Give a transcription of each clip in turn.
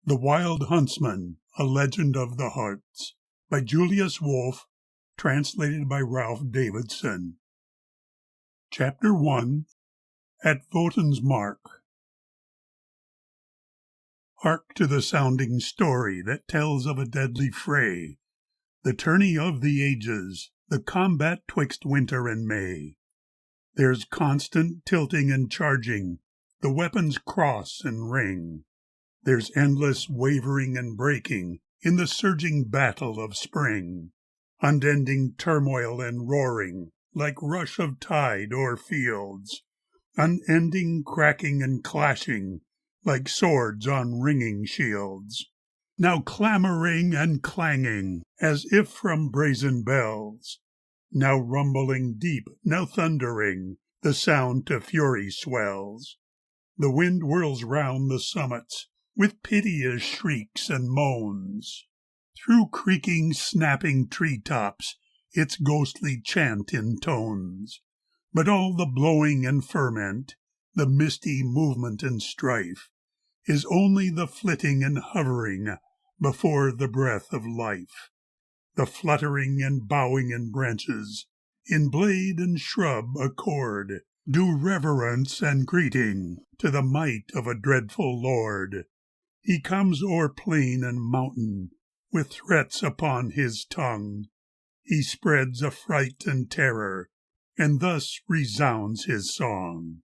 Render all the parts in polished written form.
The Wild Huntsman, A Legend of the Hartz, by Julius Wolff, translated by Ralph Davidson. Chapter 1, At Wotan's Mark. Hark to the sounding story that tells of a deadly fray, the tourney of the ages, the combat twixt winter and May. There's constant tilting and charging, the weapons cross and ring. There's endless wavering and breaking in the surging battle of spring, unending turmoil and roaring like rush of tide o'er fields, unending cracking and clashing like swords on ringing shields, now clamoring and clanging as if from brazen bells, now rumbling deep, now thundering, the sound to fury swells. The wind whirls round the summits with piteous shrieks and moans. Through creaking, snapping tree-tops its ghostly chant intones. But all the blowing and ferment, the misty movement and strife, is only the flitting and hovering before the breath of life. The fluttering and bowing in branches, in blade and shrub accord, do reverence and greeting to the might of a dreadful lord. He comes o'er plain and mountain with threats upon his tongue. He spreads affright and terror, and thus resounds his song.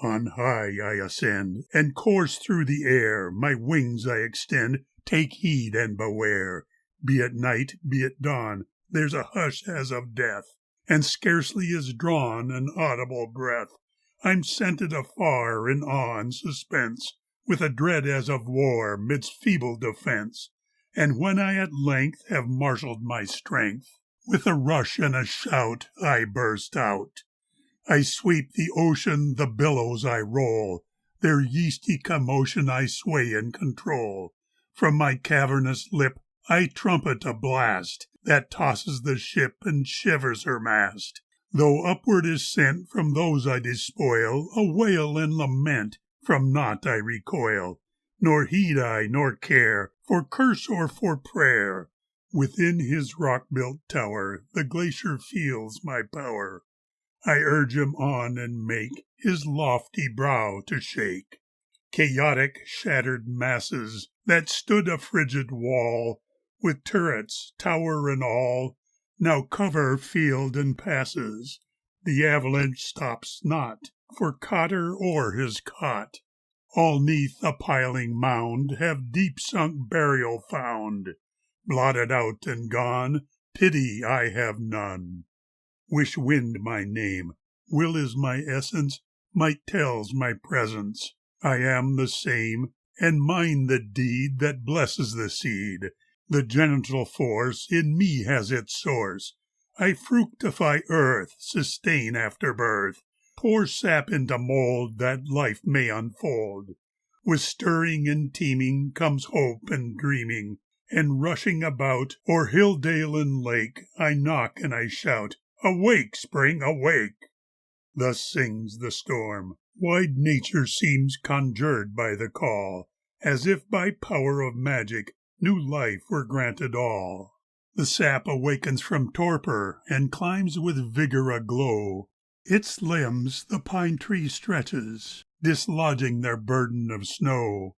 On high I ascend, and course through the air, my wings I extend, take heed and beware. Be it night, be it dawn, there's a hush as of death, and scarcely is drawn an audible breath. I'm scented afar in awe and suspense, with a dread as of war midst feeble defense. And when I at length have marshaled my strength, with a rush and a shout I burst out. I sweep the ocean, the billows I roll, their yeasty commotion I sway and control. From my cavernous lip I trumpet a blast that tosses the ship and shivers her mast. Though upward is sent from those I despoil a wail and lament, from naught I recoil, nor heed I nor care for curse or for prayer. Within his rock-built tower the glacier feels my power. I urge him on and make his lofty brow to shake. Chaotic, shattered masses that stood a frigid wall, with turrets, tower and all, now cover field and passes. The avalanche stops not for cotter or his cot. All 'neath a piling mound have deep-sunk burial found. Blotted out and gone, pity I have none. Wish wind my name, will is my essence, might tells my presence. I am the same, and mine the deed that blesses the seed. The genital force in me has its source. I fructify earth, sustain after birth, pour sap into mold that life may unfold. With stirring and teeming comes hope and dreaming, and rushing about o'er hill, dale, and lake, I knock and I shout, "Awake, spring, awake!" Thus sings the storm. Wide nature seems conjured by the call, as if by power of magic new life were granted all. The sap awakens from torpor and climbs with vigor aglow. Its limbs the pine tree stretches, dislodging their burden of snow.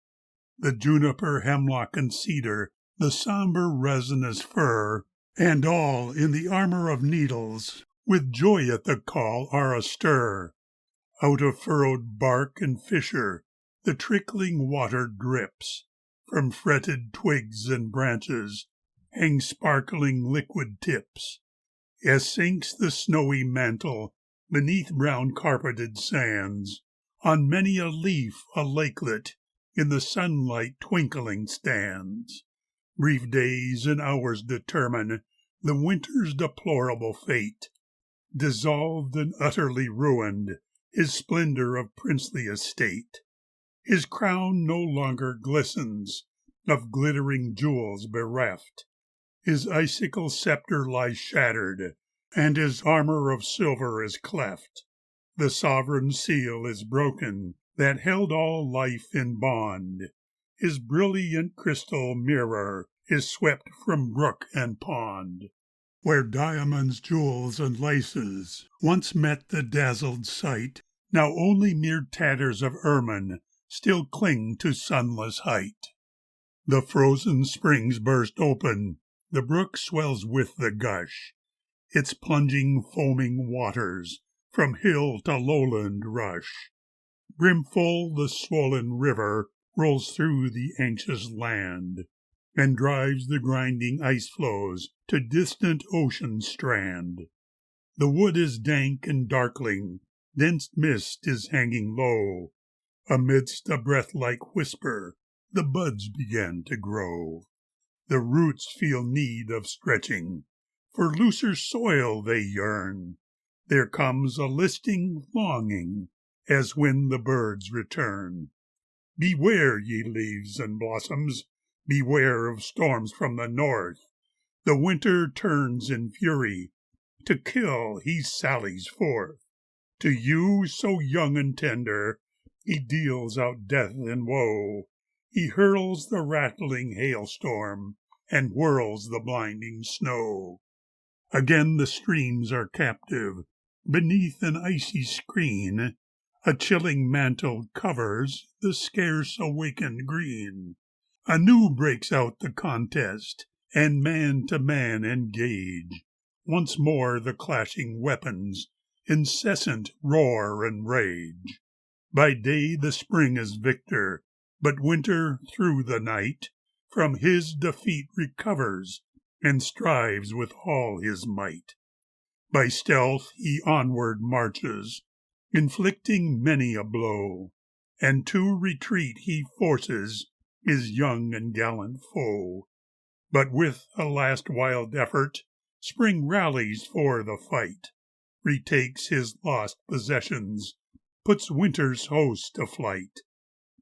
The juniper, hemlock, and cedar, the somber resinous fir, and all in the armor of needles, with joy at the call are astir. Out of furrowed bark and fissure the trickling water drips. From fretted twigs and branches hang sparkling liquid tips. As sinks the snowy mantle beneath brown carpeted sands, on many a leaf a lakelet in the sunlight twinkling stands. Brief days and hours determine the winter's deplorable fate. Dissolved and utterly ruined, his splendor of princely estate. His crown no longer glistens, of glittering jewels bereft. His icicle scepter lies shattered, and his armor of silver is cleft. The sovereign seal is broken that held all life in bond. His brilliant crystal mirror is swept from brook and pond. Where diamonds, jewels, and laces once met the dazzled sight, now only mere tatters of ermine still cling to sunless height. The frozen springs burst open, the brook swells with the gush, its plunging, foaming waters from hill to lowland rush. Brimful the swollen river rolls through the anxious land, and drives the grinding ice floes to distant ocean's strand. The wood is dank and darkling, dense mist is hanging low. Amidst a breath-like whisper, the buds begin to grow. The roots feel need of stretching, for looser soil they yearn. There comes a listing longing, as when the birds return. Beware, ye leaves and blossoms, beware of storms from the north. The winter turns in fury, to kill he sallies forth. To you, so young and tender, he deals out death and woe. He hurls the rattling hailstorm, and whirls the blinding snow. Again the streams are captive, beneath an icy screen. A chilling mantle covers the scarce awakened green. Anew breaks out the contest, and man to man engage. Once more the clashing weapons, incessant roar and rage. By day the spring is victor, but winter through the night from his defeat recovers, and strives with all his might. By stealth he onward marches, inflicting many a blow, and to retreat he forces his young and gallant foe. But with a last wild effort, spring rallies for the fight, retakes his lost possessions, puts winter's host to flight.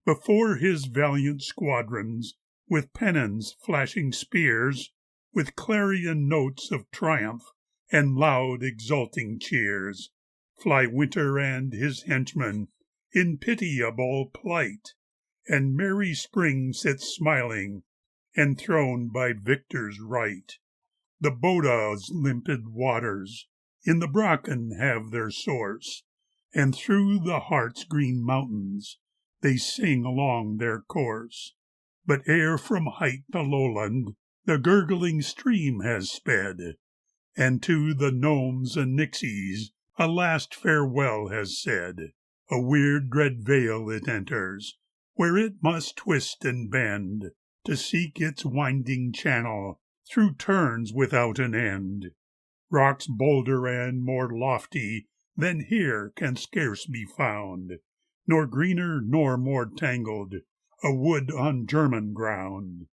Before his valiant squadrons, with pennons, flashing spears, with clarion notes of triumph and loud exulting cheers, fly winter and his henchmen in pitiable plight, and merry spring sits smiling, enthroned by victor's right. The Boda's limpid waters in the Brocken have their source, and through the Hartz green mountains they sing along their course. But ere from height to lowland the gurgling stream has sped, and to the gnomes and nixies a last farewell has said. A weird dread vale it enters, where it must twist and bend, to seek its winding channel through turns without an end. Rocks bolder and more lofty than here can scarce be found, nor greener nor more tangled, a wood on German ground.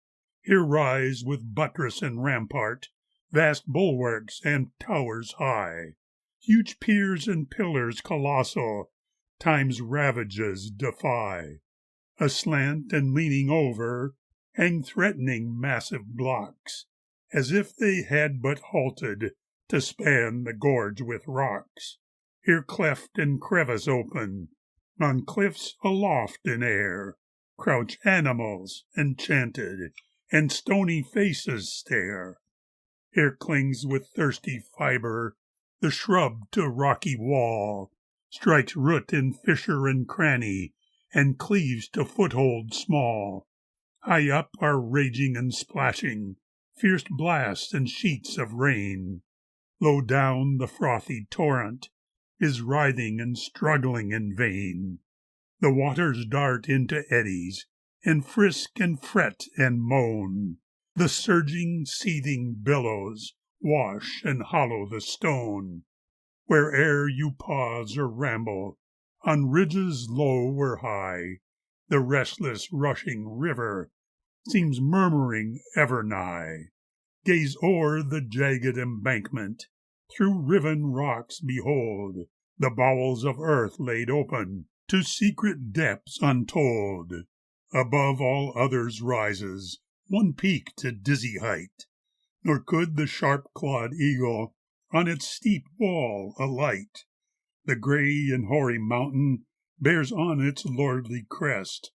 Here rise with buttress and rampart, vast bulwarks and towers high, huge piers and pillars colossal, time's ravages defy. Aslant and leaning over, hang threatening massive blocks, as if they had but halted to span the gorge with rocks. Here cleft and crevice open, on cliffs aloft in air, crouch animals enchanted, and stony faces stare. Here clings with thirsty fibre the shrub to rocky wall, strikes root in fissure and cranny, and cleaves to foothold small. High up are raging and splashing fierce blasts and sheets of rain. Low down the frothy torrent is writhing and struggling in vain. The waters dart into eddies, and frisk and fret and moan. The surging, seething billows wash and hollow the stone. Where'er you pause or ramble, on ridges low or high, the restless rushing river seems murmuring ever nigh. Gaze o'er the jagged embankment, through riven rocks behold the bowels of earth laid open to secret depths untold. Above all others rises one peak to dizzy height, nor could the sharp-clawed eagle on its steep wall alight. The gray and hoary mountain bears on its lordly crest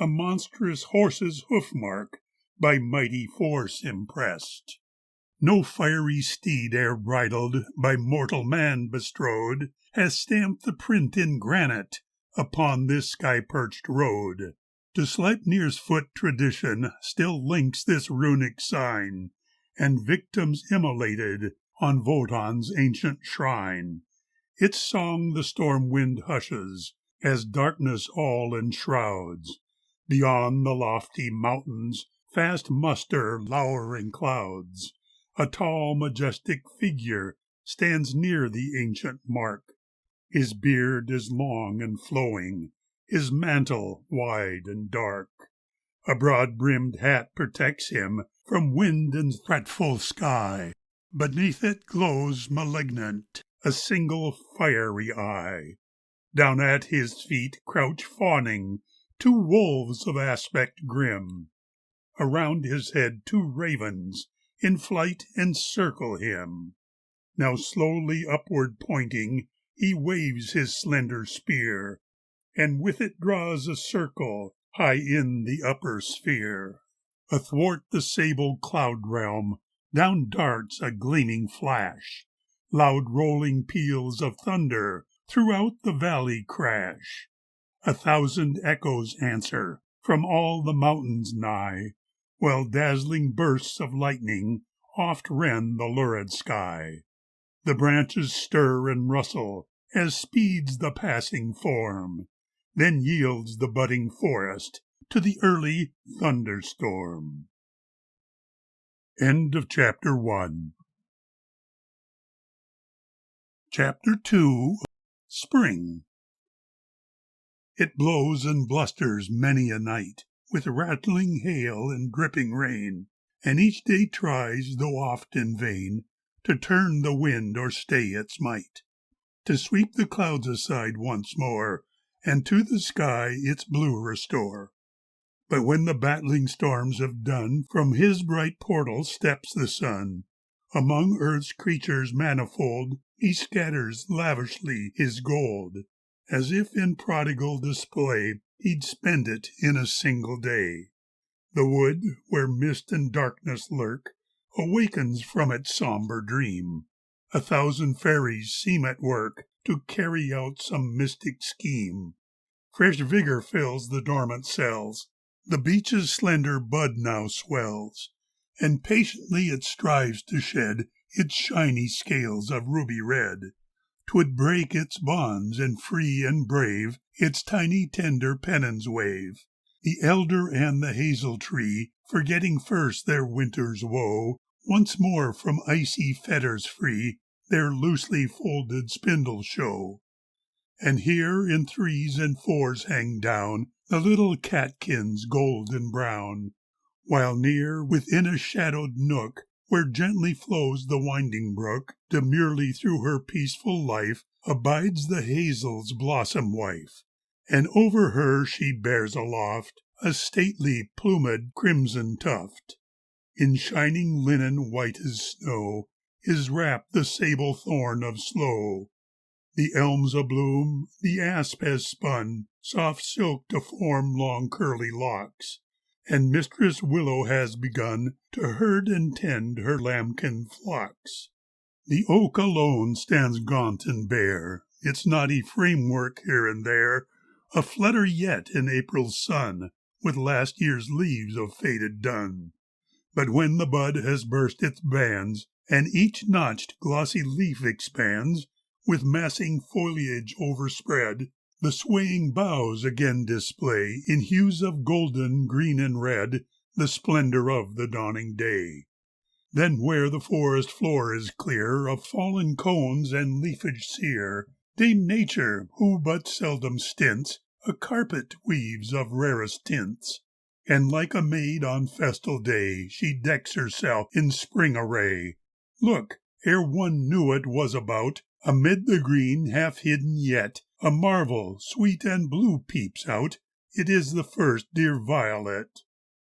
a monstrous horse's hoof-mark, by mighty force impressed. No fiery steed e'er bridled, by mortal man bestrode, has stamped the print in granite upon this sky-perched road. To Sleipnir's foot tradition still links this runic sign, and victims immolated on Wotan's ancient shrine. Its song the storm wind hushes, as darkness all enshrouds. Beyond the lofty mountains fast muster lowering clouds. A tall, majestic figure stands near the ancient mark. His beard is long and flowing, his mantle wide and dark. A broad-brimmed hat protects him from wind and threatful sky. Beneath it glows malignant a single fiery eye. Down at his feet crouch fawning 2 wolves of aspect grim. Around his head 2 ravens in flight encircle him. Now slowly upward pointing, he waves his slender spear, and with it draws a circle high in the upper sphere. Athwart the sable cloud realm down darts a gleaming flash. Loud rolling peals of thunder throughout the valley crash. 1,000 echoes answer from all the mountains nigh, while dazzling bursts of lightning oft rend the lurid sky. The branches stir and rustle as speeds the passing form, then yields the budding forest to the early thunderstorm. End of Chapter 1. Chapter 2. Spring. It blows and blusters many a night, with rattling hail and dripping rain, and each day tries, though oft in vain, to turn the wind or stay its might, to sweep the clouds aside once more, and to the sky its blue restore. But when the battling storms have done, from his bright portal steps the sun. Among earth's creatures manifold he scatters lavishly his gold, as if in prodigal display he'd spend it in a single day. The wood, where mist and darkness lurk, awakens from its sombre dream. 1,000 fairies seem at work to carry out some mystic scheme. Fresh vigor fills the dormant cells, the beech's slender bud now swells, and patiently it strives to shed its shiny scales of ruby red. 'Twould break its bonds, and free and brave its tiny tender pennons wave. The elder and the hazel tree, forgetting first their winter's woe, once more from icy fetters free their loosely folded spindles show. And here in 3s and 4s hang down the little catkins golden brown, while near, within a shadowed nook, where gently flows the winding brook, demurely through her peaceful life abides the hazel's blossom wife, and over her she bears aloft a stately plumed crimson tuft. In shining linen white as snow is wrapped the sable thorn of sloe. The elm's abloom, the asp has spun soft silk to form long curly locks, and Mistress Willow has begun to herd and tend her lambkin flocks. The oak alone stands gaunt and bare, its knotty framework here and there a flutter yet in April's sun, with last year's leaves of faded dun. But when the bud has burst its bands, and each notched glossy leaf expands, with massing foliage overspread, the swaying boughs again display, in hues of golden, green, and red, the splendor of the dawning day. Then where the forest floor is clear of fallen cones and leafage sere, Dame Nature, who but seldom stints, a carpet weaves of rarest tints, and like a maid on festal day she decks herself in spring array. Look, ere one knew it was about, amid the green half hidden yet, a marvel sweet and blue peeps out. It is the first dear violet.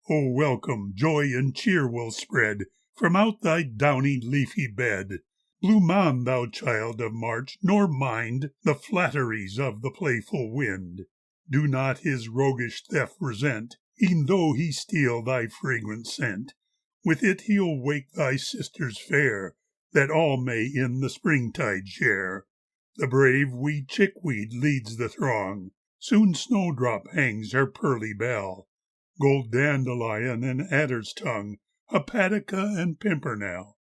O welcome, joy and cheer will spread from out thy downy leafy bed. Bloom on, thou child of March, nor mind the flatteries of the playful wind. Do not his roguish theft resent, e'en though he steal thy fragrant scent. With it he'll wake thy sisters fair, that all may in the springtide share. The brave wee chickweed leads the throng, soon snowdrop hangs her pearly bell, gold dandelion and adder's tongue, hepatica and pimpernel,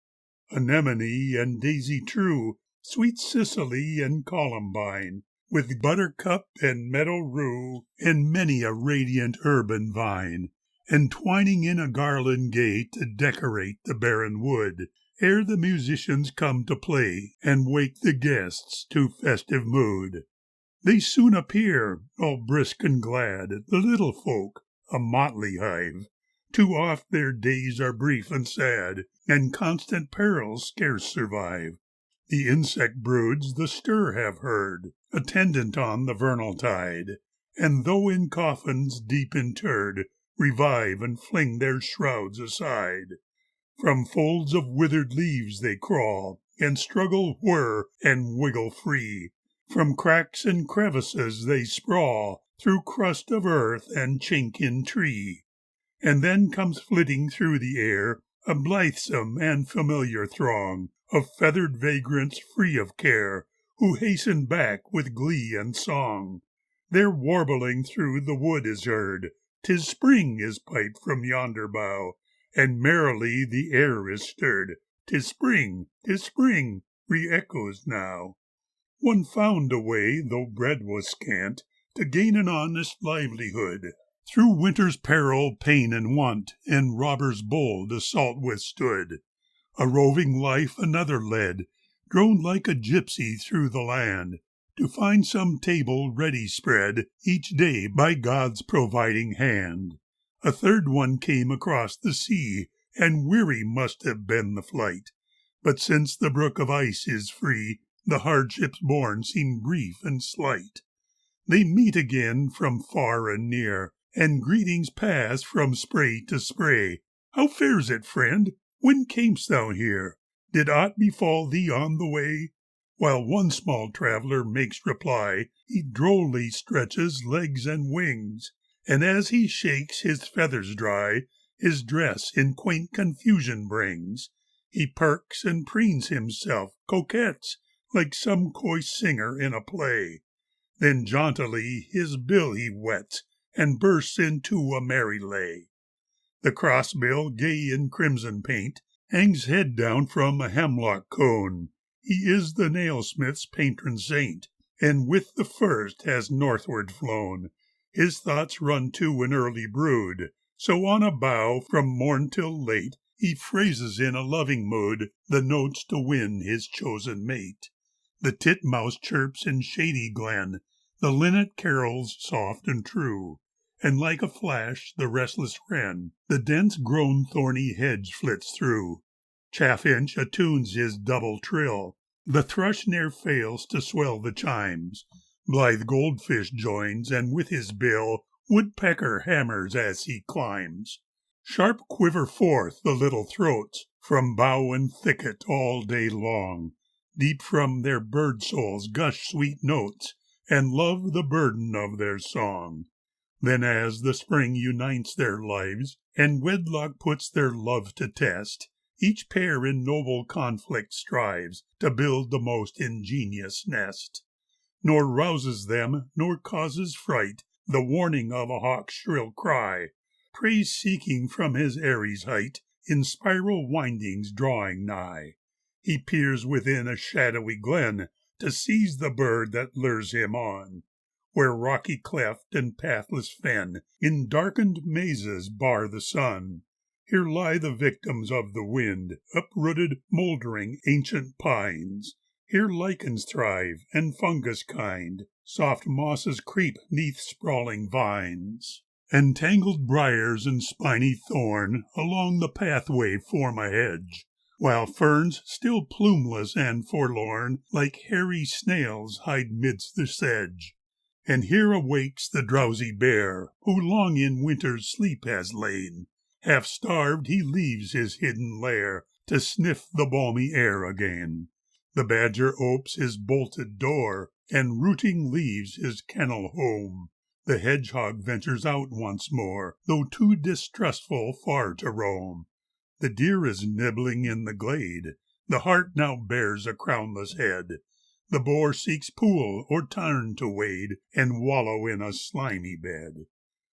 anemone and daisy true, sweet Cicely and columbine, with buttercup and meadow rue, and many a radiant herb and vine, entwining in a garland gay to decorate the barren wood, ere the musicians come to play and wake the guests to festive mood. They soon appear, all brisk and glad, the little folk, a motley hive. Too oft their days are brief and sad, and constant perils scarce survive. The insect broods the stir have heard, attendant on the vernal tide, and though in coffins deep interred, revive and fling their shrouds aside. From folds of withered leaves they crawl, and struggle, whir, and wiggle free. From cracks and crevices they sprawl, through crust of earth and chink in tree. And then comes flitting through the air a blithesome and familiar throng of feathered vagrants free of care, who hasten back with glee and song. Their warbling through the wood is heard, 'tis spring is piped from yonder bough, and merrily the air is stirred. 'Tis spring, re-echoes now. One found a way, though bread was scant, to gain an honest livelihood. Through winter's peril, pain, and want, and robbers' bold assault withstood. A roving life another led, droned like a gypsy through the land, to find some table ready spread each day by God's providing hand. A third one came across the sea, and weary must have been the flight. But since the brook of ice is free, the hardships borne seem brief and slight. They meet again from far and near, and greetings pass from spray to spray. How fares it, friend? When camest thou here? Did aught befall thee on the way? While one small traveller makes reply, he drolly stretches legs and wings, and as he shakes his feathers dry, his dress in quaint confusion brings. He perks and preens himself, coquettes, like some coy singer in a play. Then jauntily his bill he wets, and bursts into a merry lay. The crossbill, gay in crimson paint, hangs head down from a hemlock cone. He is the nailsmith's patron saint, and with the first has northward flown. His thoughts run to an early brood, so on a bough from morn till late he phrases in a loving mood the notes to win his chosen mate. The titmouse chirps in shady glen, the linnet carols soft and true, and like a flash the restless wren the dense grown thorny hedge flits through. Chaffinch attunes his double trill, the thrush ne'er fails to swell the chimes. Blithe goldfish joins, and with his bill woodpecker hammers as he climbs. Sharp quiver forth the little throats from bough and thicket all day long. Deep from their bird souls gush sweet notes, and love the burden of their song. Then as the spring unites their lives, and wedlock puts their love to test, each pair in noble conflict strives to build the most ingenious nest. Nor rouses them, nor causes fright, the warning of a hawk's shrill cry, praise seeking from his Aries height, in spiral windings drawing nigh. He peers within a shadowy glen, to seize the bird that lures him on, where rocky cleft and pathless fen in darkened mazes bar the sun. Here lie the victims of the wind, uprooted, mouldering ancient pines. Here lichens thrive, and fungus kind, soft mosses creep 'neath sprawling vines, and tangled briars and spiny thorn along the pathway form a hedge, while ferns, still plumeless and forlorn, like hairy snails hide midst the sedge. And here awakes the drowsy bear, who long in winter's sleep has lain. Half starved, he leaves his hidden lair to sniff the balmy air again. The badger opes his bolted door, and rooting leaves his kennel home. The hedgehog ventures out once more, though too distrustful far to roam. The deer is nibbling in the glade, the hart now bears a crownless head. The boar seeks pool or tarn to wade, and wallow in a slimy bed.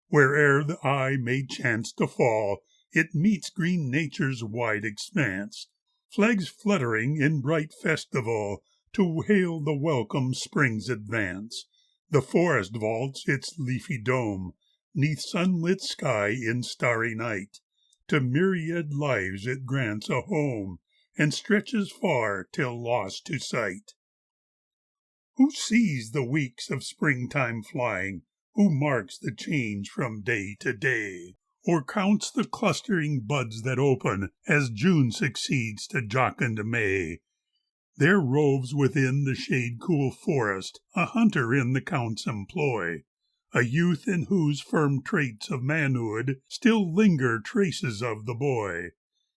Where'er the eye may chance to fall, it meets green nature's wide expanse, flags fluttering in bright festival, to hail the welcome spring's advance. The forest vaults its leafy dome, 'neath sunlit sky in starry night. To myriad lives it grants a home, and stretches far till lost to sight. Who sees the weeks of springtime flying? Who marks the change from day to day? Or counts the clustering buds that open as June succeeds to jocund May? There roves within the shade-cool forest a hunter in the count's employ, a youth in whose firm traits of manhood still linger traces of the boy.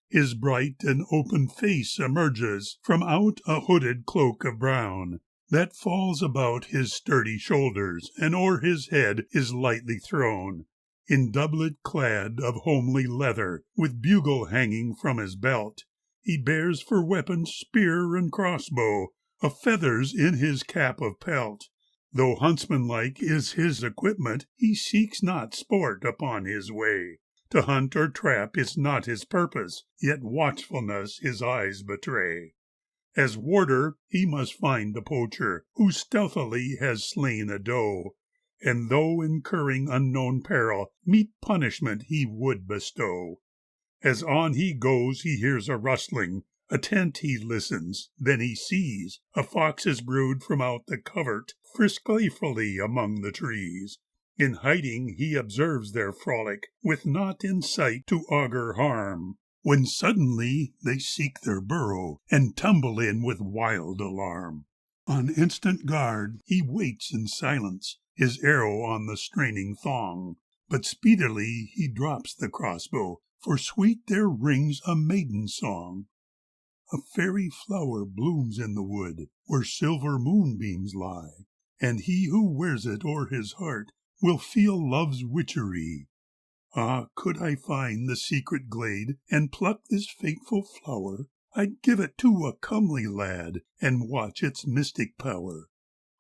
His bright and open face emerges from out a hooded cloak of brown that falls about his sturdy shoulders, and o'er his head is lightly thrown. In doublet clad of homely leather, with bugle hanging from his belt, he bears for weapons spear and crossbow, of feathers in his cap of pelt. Though huntsman-like is his equipment, he seeks not sport upon his way. To hunt or trap is not his purpose, yet watchfulness his eyes betray. As warder he must find the poacher, who stealthily has slain a doe, and though incurring unknown peril, meet punishment he would bestow. As on he goes he hears a rustling, attent he listens, then he sees a fox's brood from out the covert frisk playfully among the trees. In hiding he observes their frolic, with naught in sight to augur harm, when suddenly they seek their burrow, and tumble in with wild alarm. On instant guard he waits in silence, his arrow on the straining thong, but speedily he drops the crossbow, for sweet there rings a maiden song. A fairy flower blooms in the wood, where silver moonbeams lie, and he who wears it o'er his heart will feel love's witchery. Ah, could I find the secret glade, and pluck this fateful flower, I'd give it to a comely lad, and watch its mystic power.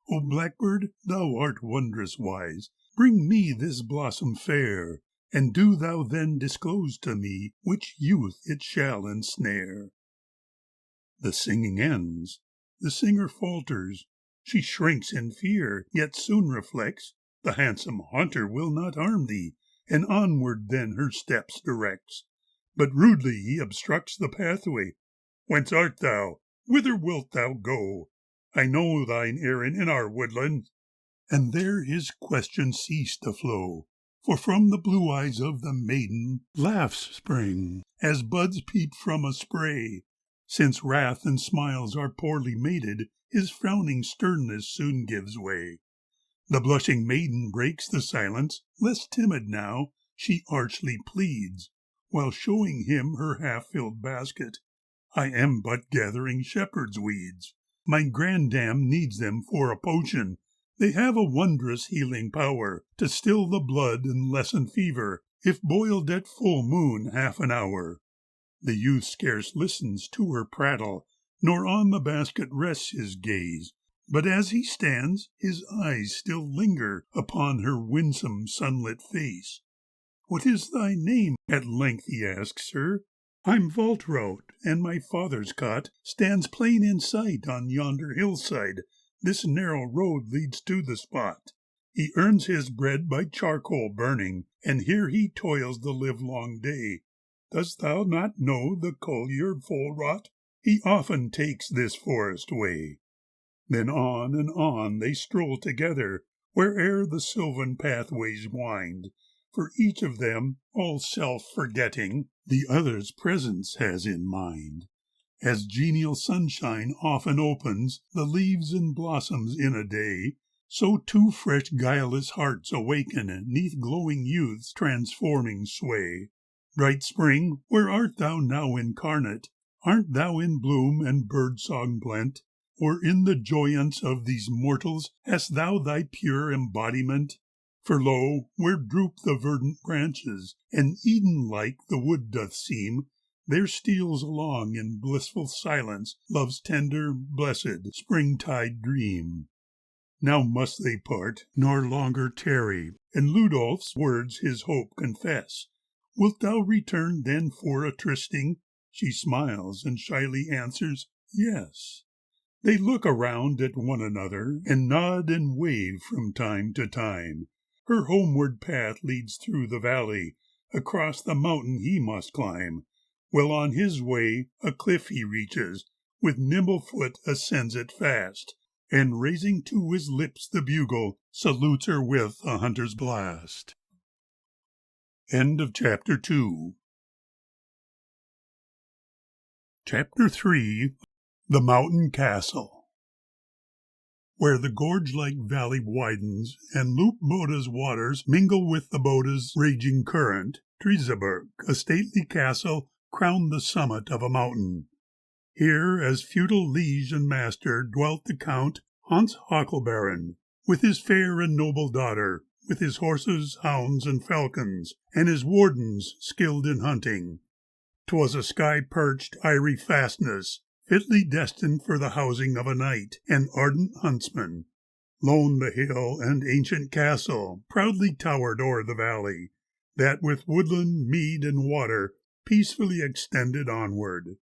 O blackbird, thou art wondrous wise, bring me this blossom fair, and do thou then disclose to me which youth it shall ensnare. The singing ends. The singer falters. She shrinks in fear, yet soon reflects, the handsome hunter will not harm thee, and onward then her steps directs. But rudely he obstructs the pathway. Whence art thou? Whither wilt thou go? I know thine errand in our woodland. And there his question ceased to flow, for from the blue eyes of the maiden laughs spring, as buds peep from a spray. Since wrath and smiles are poorly mated, his frowning sternness soon gives way. The blushing maiden breaks the silence, less timid now, she archly pleads, while showing him her half-filled basket. I am but gathering shepherd's weeds. My grandam needs them for a potion. They have a wondrous healing power, to still the blood and lessen fever, if boiled at full moon half an hour. The youth scarce listens to her prattle, nor on the basket rests his gaze. But as he stands, his eyes still linger upon her winsome sunlit face. "What is thy name?" at length he asks her. "I'm Valtrout, and my father's cot stands plain in sight on yonder hillside. This narrow road leads to the spot. He earns his bread by charcoal burning, and here he toils the livelong day. Dost thou not know the collier Volrot? He often takes this forest way." Then on and on they stroll together, where'er the sylvan pathways wind, for each of them, all self-forgetting, the other's presence has in mind. As genial sunshine often opens the leaves and blossoms in a day, so two fresh guileless hearts awaken 'neath glowing youth's transforming sway. Bright spring, where art thou now incarnate? Art thou in bloom and bird-song blent? Or in the joyance of these mortals hast thou thy pure embodiment? For lo, where droop the verdant branches, and Eden-like the wood doth seem, there steals along in blissful silence love's tender, blessed, springtide dream. Now must they part, nor longer tarry, and Ludolf's words his hope confess. Wilt thou return then for a trysting? She smiles and shyly answers, yes. They look around at one another, and nod and wave from time to time. Her homeward path leads through the valley, across the mountain he must climb. Well on his way a cliff he reaches, with nimble foot ascends it fast, and raising to his lips the bugle, salutes her with a hunter's blast. End of Chapter 2. Chapter 3. The Mountain Castle. Where the gorge-like valley widens, and Loop Boda's waters mingle with the Boda's raging current, Treseberg, a stately castle, crowned the summit of a mountain. Here, as feudal liege and master, dwelt the Count Hans Hockelbaron, with his fair and noble daughter, with his horses, hounds, and falcons, and his wardens skilled in hunting. 'Twas a sky-perched, eyrie fastness, fitly destined for the housing of a knight and ardent huntsman. Lone the hill and ancient castle proudly towered o'er the valley, that with woodland, mead, and water peacefully extended onward.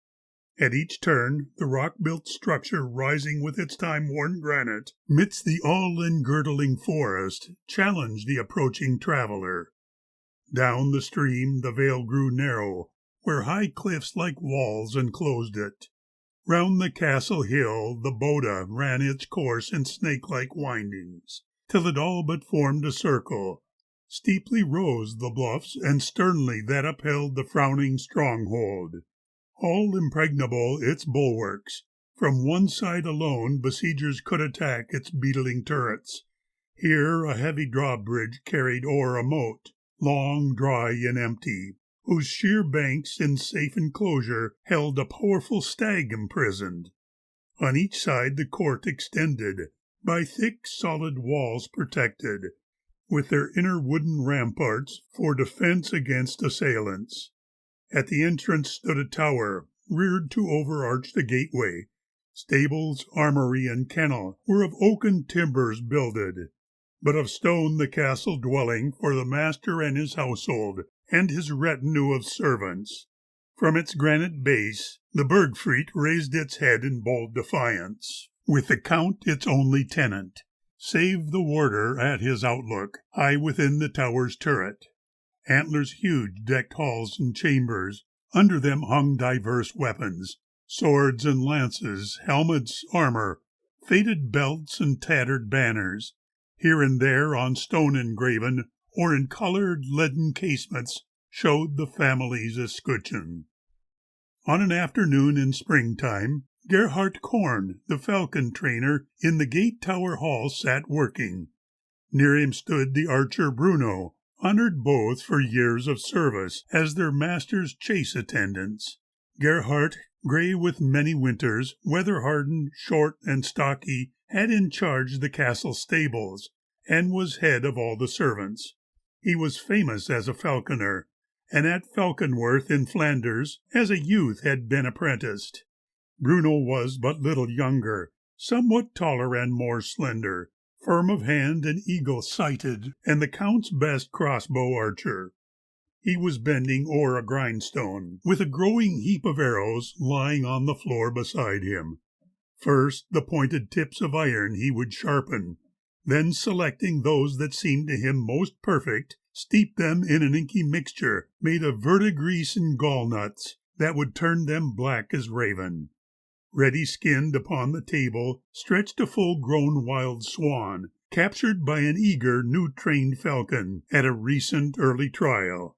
At each turn, the rock-built structure rising with its time-worn granite, midst the all-engirdling forest, challenged the approaching traveller. Down the stream the vale grew narrow, where high cliffs like walls enclosed it. Round the castle hill the Boda ran its course in snake-like windings, till it all but formed a circle. Steeply rose the bluffs, and sternly that upheld the frowning stronghold. All impregnable its bulwarks. From one side alone besiegers could attack its beetling turrets. Here a heavy drawbridge carried o'er a moat, long, dry, and empty, whose sheer banks in safe enclosure held a powerful stag imprisoned. On each side the court extended, by thick solid walls protected, with their inner wooden ramparts for defense against assailants. At the entrance stood a tower, reared to overarch the gateway. Stables, armory, and kennel were of oaken timbers builded, but of stone the castle dwelling for the master and his household, and his retinue of servants. From its granite base, the Bergfried raised its head in bold defiance, with the Count its only tenant, save the warder at his outlook, high within the tower's turret. Antlers huge decked halls and chambers, under them hung diverse weapons, swords and lances, helmets, armor, faded belts and tattered banners. Here and there on stone engraven, or in colored leaden casements, showed the family's escutcheon. On an afternoon in springtime, Gerhard Korn, the falcon trainer, in the gate tower hall sat working. Near him stood the archer Bruno, honored both for years of service as their master's chase attendants. Gerhard, gray with many winters, weather-hardened, short, and stocky, had in charge the castle stables, and was head of all the servants. He was famous as a falconer, and at Falconworth in Flanders, as a youth had been apprenticed. Bruno was but little younger, somewhat taller and more slender, firm of hand and eagle-sighted, and the Count's best crossbow archer. He was bending o'er a grindstone, with a growing heap of arrows lying on the floor beside him. First the pointed tips of iron he would sharpen, then selecting those that seemed to him most perfect, steep them in an inky mixture made of verdigris and gallnuts that would turn them black as raven. Ready skinned upon the table stretched a full-grown wild swan, captured by an eager, new-trained falcon at a recent early trial.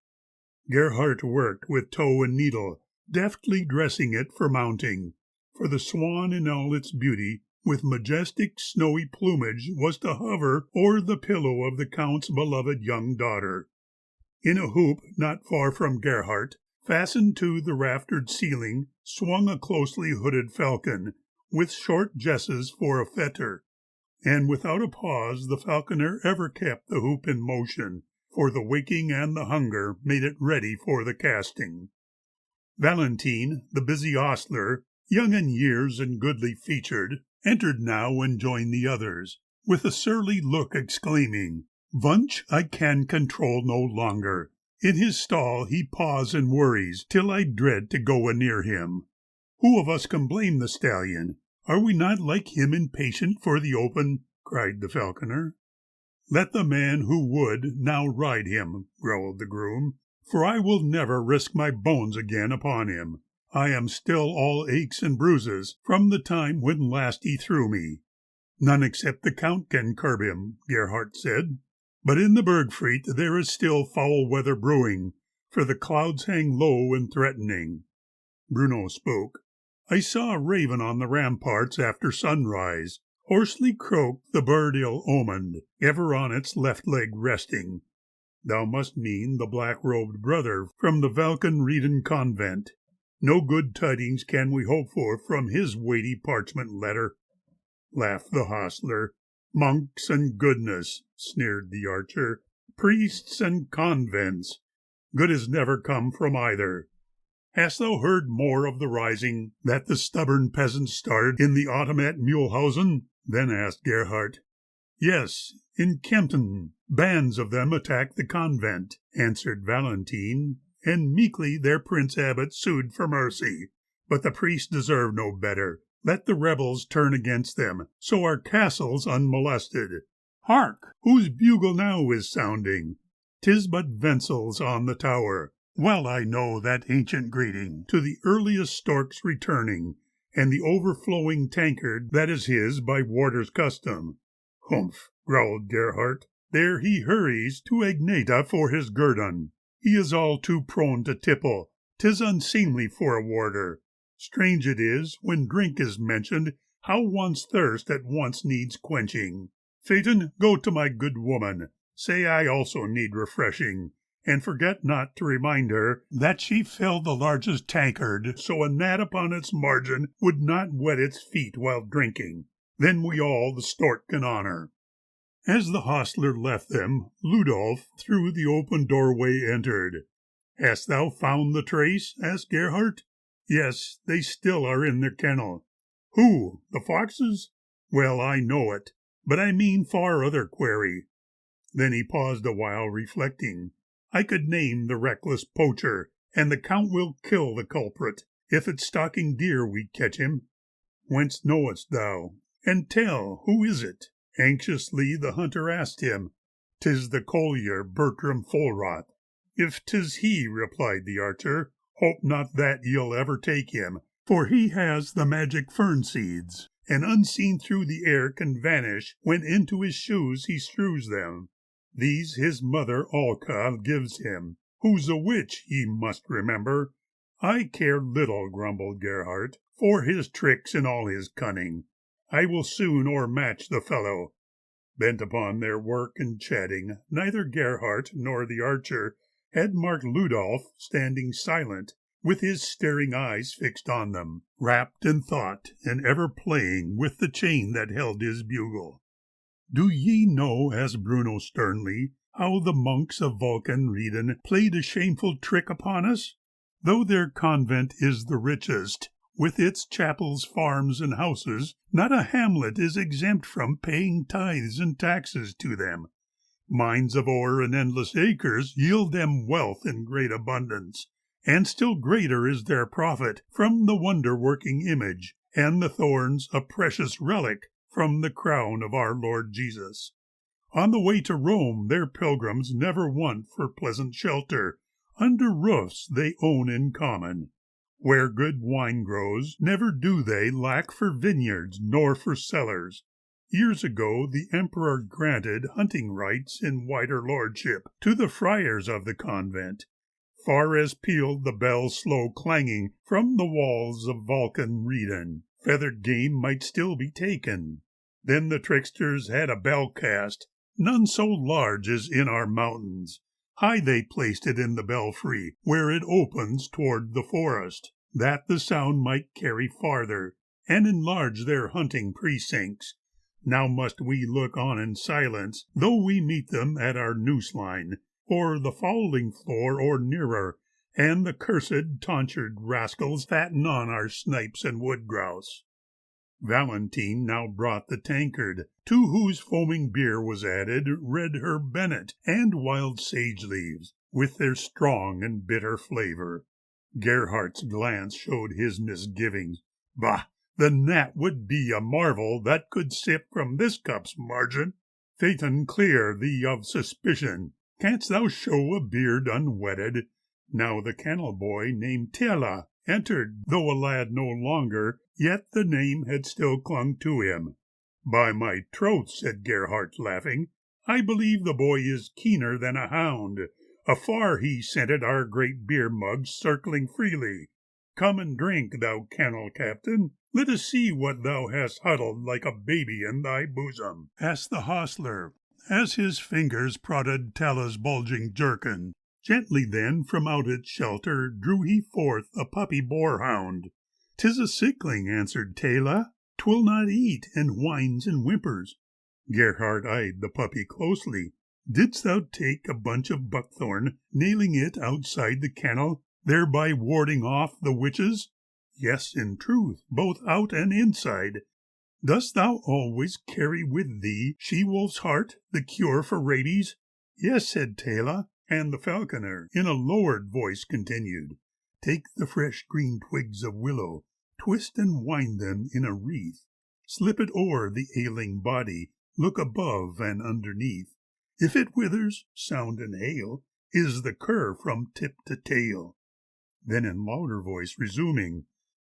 Gerhard worked with toe and needle, deftly dressing it for mounting, for the swan in all its beauty, with majestic snowy plumage, was to hover o'er the pillow of the Count's beloved young daughter. In a hoop not far from Gerhard, fastened to the raftered ceiling, swung a closely hooded falcon, with short jesses for a fetter. and without a pause the falconer ever kept the hoop in motion, for the waking and the hunger made it ready for the casting. Valentine, the busy ostler, young in years and goodly featured, entered now and joined the others, with a surly look exclaiming, "Vunch I can control no longer. In his stall he paws and worries, till I dread to go anear him. Who of us can blame the stallion? Are we not like him impatient for the open?" cried the falconer. "Let the man who would now ride him," growled the groom, "for I will never risk my bones again upon him. I am still all aches and bruises from the time when last he threw me." "None except the Count can curb him," Gerhardt said. "But in the Bergfried there is still foul weather brewing, for the clouds hang low and threatening." Bruno spoke. "I saw a raven on the ramparts after sunrise. Hoarsely croaked the bird ill-omened, ever on its left leg resting." "Thou must mean the black-robed brother from the Valkenrieden convent. No good tidings can we hope for from his weighty parchment letter," laughed the hostler. "Monks and goodness," sneered the archer. "Priests and convents. Good has never come from either. Hast thou heard more of the rising that the stubborn peasants started in the autumn at Mühlhausen?" then asked Gerhardt. "Yes, in Kempten. Bands of them attacked the convent," answered Valentine, "and meekly their prince abbot sued for mercy. But the priests deserve no better. Let the rebels turn against them, so our castle's unmolested. Hark! Whose bugle now is sounding? 'Tis but Wenzel's on the tower. Well I know that ancient greeting to the earliest storks returning, and the overflowing tankard that is his by warder's custom." "Humph," growled Gerhardt. "There he hurries to Agneta for his guerdon. He is all too prone to tipple. 'Tis unseemly for a warder. Strange it is, when drink is mentioned, how one's thirst at once needs quenching. Phaeton, go to my good woman. Say I also need refreshing, and forget not to remind her that she filled the largest tankard so a gnat upon its margin would not wet its feet while drinking. Then we all the stork can honor." As the hostler left them, Ludolf through the open doorway entered. "Hast thou found the trace?" asked Gerhardt. "Yes, they still are in their kennel." "Who? The foxes? Well, I know it, but I mean far other quarry." Then he paused a while, reflecting. "I could name the reckless poacher, and the Count will kill the culprit, if at stalking deer we catch him." "Whence knowest thou? And tell, who is it?" Anxiously the hunter asked him. "'Tis the collier Bertram Folrath." "If 'tis he," replied the archer, "hope not that ye'll ever take him, for he has the magic fern seeds, and unseen through the air can vanish when into his shoes he strews them. These his mother Alka gives him, who's a witch, ye must remember." "I care little," grumbled Gerhardt, "for his tricks and all his cunning. I will soon o'ermatch the fellow." Bent upon their work and chatting, neither Gerhardt nor the archer had marked Ludolf standing silent, with his staring eyes fixed on them, wrapped in thought, and ever playing with the chain that held his bugle. "Do ye know," asked Bruno sternly, "how the monks of Valkenrieden played a shameful trick upon us? Though their convent is the richest, with its chapels, farms, and houses, not a hamlet is exempt from paying tithes and taxes to them. Mines of ore and endless acres yield them wealth in great abundance, and still greater is their profit from the wonder-working image, and the thorns, a precious relic from the crown of our Lord Jesus. On the way to Rome their pilgrims never want for pleasant shelter, under roofs they own in common. Where good wine grows, never do they lack for vineyards nor for cellars. Years ago the emperor granted hunting rights in wider lordship to the friars of the convent. Far as pealed the bells slow clanging from the walls of Valkenrieden, feathered game might still be taken. Then the tricksters had a bell cast, none so large as in our mountains. High they placed it in the belfry, where it opens toward the forest, that the sound might carry farther, and enlarge their hunting precincts. Now must we look on in silence, though we meet them at our noose line, or the fowling floor or nearer, and the cursed tonsured rascals fatten on our snipes and wood grouse. Valentine now brought the tankard, to whose foaming beer was added red herb bennet and wild sage leaves, with their strong and bitter flavor. Gerhardt's glance showed his misgivings. Bah! The gnat would be a marvel that could sip from this cup's margin. Phaeton, clear thee of suspicion. Canst thou show a beard unwetted? Now the kennel boy named Tela entered, though a lad no longer, yet the name had still clung to him. By my troth, said Gerhardt, laughing, I believe the boy is keener than a hound. Afar he scented our great beer mugs circling freely. Come and drink, thou kennel captain. Let us see what thou hast huddled like a baby in thy bosom, asked the hostler, as his fingers prodded Tala's bulging jerkin. Gently then from out its shelter drew he forth a puppy boarhound. 'Tis a sickling, answered Tala. 'Twill not eat, and whines and whimpers. Gerhardt eyed the puppy closely. Didst thou take a bunch of buckthorn, nailing it outside the kennel, thereby warding off the witches? Yes, in truth, both out and inside. Dost thou always carry with thee she-wolf's heart, the cure for rabies? Yes, said Tala, and the falconer, in a lowered voice, continued. Take the fresh green twigs of willow, twist and wind them in a wreath. Slip it o'er the ailing body, look above and underneath. If it withers, sound and hail, is the cur from tip to tail. Then in louder voice resuming,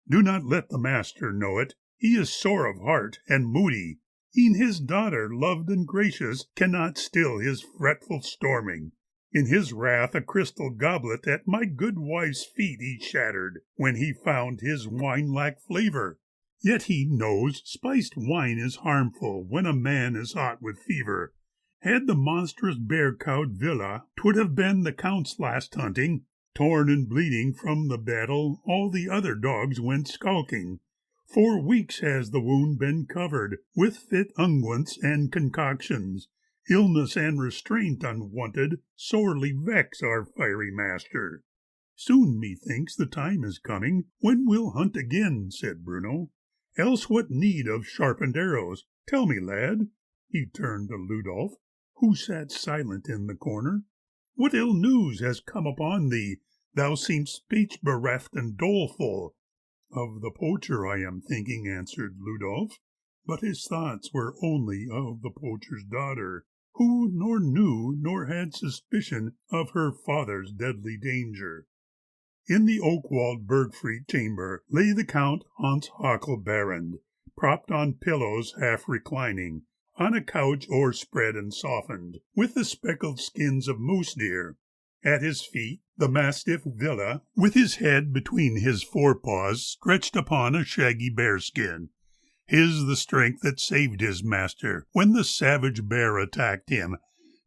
do not let the master know it. He is sore of heart and moody. E'en his daughter, loved and gracious, cannot still his fretful storming. In his wrath a crystal goblet at my good wife's feet he shattered, when he found his wine lacked flavor. Yet he knows spiced wine is harmful when a man is hot with fever. Had the monstrous bear-cowed villa, 'twould have been the count's last hunting. Torn and bleeding from the battle, all the other dogs went skulking. 4 weeks has the wound been covered, with fit unguents and concoctions. Illness and restraint unwonted sorely vex our fiery master. Soon, methinks, the time is coming when we'll hunt again, said Bruno. Else what need of sharpened arrows? Tell me, lad. He turned to Ludolf, who sat silent in the corner. What ill news has come upon thee? Thou seemst speech-bereft and doleful. Of the poacher I am thinking, answered Ludolf, but his thoughts were only of the poacher's daughter, who nor knew nor had suspicion of her father's deadly danger. In the oak-walled Bergfried chamber lay the Count Hans Hakel Barend, propped on pillows half reclining, on a couch o'erspread and softened, with the speckled skins of moose deer. At his feet the mastiff Villa, with his head between his forepaws, stretched upon a shaggy bearskin. His the strength that saved his master when the savage bear attacked him.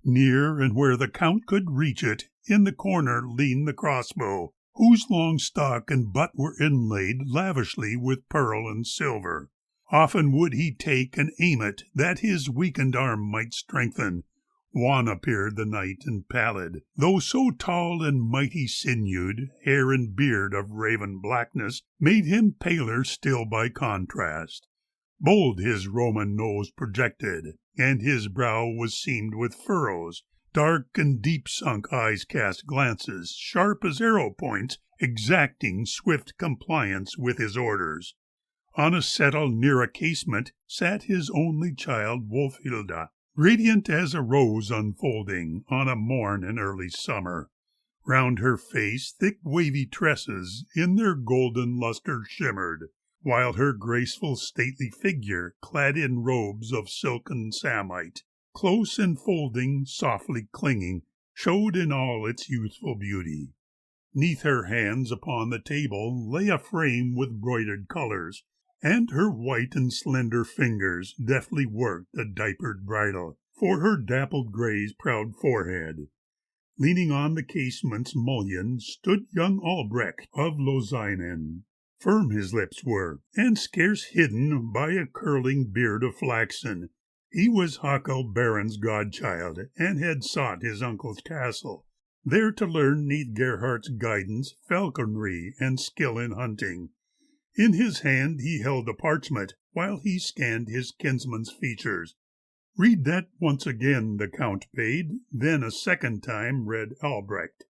Near, and where the Count could reach it, in the corner leaned the crossbow, whose long stock and butt were inlaid lavishly with pearl and silver. Often would he take and aim it, that his weakened arm might strengthen. Wan appeared the knight and pallid, though so tall and mighty sinewed, hair and beard of raven blackness made him paler still by contrast. Bold his Roman nose projected, and his brow was seamed with furrows. Dark and deep-sunk eyes cast glances, sharp as arrow points, exacting swift compliance with his orders. On a settle near a casement sat his only child, Wolfhilda, radiant as a rose unfolding on a morn in early summer. Round her face thick wavy tresses in their golden lustre shimmered, while her graceful stately figure, clad in robes of silken samite, close enfolding, softly clinging, showed in all its youthful beauty. 'Neath her hands upon the table lay a frame with broidered colors, and her white and slender fingers deftly worked a diapered bridle for her dappled grey's proud forehead. Leaning on the casement's mullion stood young Albrecht of Lozinen, Firm his lips were, and scarce hidden by a curling beard of flaxen. He was Hakon Baron's godchild, and had sought his uncle's castle, there to learn 'neath Gerhardt's guidance falconry and skill in hunting. In his hand he held a parchment, while he scanned his kinsman's features. "Read that once again," the Count bade, then a second time read Albrecht.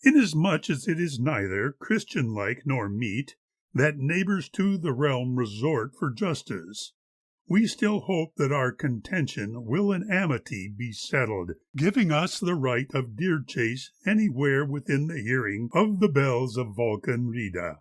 "Inasmuch as it is neither Christian-like nor meet that neighbors to the realm resort for justice, we still hope that our contention will in amity be settled, giving us the right of deer chase anywhere within the hearing of the bells of Valkenrieda."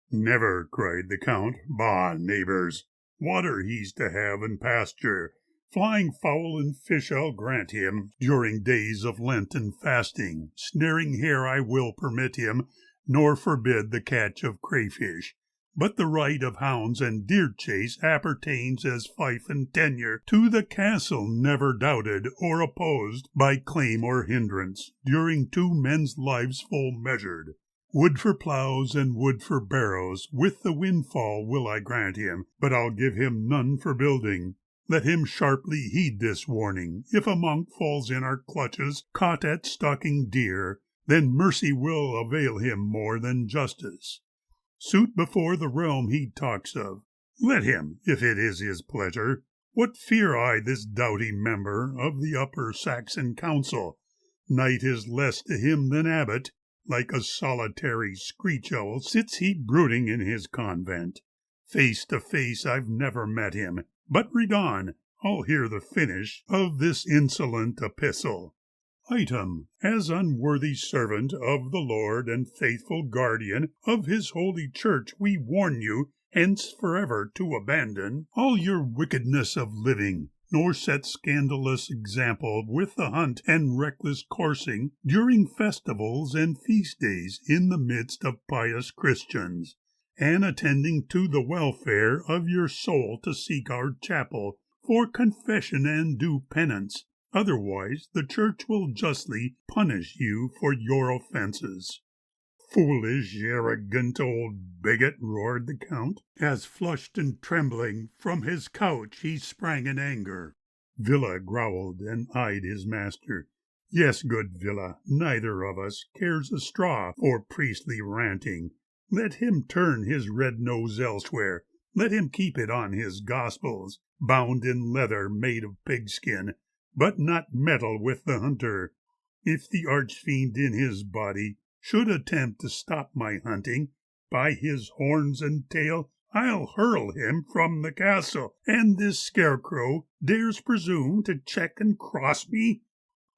"Never," cried the Count. "Bah, neighbors! Water he's to have and pasture. Flying fowl and fish I'll grant him during days of Lent and fasting. Snaring hare I will permit him, nor forbid the catch of crayfish. But the right of hounds and deer chase appertains as fief and tenure to the castle, never doubted or opposed by claim or hindrance, during 2 men's lives full measured. Wood for ploughs and wood for barrows, with the windfall will I grant him, but I'll give him none for building. Let him sharply heed this warning. If a monk falls in our clutches, caught at stalking deer, then mercy will avail him more than justice. Suit before the realm he talks of. Let him, if it is his pleasure. What fear I this doughty member of the Upper Saxon Council? Knight is less to him than abbot. Like a solitary screech-owl sits he brooding in his convent. Face to face I've never met him. But read on, I'll hear the finish of this insolent epistle. Item, as unworthy servant of the Lord and faithful guardian of his holy church, we warn you hence forever to abandon all your wickedness of living, nor set scandalous example with the hunt and reckless coursing during festivals and feast days in the midst of pious Christians, and attending to the welfare of your soul to seek our chapel for confession and due penance. Otherwise, the Church will justly punish you for your offenses." "Foolish, arrogant old bigot," roared the Count, as flushed and trembling from his couch he sprang in anger. Villa growled and eyed his master. "Yes, good Villa, neither of us cares a straw for priestly ranting. Let him turn his red nose elsewhere. Let him keep it on his Gospels, bound in leather made of pigskin, but not meddle with the hunter. If the archfiend in his body should attempt to stop my hunting, by his horns and tail I'll hurl him from the castle, and this scarecrow dares presume to check and cross me.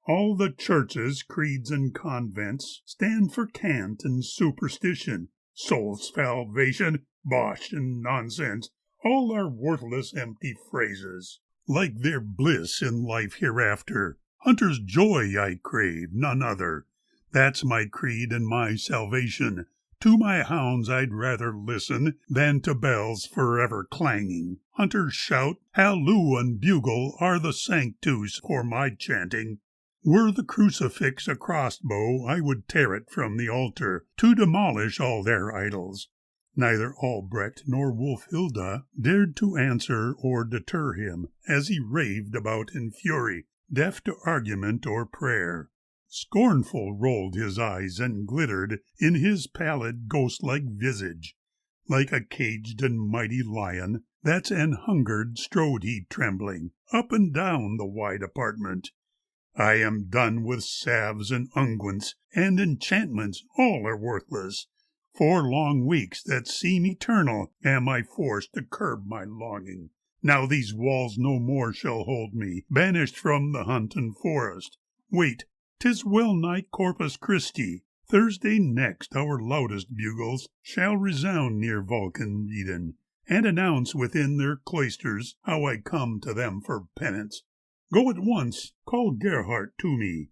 All the churches, creeds, and convents stand for cant and superstition, soul salvation, bosh and nonsense. All are worthless, empty phrases. Like their bliss in life hereafter, hunter's joy I crave, none other. That's my creed and my salvation. To my hounds I'd rather listen than to bells forever clanging. Hunter's shout, halloo, and bugle are the sanctus for my chanting. Were the crucifix a crossbow, I would tear it from the altar, to demolish all their idols." Neither Albrecht nor Wolfhilda dared to answer or deter him, as he raved about in fury, deaf to argument or prayer. Scornful rolled his eyes and glittered in his pallid, ghost-like visage. Like a caged and mighty lion that's an hungered strode he trembling up and down the wide apartment. "I am done with salves and unguents and enchantments, all are worthless. 4 long weeks that seem eternal am I forced to curb my longing. Now these walls no more shall hold me, banished from the hunt and forest. Wait, 'tis well nigh Corpus Christi. Thursday next our loudest bugles shall resound near Valkenrieden, and announce within their cloisters how I come to them for penance. Go at once, call Gerhardt to me."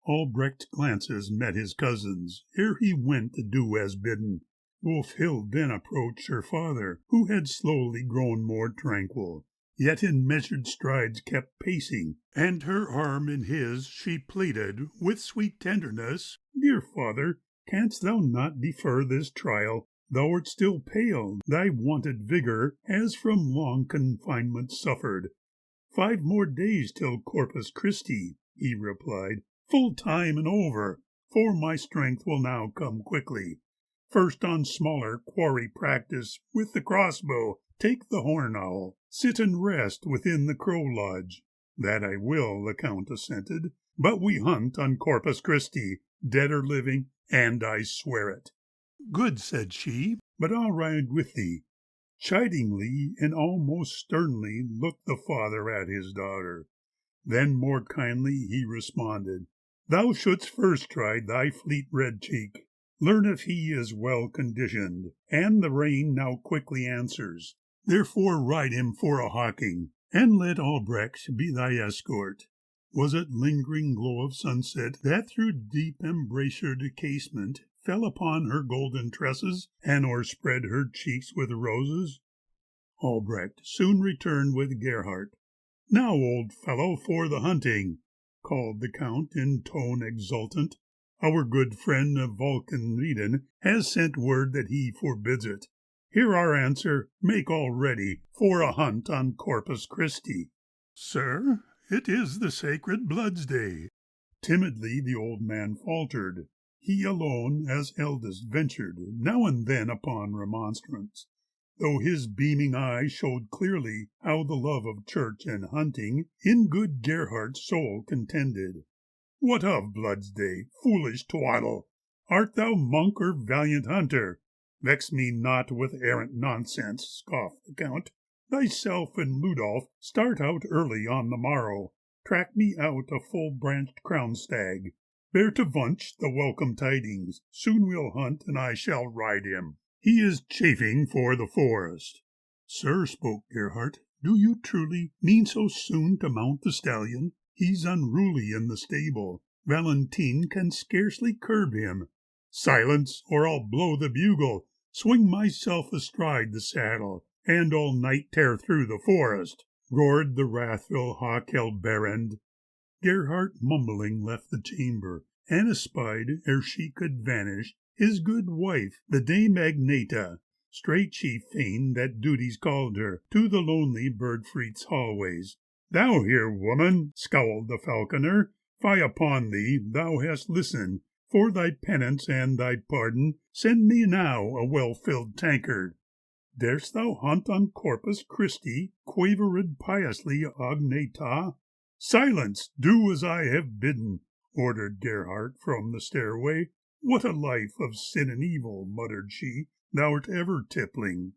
Albrecht's glances met his cousin's, ere he went to do as bidden. Wolfhild then approached her father, who had slowly grown more tranquil, yet in measured strides kept pacing, and her arm in his she pleaded with sweet tenderness, "Dear father, canst thou not defer this trial? Thou'rt still pale, thy wonted vigour has from long confinement suffered. 5 more days till Corpus Christi, he replied, full time and over, for my strength will now come quickly. First on smaller quarry practice with the crossbow, take the horn owl, sit and rest within the crow lodge. That I will, the Count assented, but we hunt on Corpus Christi, dead or living, and I swear it. Good, said she, but I'll ride with thee. Chidingly and almost sternly looked the father at his daughter. Then more kindly he responded, Thou shouldst first try thy fleet red cheek. Learn if he is well conditioned, and the rein now quickly answers. Therefore ride him for a hawking, and let Albrecht be thy escort. Was it lingering glow of sunset that through deep embrasured casement fell upon her golden tresses, and o'erspread her cheeks with roses? Albrecht soon returned with Gerhardt. Now, old fellow, for the hunting, called the Count in tone exultant. Our good friend of Vulcanrieden has sent word that he forbids it. Hear our answer, make all ready for a hunt on Corpus Christi. Sir, it is the sacred Blood's Day. Timidly the old man faltered. He alone, as eldest, ventured now and then upon remonstrance, though his beaming eye showed clearly how the love of church and hunting in good Gerhardt's soul contended. What of Blood's Day, foolish twaddle? Art thou monk or valiant hunter? Vex me not with errant nonsense, scoffed the Count. Thyself and Ludolf start out early on the morrow. Track me out a full-branched crown stag. Bear to Wunsch the welcome tidings. Soon we'll hunt, and I shall ride him. He is chafing for the forest. Sir, spoke Gerhardt, do you truly mean so soon to mount the stallion? He's unruly in the stable. Valentine can scarcely curb him. Silence, or I'll blow the bugle, swing myself astride the saddle, and all night tear through the forest, roared the wrathful Hawk-el-Berend. Gerhardt, mumbling, left the chamber, and espied, ere she could vanish, his good wife, the Dame Agneta. Straight she feigned that duties called her to the lonely Bergfried's hallways. Thou here, woman, scowled the falconer, fie upon thee, thou hast listened. For thy penance and thy pardon, send me now a well-filled tankard. Darest thou hunt on Corpus Christi? Quavered piously Agneta. Silence! Do as I have bidden, ordered Gerhardt from the stairway. What a life of sin and evil, muttered she. Thou'rt ever tippling.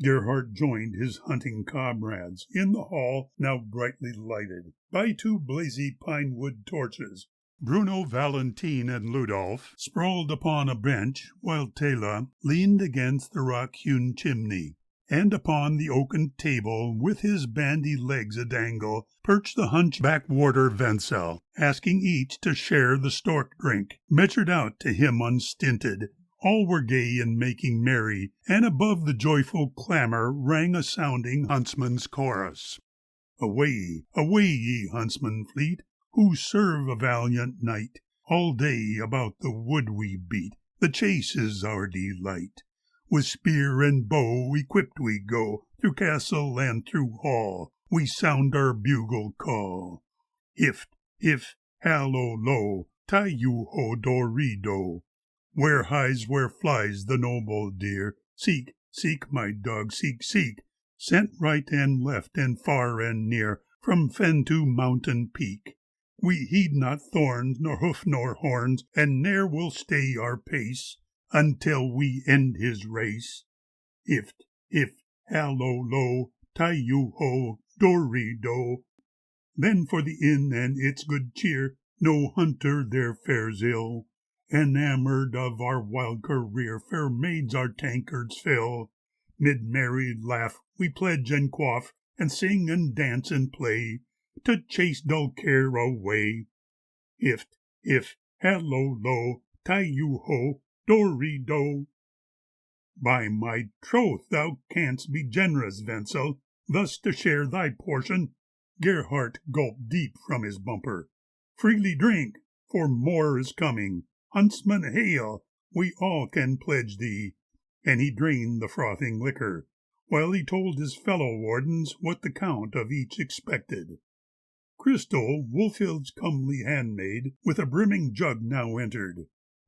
Gerhardt joined his hunting comrades in the hall, now brightly lighted by 2 blazy pine-wood torches. Bruno, Valentine, and Ludolf sprawled upon a bench, while Tela leaned against the rock-hewn chimney, and upon the oaken table, with his bandy legs a-dangle, perched the hunchback warder Wenzel, asking each to share the stork drink, measured out to him unstinted. All were gay and making merry, and above the joyful clamour rang a sounding huntsman's chorus. Away, away, ye huntsmen fleet, who serve a valiant knight. All day about the wood we beat, the chase is our delight. With spear and bow equipped we go, through castle and through hall, we sound our bugle call. Hift, hif, hallo, lo, ty-you-ho-do-re-do. Where hies, where flies the noble deer? Seek, seek, my dog, seek, seek. Sent right and left and far and near, from fen to mountain peak. We heed not thorns, nor hoof nor horns, and ne'er will stay our pace, until we end his race. Hift, hif, hallo, lo, ty-you-ho, do-re-do. Then for the inn and its good cheer, no hunter there fares ill. Enamoured of our wild career, fair maids our tankards fill. Mid merry laugh we pledge and quaff, and sing and dance and play, to chase dull care away. Hift, hif, hallo, lo, ty-you-ho, do-re-do. By my troth, thou canst be generous, Wenzel, thus to share thy portion. Gerhardt gulped deep from his bumper. Freely drink, for more is coming. Huntsman, hail! We all can pledge thee. and he drained the frothing liquor, while he told his fellow wardens what the count of each expected. Crystal, Wolfhild's comely handmaid, with a brimming jug now entered.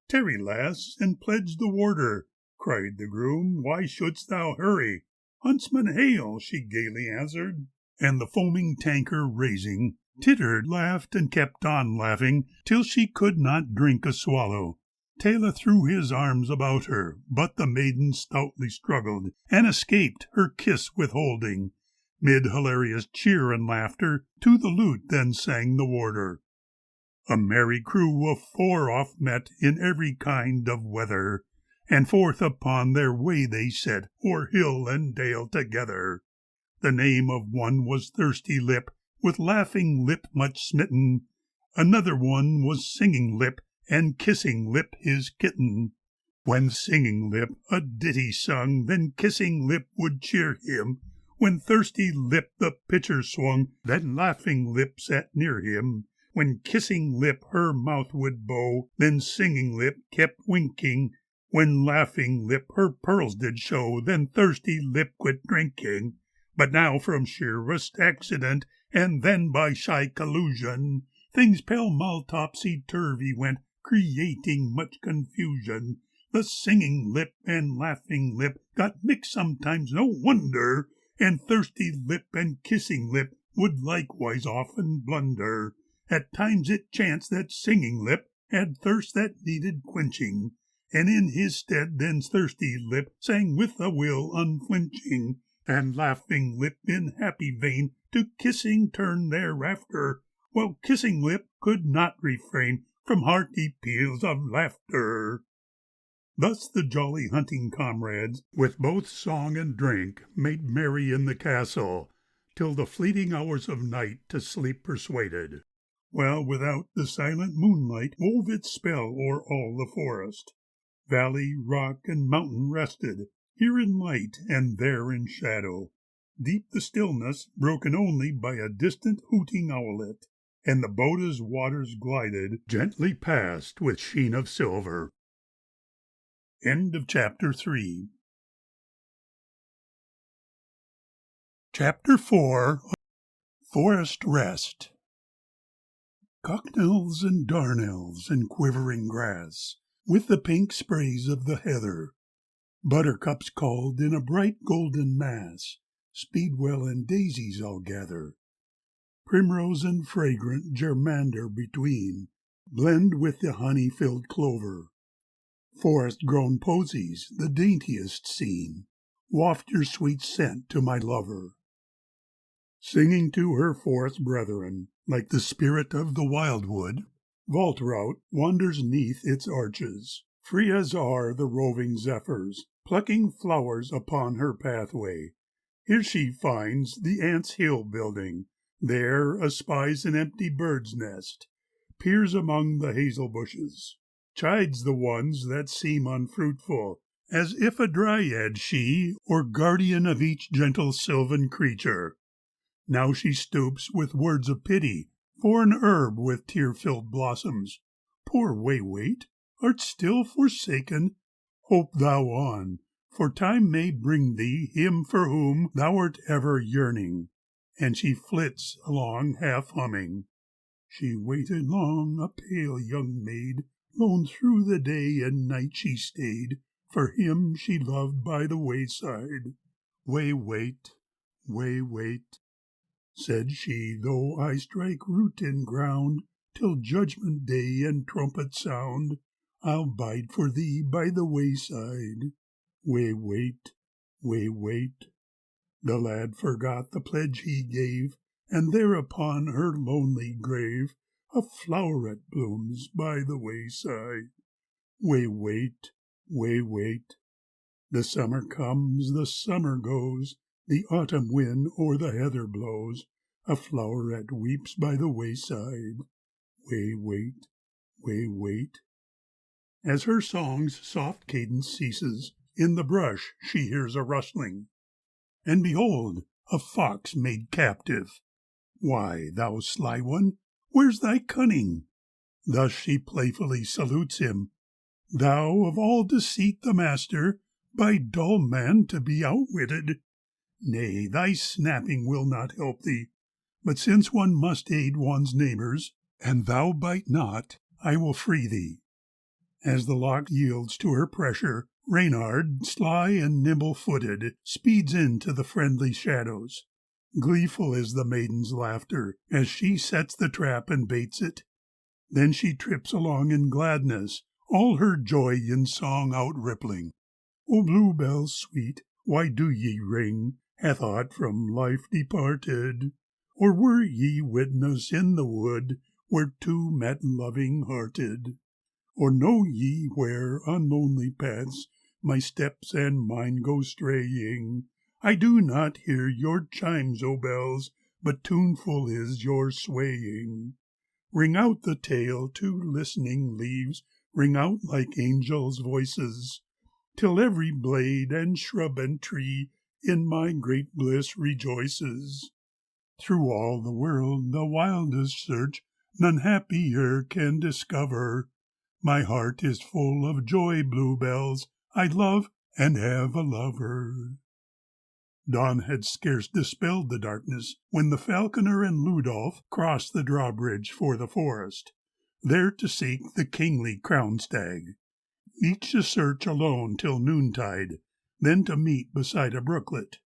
"Tarry, lass, and pledge the warder," cried the groom. "Why shouldst thou hurry?" "Huntsman, hail," she gaily answered, and the foaming tanker raising, tittered, laughed, and kept on laughing, till she could not drink a swallow. Taylor threw his arms about her, but the maiden stoutly struggled, and escaped, her kiss withholding. Mid hilarious cheer and laughter, to the lute then sang the warder. A merry crew of four oft met in every kind of weather, and forth upon their way they set, o'er hill and dale together. The name of one was Thirsty Lip, with Laughing Lip much smitten. Another one was Singing Lip, and Kissing Lip his kitten. When Singing Lip a ditty sung, then Kissing Lip would cheer him. When Thirsty Lip the pitcher swung, then Laughing Lip sat near him. When Kissing Lip her mouth would bow, then Singing Lip kept winking. When Laughing Lip her pearls did show, then Thirsty Lip quit drinking. But now from sheerest accident, and then by shy collusion, things pell-mell topsy-turvy went, creating much confusion. The Singing Lip and Laughing Lip got mixed sometimes, no wonder, and Thirsty Lip and Kissing Lip would likewise often blunder. At times it chanced that Singing Lip had thirst that needed quenching, and in his stead then Thirsty Lip sang with a will unflinching, and Laughing Lip in happy vein to kissing turned thereafter, while Kissing Lip could not refrain from hearty peals of laughter. Thus the jolly hunting comrades, with both song and drink, made merry in the castle, till the fleeting hours of night to sleep persuaded, while without the silent moonlight wove its spell o'er all the forest. Valley, rock, and mountain rested, here in light and there in shadow. Deep the stillness, broken only by a distant hooting owlet, and the boat as waters glided, gently past with sheen of silver. End of Chapter 3. Chapter 4. Forest Rest. Cocknells and darnels and quivering grass, with the pink sprays of the heather, buttercups called in a bright golden mass, speedwell and daisies I'll gather, primrose and fragrant germander between, blend with the honey-filled clover. Forest-grown posies, the daintiest seen, waft your sweet scent to my lover. Singing to her forest brethren, like the spirit of the wildwood, vault-rout wanders 'neath its arches, free as are the roving zephyrs, plucking flowers upon her pathway. Here she finds the ants' hill building, there espies an empty bird's nest, peers among the hazel bushes, chides the ones that seem unfruitful, as if a dryad she, or guardian of each gentle sylvan creature. Now she stoops with words of pity for an herb with tear-filled blossoms. Poor Waywait, art still forsaken? Hope thou on, for time may bring thee him for whom thou art ever yearning. And she flits along half-humming. She waited long, a pale young maid, lone through the day and night she stayed, for him she loved by the wayside. Waywait, Waywait, said she, though I strike root in ground, till judgment day and trumpet sound, I'll bide for thee by the wayside. Waywait, Waywait. The lad forgot the pledge he gave, and there upon her lonely grave a floweret blooms by the wayside. Waywait, Waywait. The summer comes, the summer goes, the autumn wind o'er the heather blows, a floweret weeps by the wayside. Waywait, Waywait. As her song's soft cadence ceases, in the brush she hears a rustling, and behold, a fox made captive. Why, thou sly one, where's thy cunning? Thus she playfully salutes him. Thou of all deceit the master, by dull man to be outwitted? Nay, thy snapping will not help thee. But since one must aid one's neighbours, and thou bite not, I will free thee. As the lock yields to her pressure, Reynard, sly and nimble-footed, speeds into the friendly shadows. Gleeful is the maiden's laughter as she sets the trap and baits it. Then she trips along in gladness, all her joy in song outrippling. O bluebells sweet, why do ye ring? Hath aught from life departed? Or were ye witness in the wood where two met loving-hearted? Or know ye where on lonely paths my steps and mine go straying? I do not hear your chimes, O bells, but tuneful is your swaying. Ring out the tale to listening leaves, ring out like angels' voices, till every blade and shrub and tree in my great bliss rejoices. Through all the world the wildest search none happier can discover. My heart is full of joy, bluebells, I love and have a lover. Dawn had scarce dispelled the darkness when the falconer and Ludolf crossed the drawbridge for the forest, there to seek the kingly crowned stag, each to search alone till noontide, then to meet beside a brooklet.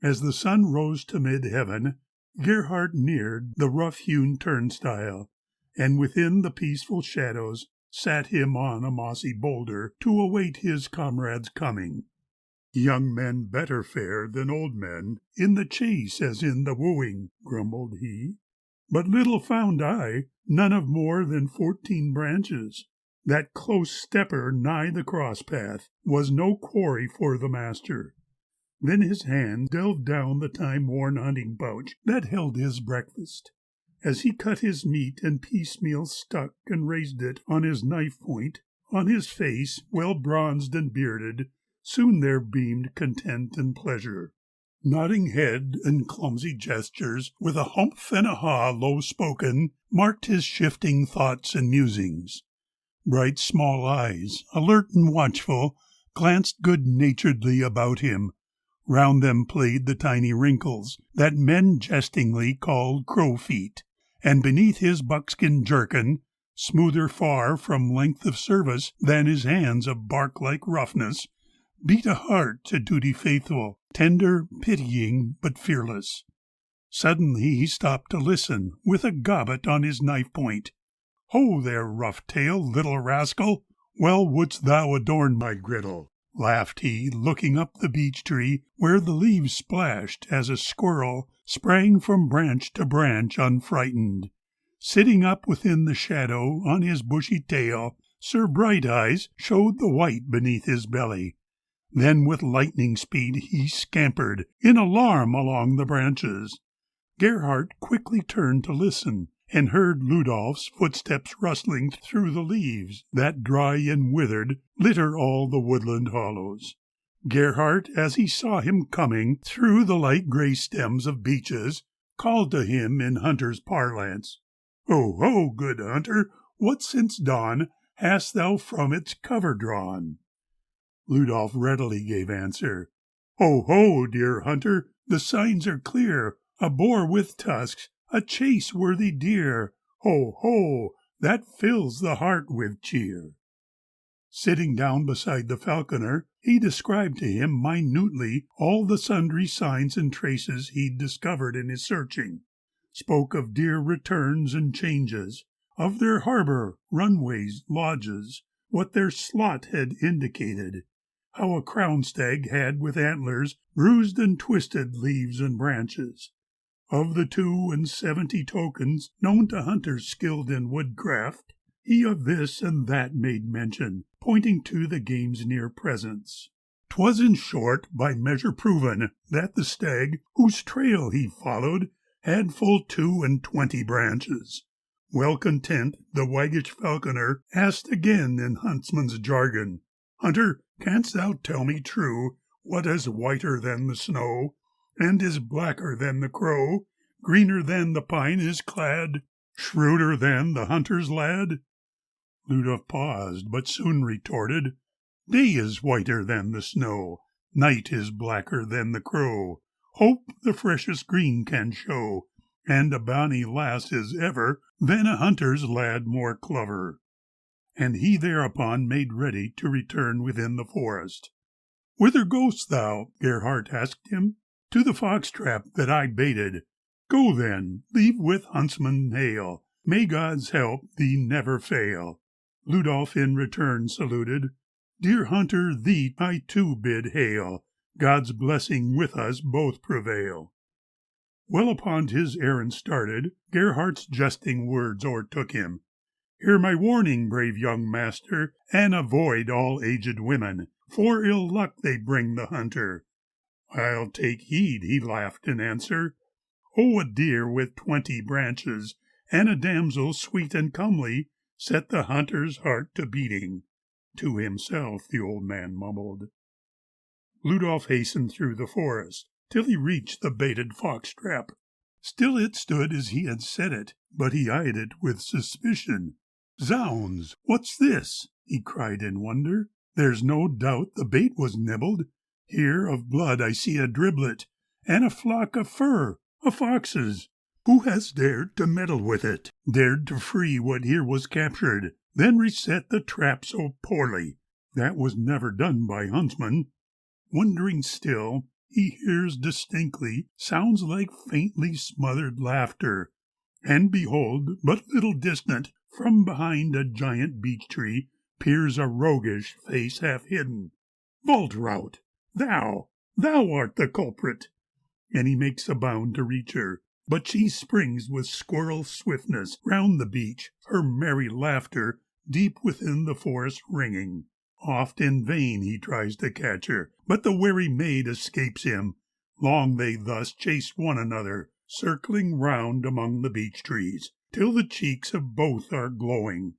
As the sun rose to mid-heaven, Gerhardt neared the rough-hewn turnstile, and within the peaceful shadows sat him on a mossy boulder to await his comrade's coming. Young men better fare than old men, in the chase as in the wooing, grumbled he. But little found I, none of more than 14 branches. That close stepper nigh the cross-path was no quarry for the master. Then his hand delved down the time-worn hunting pouch that held his breakfast. As he cut his meat and piecemeal stuck and raised it on his knife-point, on his face, well bronzed and bearded, soon there beamed content and pleasure. Nodding head and clumsy gestures, with a humph and a haw low-spoken, marked his shifting thoughts and musings. Bright small eyes, alert and watchful, glanced good-naturedly about him. Round them played the tiny wrinkles that men jestingly called crow-feet, and beneath his buckskin jerkin, smoother far from length of service than his hands of bark-like roughness, beat a heart to duty faithful, tender, pitying, but fearless. Suddenly he stopped to listen, with a gobbet on his knife-point. "Ho there, rough-tail, little rascal! Well wouldst thou adorn my griddle," laughed he, looking up the beech-tree, where the leaves splashed as a squirrel sprang from branch to branch unfrightened. Sitting up within the shadow on his bushy tail, Sir Bright-Eyes showed the white beneath his belly. Then with lightning speed he scampered in alarm along the branches. Gerhardt quickly turned to listen, and heard Ludolf's footsteps rustling through the leaves that, dry and withered, litter all the woodland hollows. Gerhardt, as he saw him coming through the light grey stems of beeches, called to him in hunter's parlance, "Ho, ho, good hunter, what since dawn hast thou from its cover drawn?" Ludolf readily gave answer, "Ho, ho, dear hunter, the signs are clear, a boar with tusks, a chase-worthy deer. Ho, ho, that fills the heart with cheer." Sitting down beside the falconer, he described to him minutely all the sundry signs and traces he'd discovered in his searching, spoke of deer returns and changes, of their harbor, runways, lodges, what their slot had indicated, how a crown stag had with antlers bruised and twisted leaves and branches. Of the 72 tokens known to hunters skilled in woodcraft, he of this and that made mention, pointing to the game's near presence. 'Twas in short by measure proven that the stag, whose trail he followed, had full 22 branches. Well content, the waggish falconer asked again in huntsman's jargon, "Hunter, canst thou tell me true, what is whiter than the snow, and is blacker than the crow, greener than the pine is clad, shrewder than the hunter's lad?" Ludolf paused, but soon retorted, Day is whiter than the snow, night is blacker than the crow. Hope the freshest green can show, and a bonny lass is ever than a hunter's lad more clever. And he thereupon made ready to return within the forest. Whither goest thou? Gerhardt asked him. To the fox trap that I baited. Go then, leave with Huntsman hail. May God's help thee never fail. Ludolf in return saluted. Dear hunter, thee I too bid hail. God's blessing with us both prevail. Well upon his errand started, Gerhardt's jesting words o'ertook him. Hear my warning, brave young master, and avoid all aged women, for ill luck they bring the hunter. I'll take heed, he laughed in answer. Oh, a deer with 20 branches, and a damsel sweet and comely, set the hunter's heart to beating. To himself the old man mumbled. Ludolf hastened through the forest, till he reached the baited fox trap. Still it stood as he had set it, but he eyed it with suspicion. Zounds, what's this? He cried in wonder. There's no doubt the bait was nibbled. Here of blood I see a driblet, and a flock of fur, a fox's. Who has dared to meddle with it, dared to free what here was captured, then reset the trap so poorly? That was never done by Huntsman. Wondering still, he hears distinctly sounds like faintly smothered laughter, and behold, but little distant, from behind a giant beech tree, peers a roguish face half hidden. Waltraud, thou art the culprit! And he makes a bound to reach her, but she springs with squirrel swiftness round the beech, her merry laughter deep within the forest ringing. Oft in vain he tries to catch her, but the wary maid escapes him. Long they thus chase one another, circling round among the beech trees, till the cheeks of both are glowing.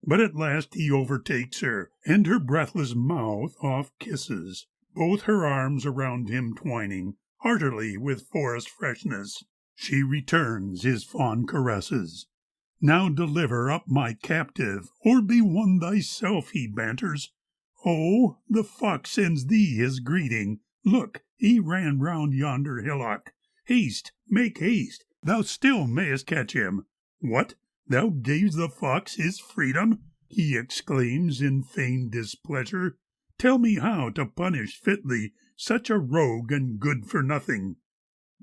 But at last he overtakes her, and her breathless mouth oft kisses, both her arms around him twining, heartily with forest freshness. She returns his fond caresses. Now deliver up my captive, or be one thyself, he banters. Oh, the fox sends thee his greeting. Look, he ran round yonder hillock. Haste, make haste, thou still mayest catch him. What, thou gavest the fox his freedom? He exclaims in feigned displeasure. Tell me how to punish fitly such a rogue and good for nothing.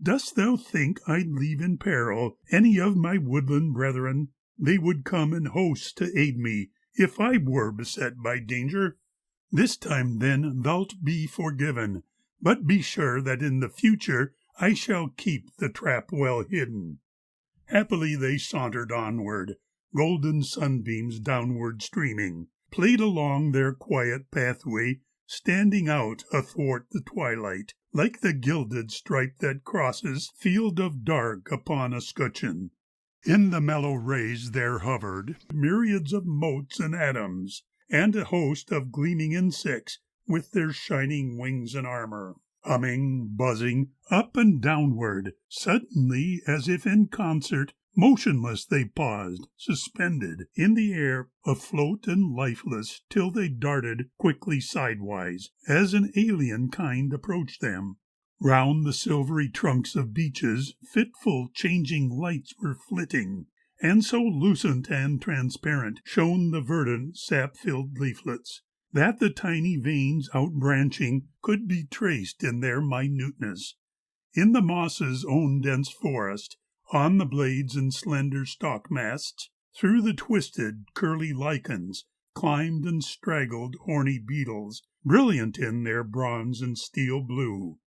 Dost thou think I'd leave in peril any of my woodland brethren? They would come in hosts to aid me if I were beset by danger. This time then thou'lt be forgiven, but be sure that in the future I shall keep the trap well hidden. Happily they sauntered onward, golden sunbeams downward streaming, played along their quiet pathway, standing out athwart the twilight, like the gilded stripe that crosses field of dark upon a scutcheon. In the mellow rays there hovered myriads of motes and atoms, and a host of gleaming insects with their shining wings and armor, humming, buzzing, up and downward. Suddenly, as if in concert, motionless they paused, suspended in the air, afloat and lifeless, till they darted quickly sidewise, as an alien kind approached them. Round the silvery trunks of beeches fitful changing lights were flitting, and so lucent and transparent shone the verdant sap-filled leaflets, that the tiny veins outbranching could be traced in their minuteness. In the moss's own dense forest, on the blades and slender stalk-masts, through the twisted, curly lichens, climbed and straggled horny beetles, brilliant in their bronze and steel blue.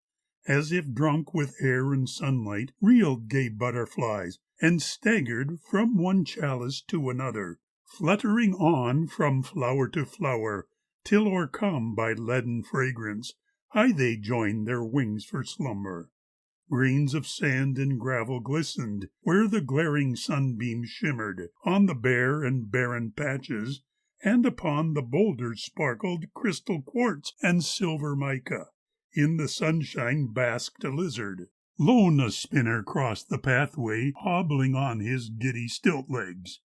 As if drunk with air and sunlight, reeled gay butterflies, and staggered from one chalice to another, fluttering on from flower to flower, till o'ercome by leaden fragrance, high they joined their wings for slumber. Grains of sand and gravel glistened where the glaring sunbeams shimmered, on the bare and barren patches, and upon the boulders sparkled crystal quartz and silver mica. In the sunshine basked a lizard. Lone a spinner crossed the pathway, hobbling on his giddy stilt legs.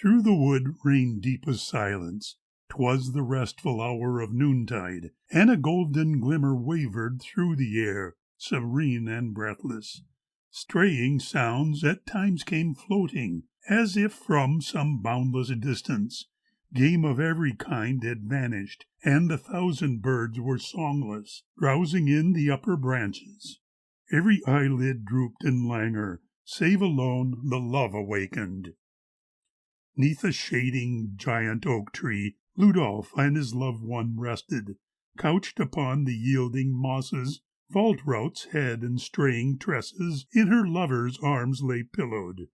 Through the wood reigned deepest silence. 'Twas the restful hour of noontide, and a golden glimmer wavered through the air, serene and breathless. Straying sounds at times came floating, as if from some boundless distance. Game of every kind had vanished, and the 1,000 birds were songless, drowsing in the upper branches. Every eyelid drooped in languor, save alone the love awakened. 'Neath a shading giant oak tree, Ludolf and his loved one rested. Couched upon the yielding mosses, Waltraud's head and straying tresses in her lover's arms lay pillowed.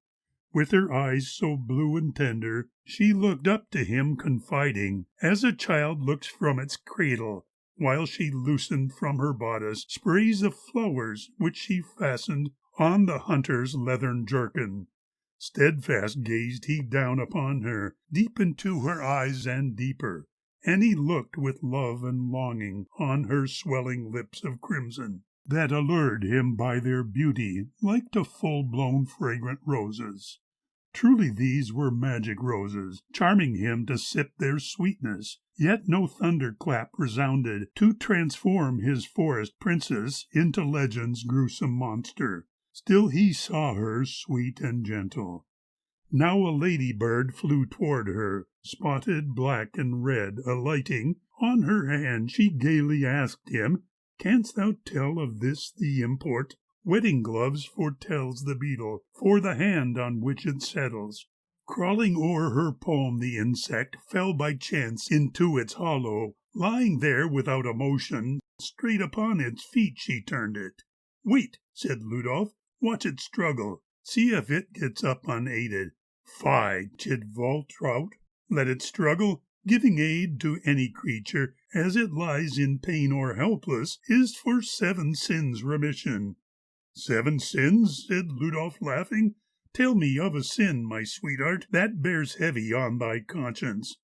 With her eyes so blue and tender, she looked up to him confiding, as a child looks from its cradle, while she loosened from her bodice sprays of flowers which she fastened on the hunter's leathern jerkin. Steadfast gazed he down upon her, deep into her eyes and deeper, and he looked with love and longing on her swelling lips of crimson, that allured him by their beauty like to full-blown fragrant roses. Truly these were magic roses, charming him to sip their sweetness, yet no thunderclap resounded to transform his forest princess into legend's gruesome monster. Still he saw her sweet and gentle. Now a ladybird flew toward her, spotted black and red, alighting on her hand she gaily asked him, "Canst thou tell of this the import? Wedding gloves foretells the beetle, for the hand on which it settles." Crawling o'er her palm the insect fell by chance into its hollow. Lying there without a motion, straight upon its feet she turned it. "Wait," said Ludolf, "watch it struggle. See if it gets up unaided." "Fie," chid Waltraud, "let it struggle. Giving aid to any creature, as it lies in pain or helpless, is for 7 sins remission." "7 sins?" said Ludolf, laughing. "Tell me of a sin, my sweetheart, that bears heavy on thy conscience."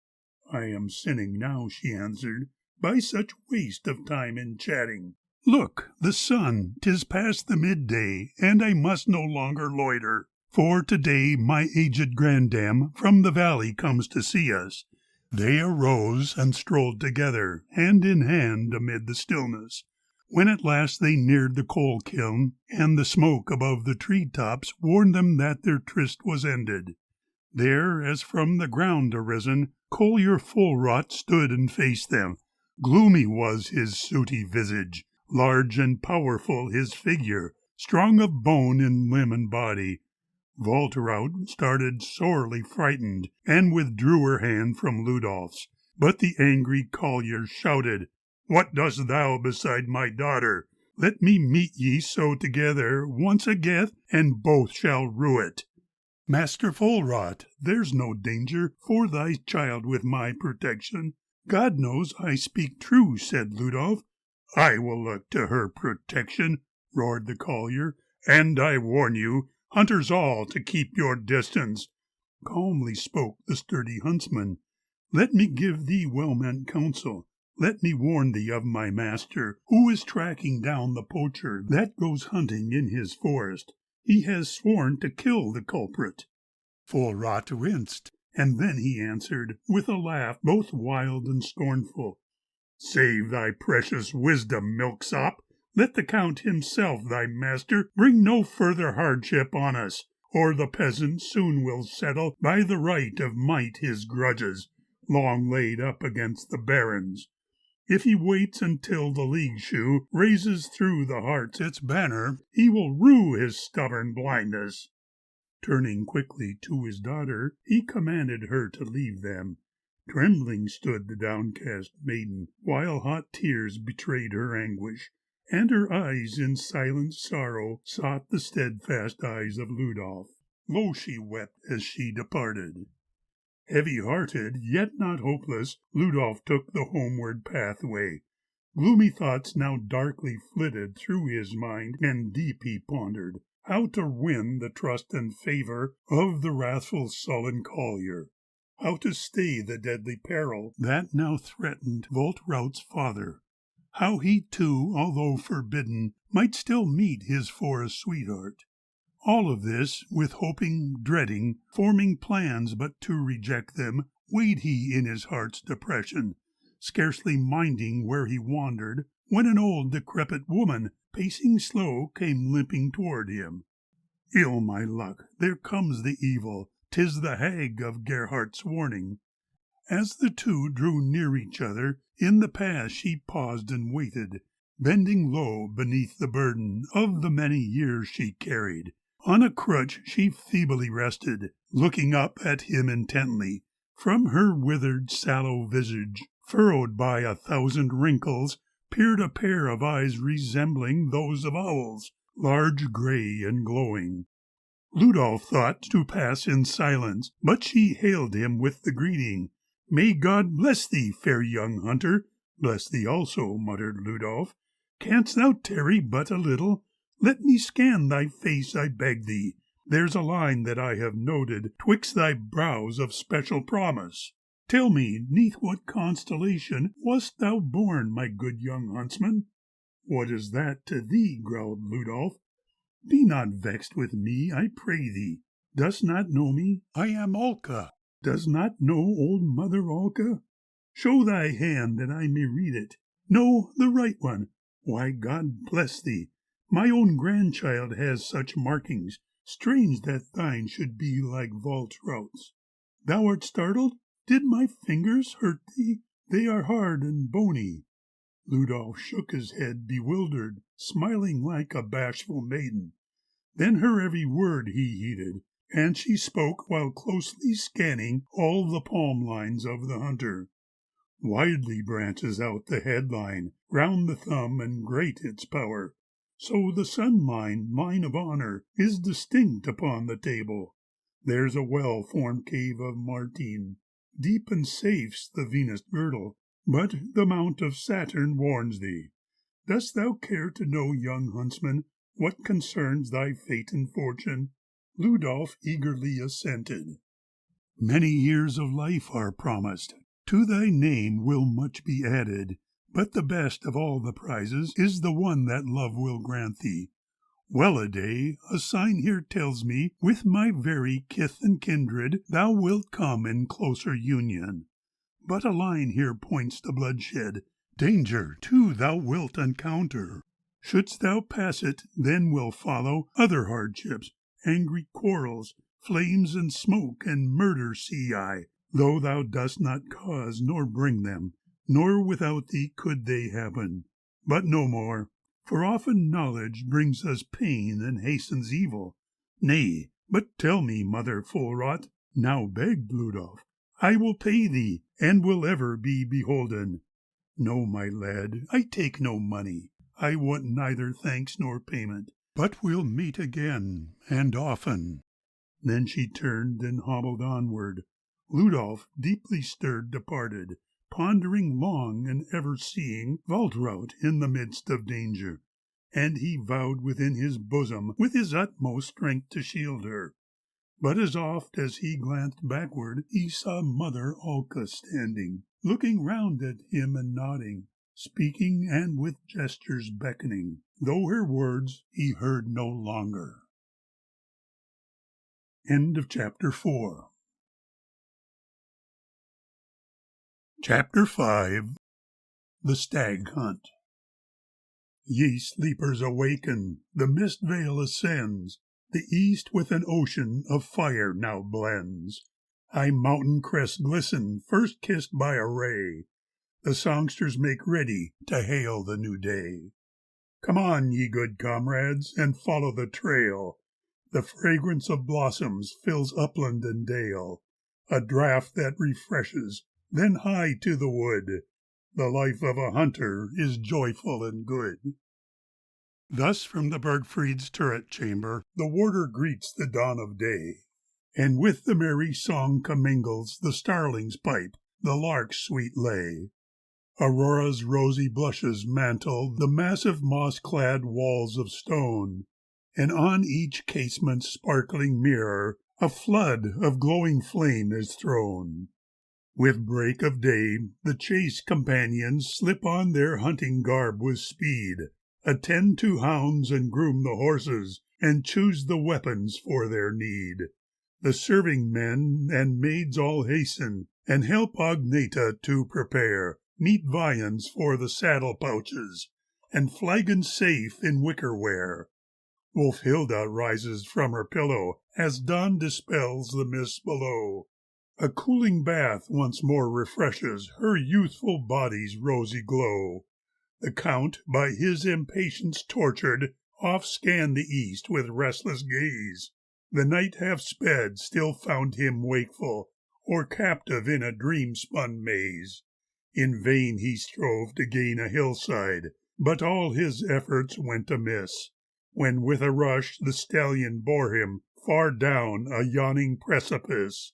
"I am sinning now," she answered, "by such waste of time in chatting. Look, the sun, 'tis past the midday, and I must no longer loiter. For to-day my aged grandam from the valley comes to see us." They arose and strolled together, hand in hand, amid the stillness. When at last they neared the coal kiln, and the smoke above the tree-tops warned them that their tryst was ended. There, as from the ground arisen, Collier Folrot stood and faced them. Gloomy was his sooty visage, large and powerful his figure, strong of bone in limb and body. Waltraud started sorely frightened, and withdrew her hand from Ludolf's. But the angry Collier shouted, "What dost thou beside my daughter? Let me meet ye so together once again, and both shall rue it." "Master Folrot, there's no danger for thy child with my protection." "God knows I speak true," said Ludolf. "I will look to her protection," roared the Collier, "and I warn you, hunters all, to keep your distance." Calmly spoke the sturdy huntsman. "Let me give thee well-meant counsel. Let me warn thee of my master, who is tracking down the poacher that goes hunting in his forest. He has sworn to kill the culprit." Folrot winced, and then he answered, with a laugh both wild and scornful, "Save thy precious wisdom, milksop. Let the Count himself, thy master, bring no further hardship on us, or the peasant soon will settle by the right of might his grudges, long laid up against the barons. If he waits until the League shoe raises through the Hartz its banner, he will rue his stubborn blindness." Turning quickly to his daughter, he commanded her to leave them. Trembling stood the downcast maiden, while hot tears betrayed her anguish, and her eyes in silent sorrow sought the steadfast eyes of Ludolf. Low she wept as she departed. Heavy-hearted, yet not hopeless, Ludolf took the homeward pathway. Gloomy thoughts now darkly flitted through his mind, and deep he pondered how to win the trust and favor of the wrathful sullen Collier, how to stay the deadly peril that now threatened Waltraud's father, how he too, although forbidden, might still meet his forest sweetheart. All of this, with hoping, dreading, forming plans but to reject them, weighed he in his heart's depression, scarcely minding where he wandered, when an old decrepit woman, pacing slow, came limping toward him. Ill my luck, there comes the evil, 'tis the hag of Gerhardt's warning. As the two drew near each other, in the path she paused and waited, bending low beneath the burden of the many years she carried. On a crutch she feebly rested, looking up at him intently. From her withered, sallow visage, furrowed by 1,000 wrinkles, peered a pair of eyes resembling those of owls, large, gray, and glowing. Ludolf thought to pass in silence, but she hailed him with the greeting. "May God bless thee, fair young hunter." "Bless thee also," muttered Ludolf. "Canst thou tarry but a little? Let me scan thy face, I beg thee. There's a line that I have noted 'twixt thy brows of special promise. Tell me, 'neath what constellation wast thou born, my good young huntsman?" "What is that to thee?" growled Ludolf. "Be not vexed with me, I pray thee. Dost not know me? I am Olka. Does not know old Mother Olka? Show thy hand that I may read it. No, the right one. Why, God bless thee. My own grandchild has such markings. Strange that thine should be like Waltraut's. Thou art startled? Did my fingers hurt thee? They are hard and bony." Ludolf shook his head, bewildered, smiling like a bashful maiden. Then her every word he heeded, and she spoke while closely scanning all the palm lines of the hunter. "Widely branches out the headline, round the thumb, and great its power. So the sun line of honor, is distinct upon the table. There's a well-formed cave of Martin. Deep and safe's the Venus girdle, but the mount of Saturn warns thee. Dost thou care to know, young huntsman, what concerns thy fate and fortune?" Ludolf eagerly assented. "Many years of life are promised. To thy name will much be added, but the best of all the prizes is the one that love will grant thee. Well-a-day, a sign here tells me, with my very kith and kindred thou wilt come in closer union. But a line here points to bloodshed. Danger, too, thou wilt encounter. Shouldst thou pass it, then will follow other hardships, angry quarrels, flames and smoke and murder see I, though thou dost not cause nor bring them, nor without thee could they happen. But no more, for often knowledge brings us pain and hastens evil. Nay, but tell me, Mother Fulrot." "Now," begged Ludolf, "I will pay thee, and will ever be beholden." "No, my lad, I take no money. I want neither thanks nor payment, but we'll meet again, and often." Then she turned and hobbled onward. Ludolf, deeply stirred, departed, pondering long and ever seeing Waltraut in the midst of danger, and he vowed within his bosom with his utmost strength to shield her. But as oft as he glanced backward, he saw Mother Olka standing, looking round at him and nodding, speaking and with gestures beckoning, though her words he heard no longer. End of Chapter 4. Chapter 5. The Stag Hunt. Ye sleepers awaken, the mist veil ascends, the east with an ocean of fire now blends. High mountain crests glisten, first kissed by a ray. The songsters make ready to hail the new day. Come on, ye good comrades, and follow the trail. The fragrance of blossoms fills upland and dale. A draught that refreshes, then hie to the wood. The life of a hunter is joyful and good. Thus from the Bergfried's turret chamber the warder greets the dawn of day, and with the merry song commingles the starling's pipe, the lark's sweet lay. Aurora's rosy blushes mantle the massive moss-clad walls of stone, and on each casement's sparkling mirror a flood of glowing flame is thrown. With break of day the chase companions slip on their hunting garb with speed, attend to hounds and groom the horses, and choose the weapons for their need. The serving men and maids all hasten, and help Agneta to prepare meat viands for the saddle pouches, and flagons safe in wickerware. Wolfhilda rises from her pillow as dawn dispels the mists below. A cooling bath once more refreshes her youthful body's rosy glow. The Count, by his impatience tortured, oft scanned the east with restless gaze. The night half sped still found him wakeful, or captive in a dream-spun maze. In vain he strove to gain a hillside, but all his efforts went amiss, when with a rush the stallion bore him far down a yawning precipice.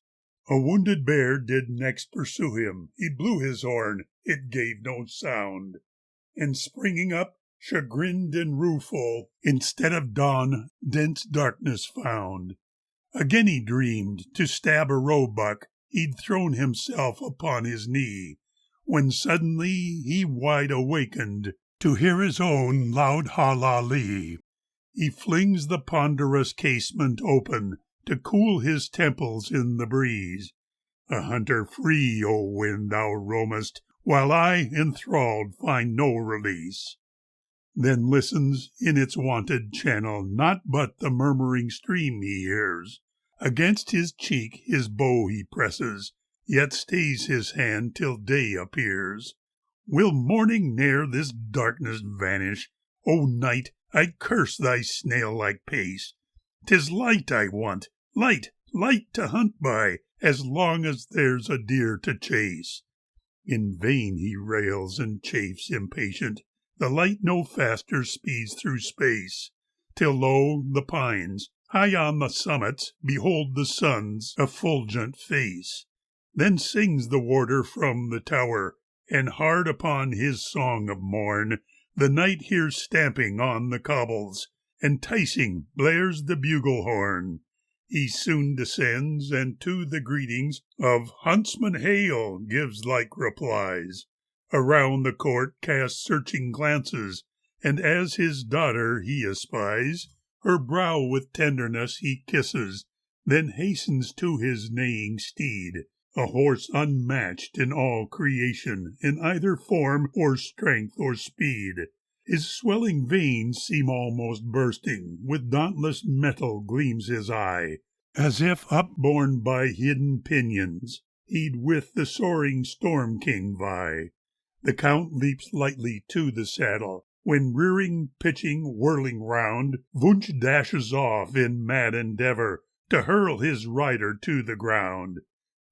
A wounded bear did next pursue him. He blew his horn, it gave no sound, and springing up, chagrined and rueful, instead of dawn, dense darkness found. Again he dreamed, to stab a roebuck, he'd thrown himself upon his knee, when suddenly he wide awakened, to hear his own loud hallali. He flings the ponderous casement open, to cool his temples in the breeze. A hunter free, O wind, thou roamest, while I, enthralled, find no release. Then listens in its wonted channel, not but the murmuring stream he hears. Against his cheek his bow he presses, yet stays his hand till day appears. Will morning ne'er this darkness vanish? O night, I curse thy snail-like pace. 'Tis light I want, light, light to hunt by, as long as there's a deer to chase. In vain he rails and chafes impatient, the light no faster speeds through space, till lo, the pines, high on the summits, behold the sun's effulgent face. Then sings the warder from the tower, and hard upon his song of morn, the knight hears stamping on the cobbles, enticing blares the bugle horn. He soon descends, and to the greetings of Huntsman hail gives like replies. Around the court casts searching glances, and as his daughter he espies, her brow with tenderness he kisses, then hastens to his neighing steed, a horse unmatched in all creation, in either form or strength or speed. His swelling veins seem almost bursting, with dauntless metal gleams his eye, as if upborne by hidden pinions, he'd with the soaring storm king vie. The Count leaps lightly to the saddle, when rearing, pitching, whirling round, Wunsch dashes off in mad endeavor to hurl his rider to the ground.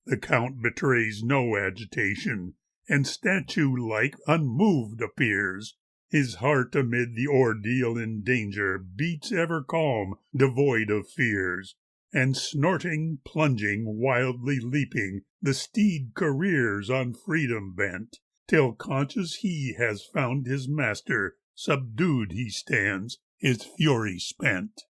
The Count betrays no agitation, and statue-like unmoved appears. His heart amid the ordeal in danger beats ever calm, devoid of fears, and snorting, plunging, wildly leaping, the steed careers on freedom bent, till conscious he has found his master, subdued he stands, his fury spent.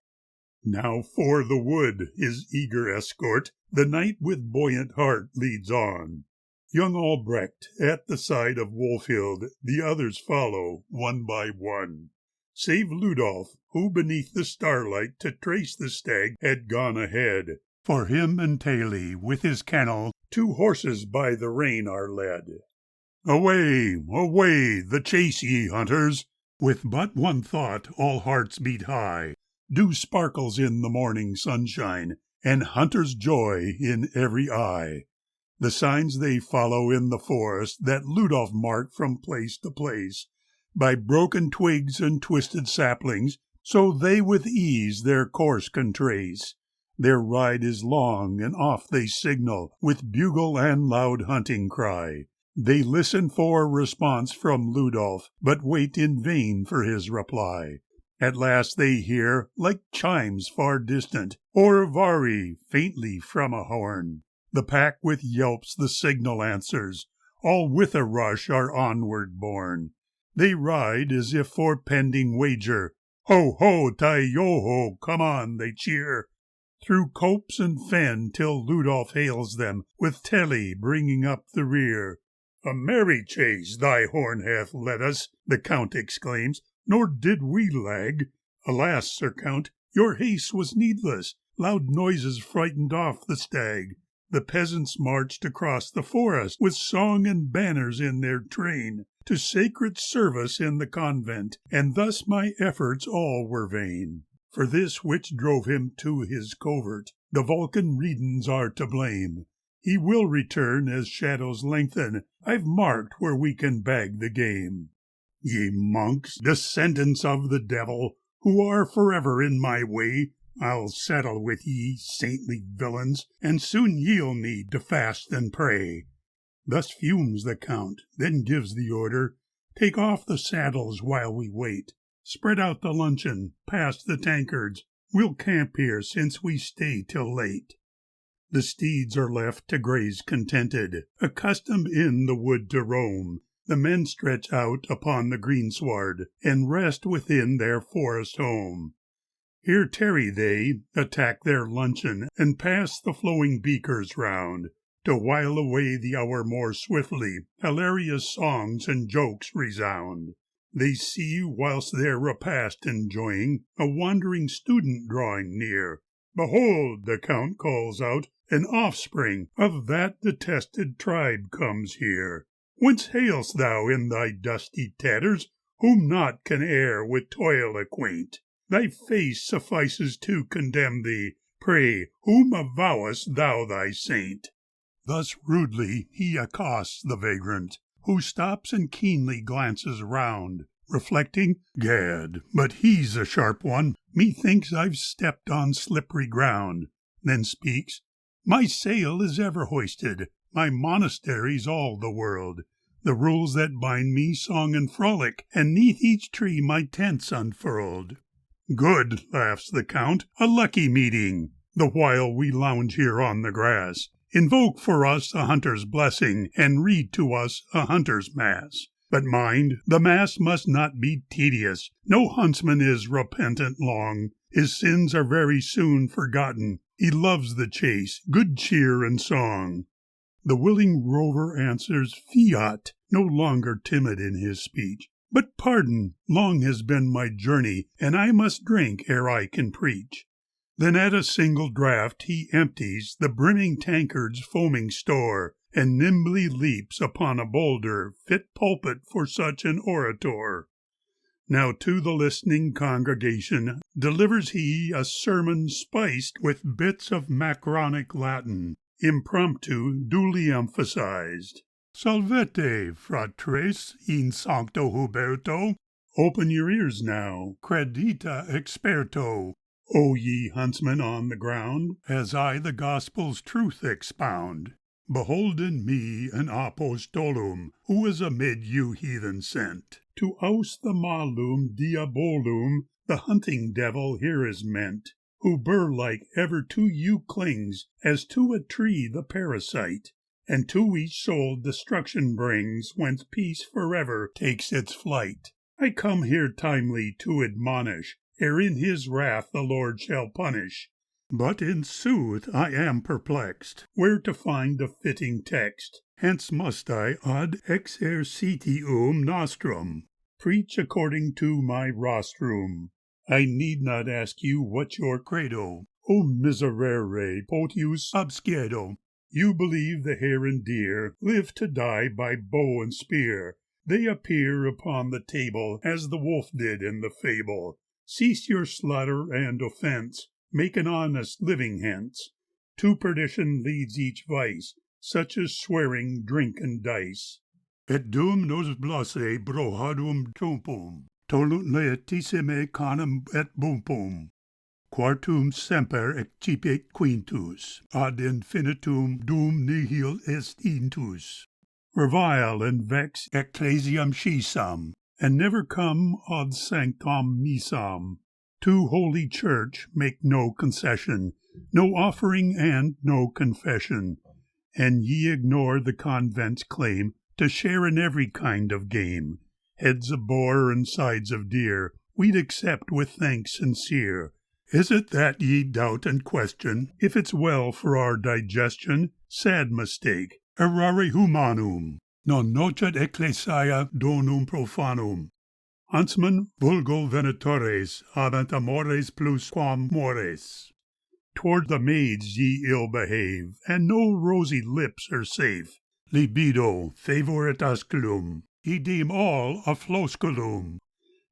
Now for the wood, his eager escort, the knight with buoyant heart leads on. Young Albrecht at the side of Wolfhild, the others follow one by one, save Ludolf, who beneath the starlight to trace the stag had gone ahead. For him and Taili with his kennel, 2 horses by the rein are led. Away, away, the chase, ye hunters! With but one thought all hearts beat high. Dew sparkles in the morning sunshine, and hunter's joy in every eye. The signs they follow in the forest that Ludolf marked from place to place, by broken twigs and twisted saplings, so they with ease their course can trace. Their ride is long, and oft they signal with bugle and loud hunting cry. They listen for response from Ludolf, but wait in vain for his reply. At last they hear, like chimes far distant, or vari faintly from a horn. The pack with yelps the signal answers, all with a rush are onward borne. They ride as if for pending wager. Ho, ho, tai-yo-ho, come on, they cheer. Through copse and fen till Ludolf hails them, with Telly bringing up the rear. A merry chase thy horn hath led us, the Count exclaims, nor did we lag. Alas, Sir Count, your haste was needless, loud noises frightened off the stag. The peasants marched across the forest with song and banners in their train to sacred service in the convent, and thus my efforts all were vain. For this which drove him to his covert, the Vulcan Redans are to blame. He will return as shadows lengthen. I've marked where we can bag the game. Ye monks, descendants of the devil, who are forever in my way, I'll settle with ye, saintly villains, and soon yield me to fast and pray. Thus fumes the Count, then gives the order, take off the saddles while we wait. Spread out the luncheon, pass the tankards, we'll camp here since we stay till late. The steeds are left to graze contented, accustomed in the wood to roam. The men stretch out upon the greensward, and rest within their forest home. Here tarry they, attack their luncheon, and pass the flowing beakers round. To while away the hour more swiftly, hilarious songs and jokes resound. They see, whilst their repast enjoying, a wandering student drawing near. Behold, the Count calls out, an offspring of that detested tribe comes here. Whence hailst thou in thy dusty tatters, whom naught can e'er with toil acquaint? Thy face suffices to condemn thee. Pray, whom avowest thou thy saint? Thus rudely he accosts the vagrant, who stops and keenly glances round, reflecting, Gad, but he's a sharp one, methinks I've stepped on slippery ground. Then speaks, my sail is ever hoisted, my monastery's all the world. The rules that bind me song and frolic, and 'neath each tree my tent's unfurled. Good, laughs the Count, a lucky meeting, the while we lounge here on the grass. Invoke for us a hunter's blessing, and read to us a hunter's mass. But mind, the mass must not be tedious. No huntsman is repentant long. His sins are very soon forgotten. He loves the chase, good cheer, and song. The willing rover answers, Fiat, no longer timid in his speech. But pardon, long has been my journey, and I must drink ere I can preach. Then at a single draught he empties the brimming tankard's foaming store, and nimbly leaps upon a boulder, fit pulpit for such an orator. Now to the listening congregation delivers he a sermon spiced with bits of Macaronic Latin, impromptu, duly emphasized. Salvete, fratres, in sancto Huberto. Open your ears now, credita experto. O ye huntsmen on the ground, as I the gospel's truth expound. Behold in me an apostolum, who is amid you heathen sent. To oust the malum diabolum, the hunting devil here is meant, who burr-like ever to you clings, as to a tree the parasite, and to each soul destruction brings, whence peace forever takes its flight. I come here timely to admonish, ere in his wrath the Lord shall punish. But in sooth I am perplexed, where to find a fitting text. Hence must I ad exercitium nostrum preach according to my rostrum. I need not ask you what your credo, O miserere potius obscedo. You believe the hare and deer live to die by bow and spear. They appear upon the table as the wolf did in the fable. Cease your slaughter and offense, make an honest living hence. To perdition leads each vice, such as swearing, drink, and dice. Et dum nos blosse brohadum tumpum, tolunt laetissime canem et bumpum. Quartum semper excipit quintus, ad infinitum dum nihil est intus. Revile and vex ecclesiam scisam, and never come ad sanctam missam. To holy church make no concession, no offering and no confession. And ye ignore the convent's claim to share in every kind of game. Heads of boar and sides of deer we'd accept with thanks sincere. Is it that ye doubt and question if it's well for our digestion? Sad mistake, errare humanum, non nocet ecclesia donum profanum. Huntsman vulgo venatores habent amores plus quam mores. Toward the maids ye ill behave, and no rosy lips are safe. Libido favorit osculum, ye deem all a flosculum.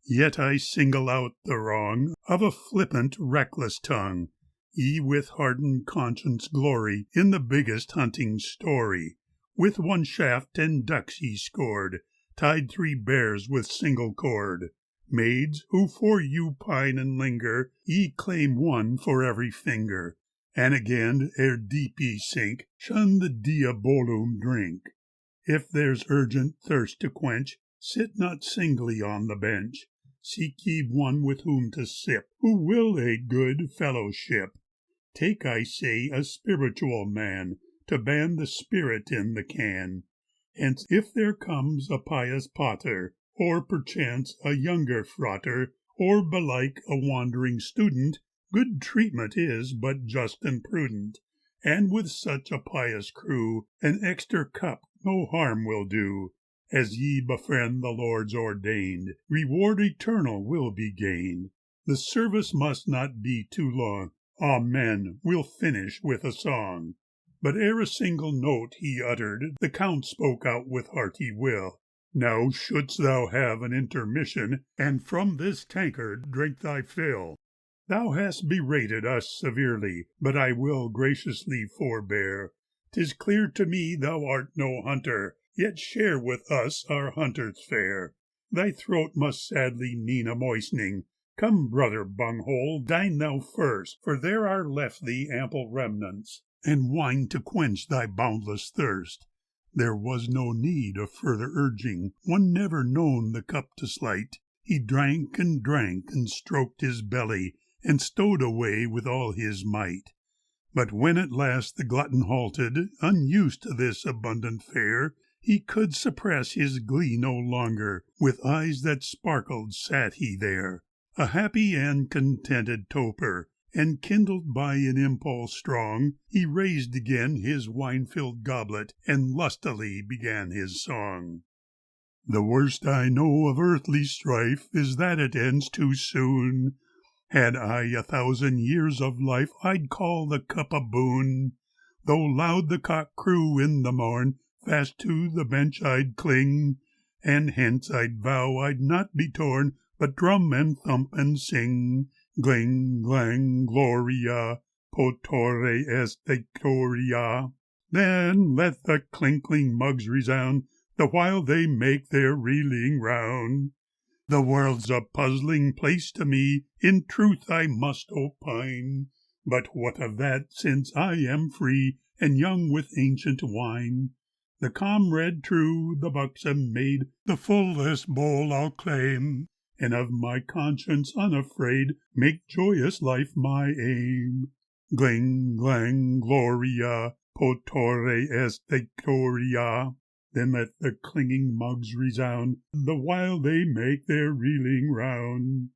Yet I single out the wrong of a flippant, reckless tongue. Ye with hardened conscience glory in the biggest hunting story. With one shaft 10 ducks ye scored, tied 3 bears with single cord. Maids, who for you pine and linger, ye claim one for every finger. And again, ere deep ye sink, shun the diabolum drink. If there's urgent thirst to quench, sit not singly on the bench. Seek ye one with whom to sip, who will a good fellowship. Take, I say, a spiritual man, to ban the spirit in the can. Hence, if there comes a pious potter, or perchance a younger frater, or belike a wandering student, good treatment is but just and prudent. And with such a pious crew, an extra cup no harm will do. As ye befriend the Lord's ordained, reward eternal will be gained. The service must not be too long. Amen, we'll finish with a song. But ere a single note he uttered, the Count spoke out with hearty will. Now shouldst thou have an intermission, and from this tankard drink thy fill. Thou hast berated us severely, but I will graciously forbear. 'Tis clear to me thou art no hunter, yet share with us our hunter's fare. Thy throat must sadly need a moistening. Come, brother bunghole, dine thou first, for there are left thee ample remnants, and wine to quench thy boundless thirst. There was no need of further urging, one never known the cup to slight. He drank and stroked his belly, and stowed away with all his might. But when at last the glutton halted, unused to this abundant fare, he could suppress his glee no longer, with eyes that sparkled sat he there, a happy and contented toper, and kindled by an impulse strong, he raised again his wine-filled goblet, and lustily began his song. The worst I know of earthly strife is that it ends too soon. Had I 1,000 years of life, I'd call the cup a boon. Though loud the cock crew in the morn, fast to the bench I'd cling, and hence I'd vow I'd not be torn, but drum and thump and sing. Gling, glang, gloria, potore est victoria. Then let the clinking mugs resound, the while they make their reeling round. The world's a puzzling place to me, in truth I must opine. But what of that, since I am free, and young with ancient wine? The comrade true, the buxom maid, the fullest bowl I'll claim, and of my conscience unafraid, make joyous life my aim. Gling, glang, gloria, potore est victoria. Then let the clinging mugs resound, the while they make their reeling round.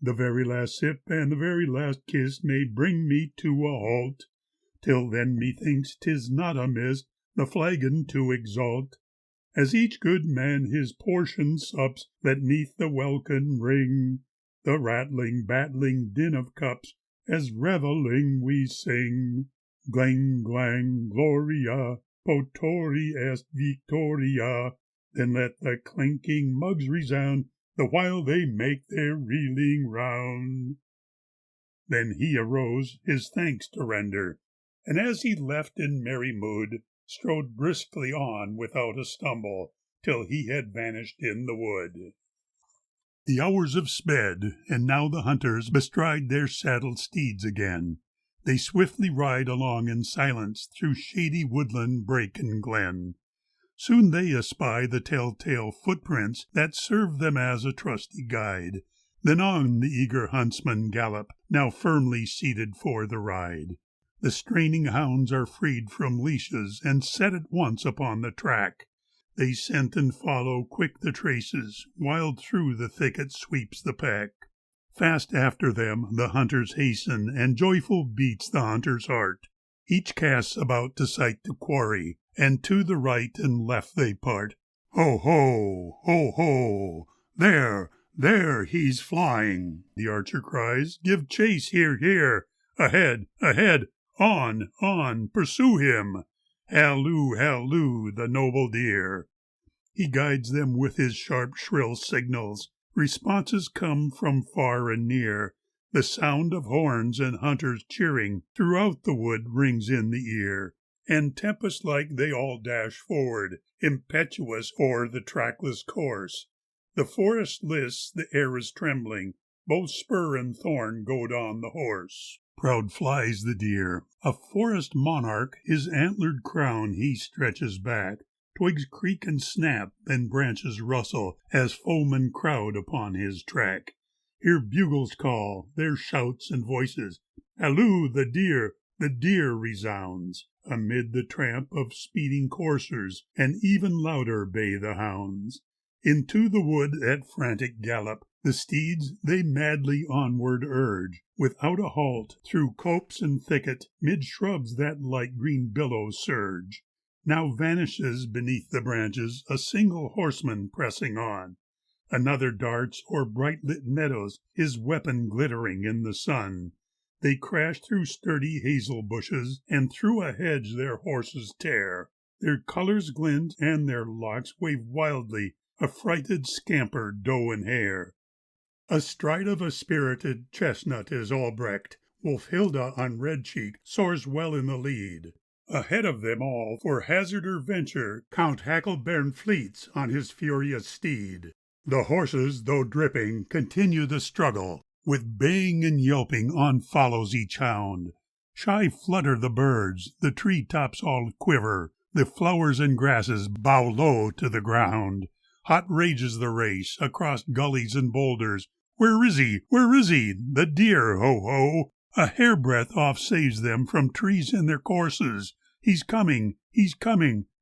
The very last sip and the very last kiss may bring me to a halt. Till then methinks 'tis not amiss the flagon to exalt. As each good man his portion sups, let 'neath the welkin ring the rattling, battling din of cups, as revelling we sing. Glang, glang, gloria, potori est victoria. Then let the clinking mugs resound, the while they make their reeling round. Then he arose, his thanks to render, and as he left in merry mood, strode briskly on without a stumble, till he had vanished in the wood. The hours have sped, and now the hunters bestride their saddled steeds again. They swiftly ride along in silence through shady woodland, brake, and glen. Soon they espy the telltale footprints that serve them as a trusty guide. Then on the eager huntsmen gallop, now firmly seated for the ride. The straining hounds are freed from leashes and set at once upon the track. They scent and follow quick the traces, while through the thicket sweeps the pack. Fast after them the hunters hasten, and joyful beats the hunter's heart. Each casts about to sight the quarry, and to the right and left they part. Ho, ho, ho, ho, there, he's flying, the archer cries. Give chase, here, here, ahead, ahead, on, pursue him. Halloo, halloo, the noble deer. He guides them with his sharp, shrill signals. Responses come from far and near. The sound of horns and hunters cheering throughout the wood rings in the ear. And tempest-like they all dash forward, impetuous o'er the trackless course. The forest lists, the air is trembling, both spur and thorn goad on the horse. Proud flies the deer, a forest monarch, his antlered crown he stretches back. Twigs creak and snap, and branches rustle, as foemen crowd upon his track. Hear bugles call, their shouts and voices. Halloo, the deer resounds. Amid the tramp of speeding coursers, and even louder bay the hounds. Into the wood at frantic gallop, the steeds they madly onward urge, without a halt, through copse and thicket, mid shrubs that like green billows surge. Now vanishes beneath the branches a single horseman pressing on. Another darts o'er bright-lit meadows, his weapon glittering in the sun. They crash through sturdy hazel bushes, and through a hedge their horses tear. Their colors glint, and their locks wave wildly, affrighted scamper doe and hare. Astride of a spirited chestnut is Albrecht. Wolfhilda on Red Cheek soars well in the lead. Ahead of them all, for hazard or venture, Count Hackelbearn fleets on his furious steed. The horses, though dripping, continue the struggle. With baying and yelping on follows each hound. Shy flutter the birds, the tree tops all quiver, the flowers and grasses bow low to the ground. Hot rages the race, across gullies and boulders. Where is he? Where is he? The deer, ho-ho! A hairbreadth off saves them from trees in their courses. He's coming,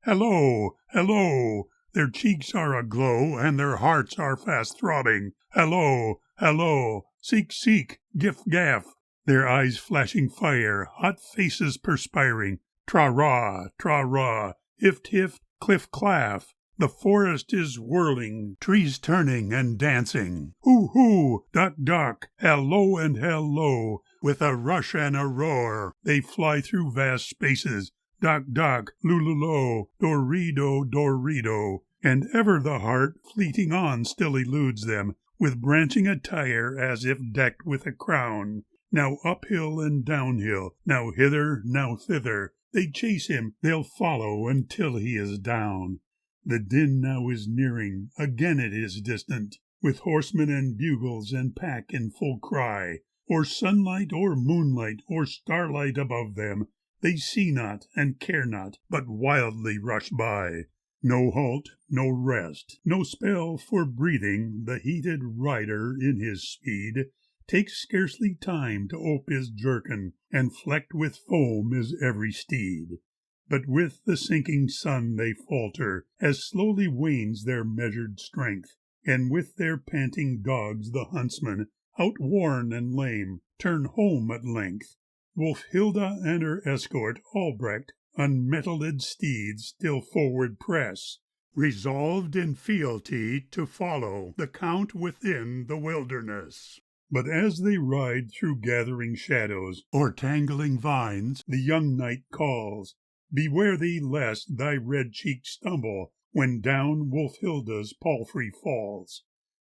hello, hello! Their cheeks are aglow, and their hearts are fast throbbing. Hello, hello! Seek, gaff. Their eyes flashing fire, hot faces perspiring. Tra-ra, ift, cliff-claff. The forest is whirling, trees turning and dancing. Hoo, duck, hello and hello. With a rush and a roar, they fly through vast spaces. Duck, lululo, dorido. And ever the heart, fleeting on, still eludes them, with branching attire as if decked with a crown. Now uphill and downhill, now hither, now thither. They chase him, they'll follow until he is down. The din now is nearing, again it is distant, with horsemen and bugles and pack in full cry. Or sunlight, or moonlight, or starlight above them, they see not and care not, but wildly rush by. No halt, no rest, no spell for breathing. The heated rider in his speed takes scarcely time to ope his jerkin, and flecked with foam is every steed. But with the sinking sun they falter, as slowly wanes their measured strength, and with their panting dogs the huntsmen, outworn and lame, turn home at length. Wolfhilda and her escort, Albrecht, unmettled steeds, still forward press, resolved in fealty to follow the Count within the wilderness. But as they ride through gathering shadows, or tangling vines, the young knight calls, Beware thee lest thy red cheek stumble, when down Wolfhilda's palfrey falls.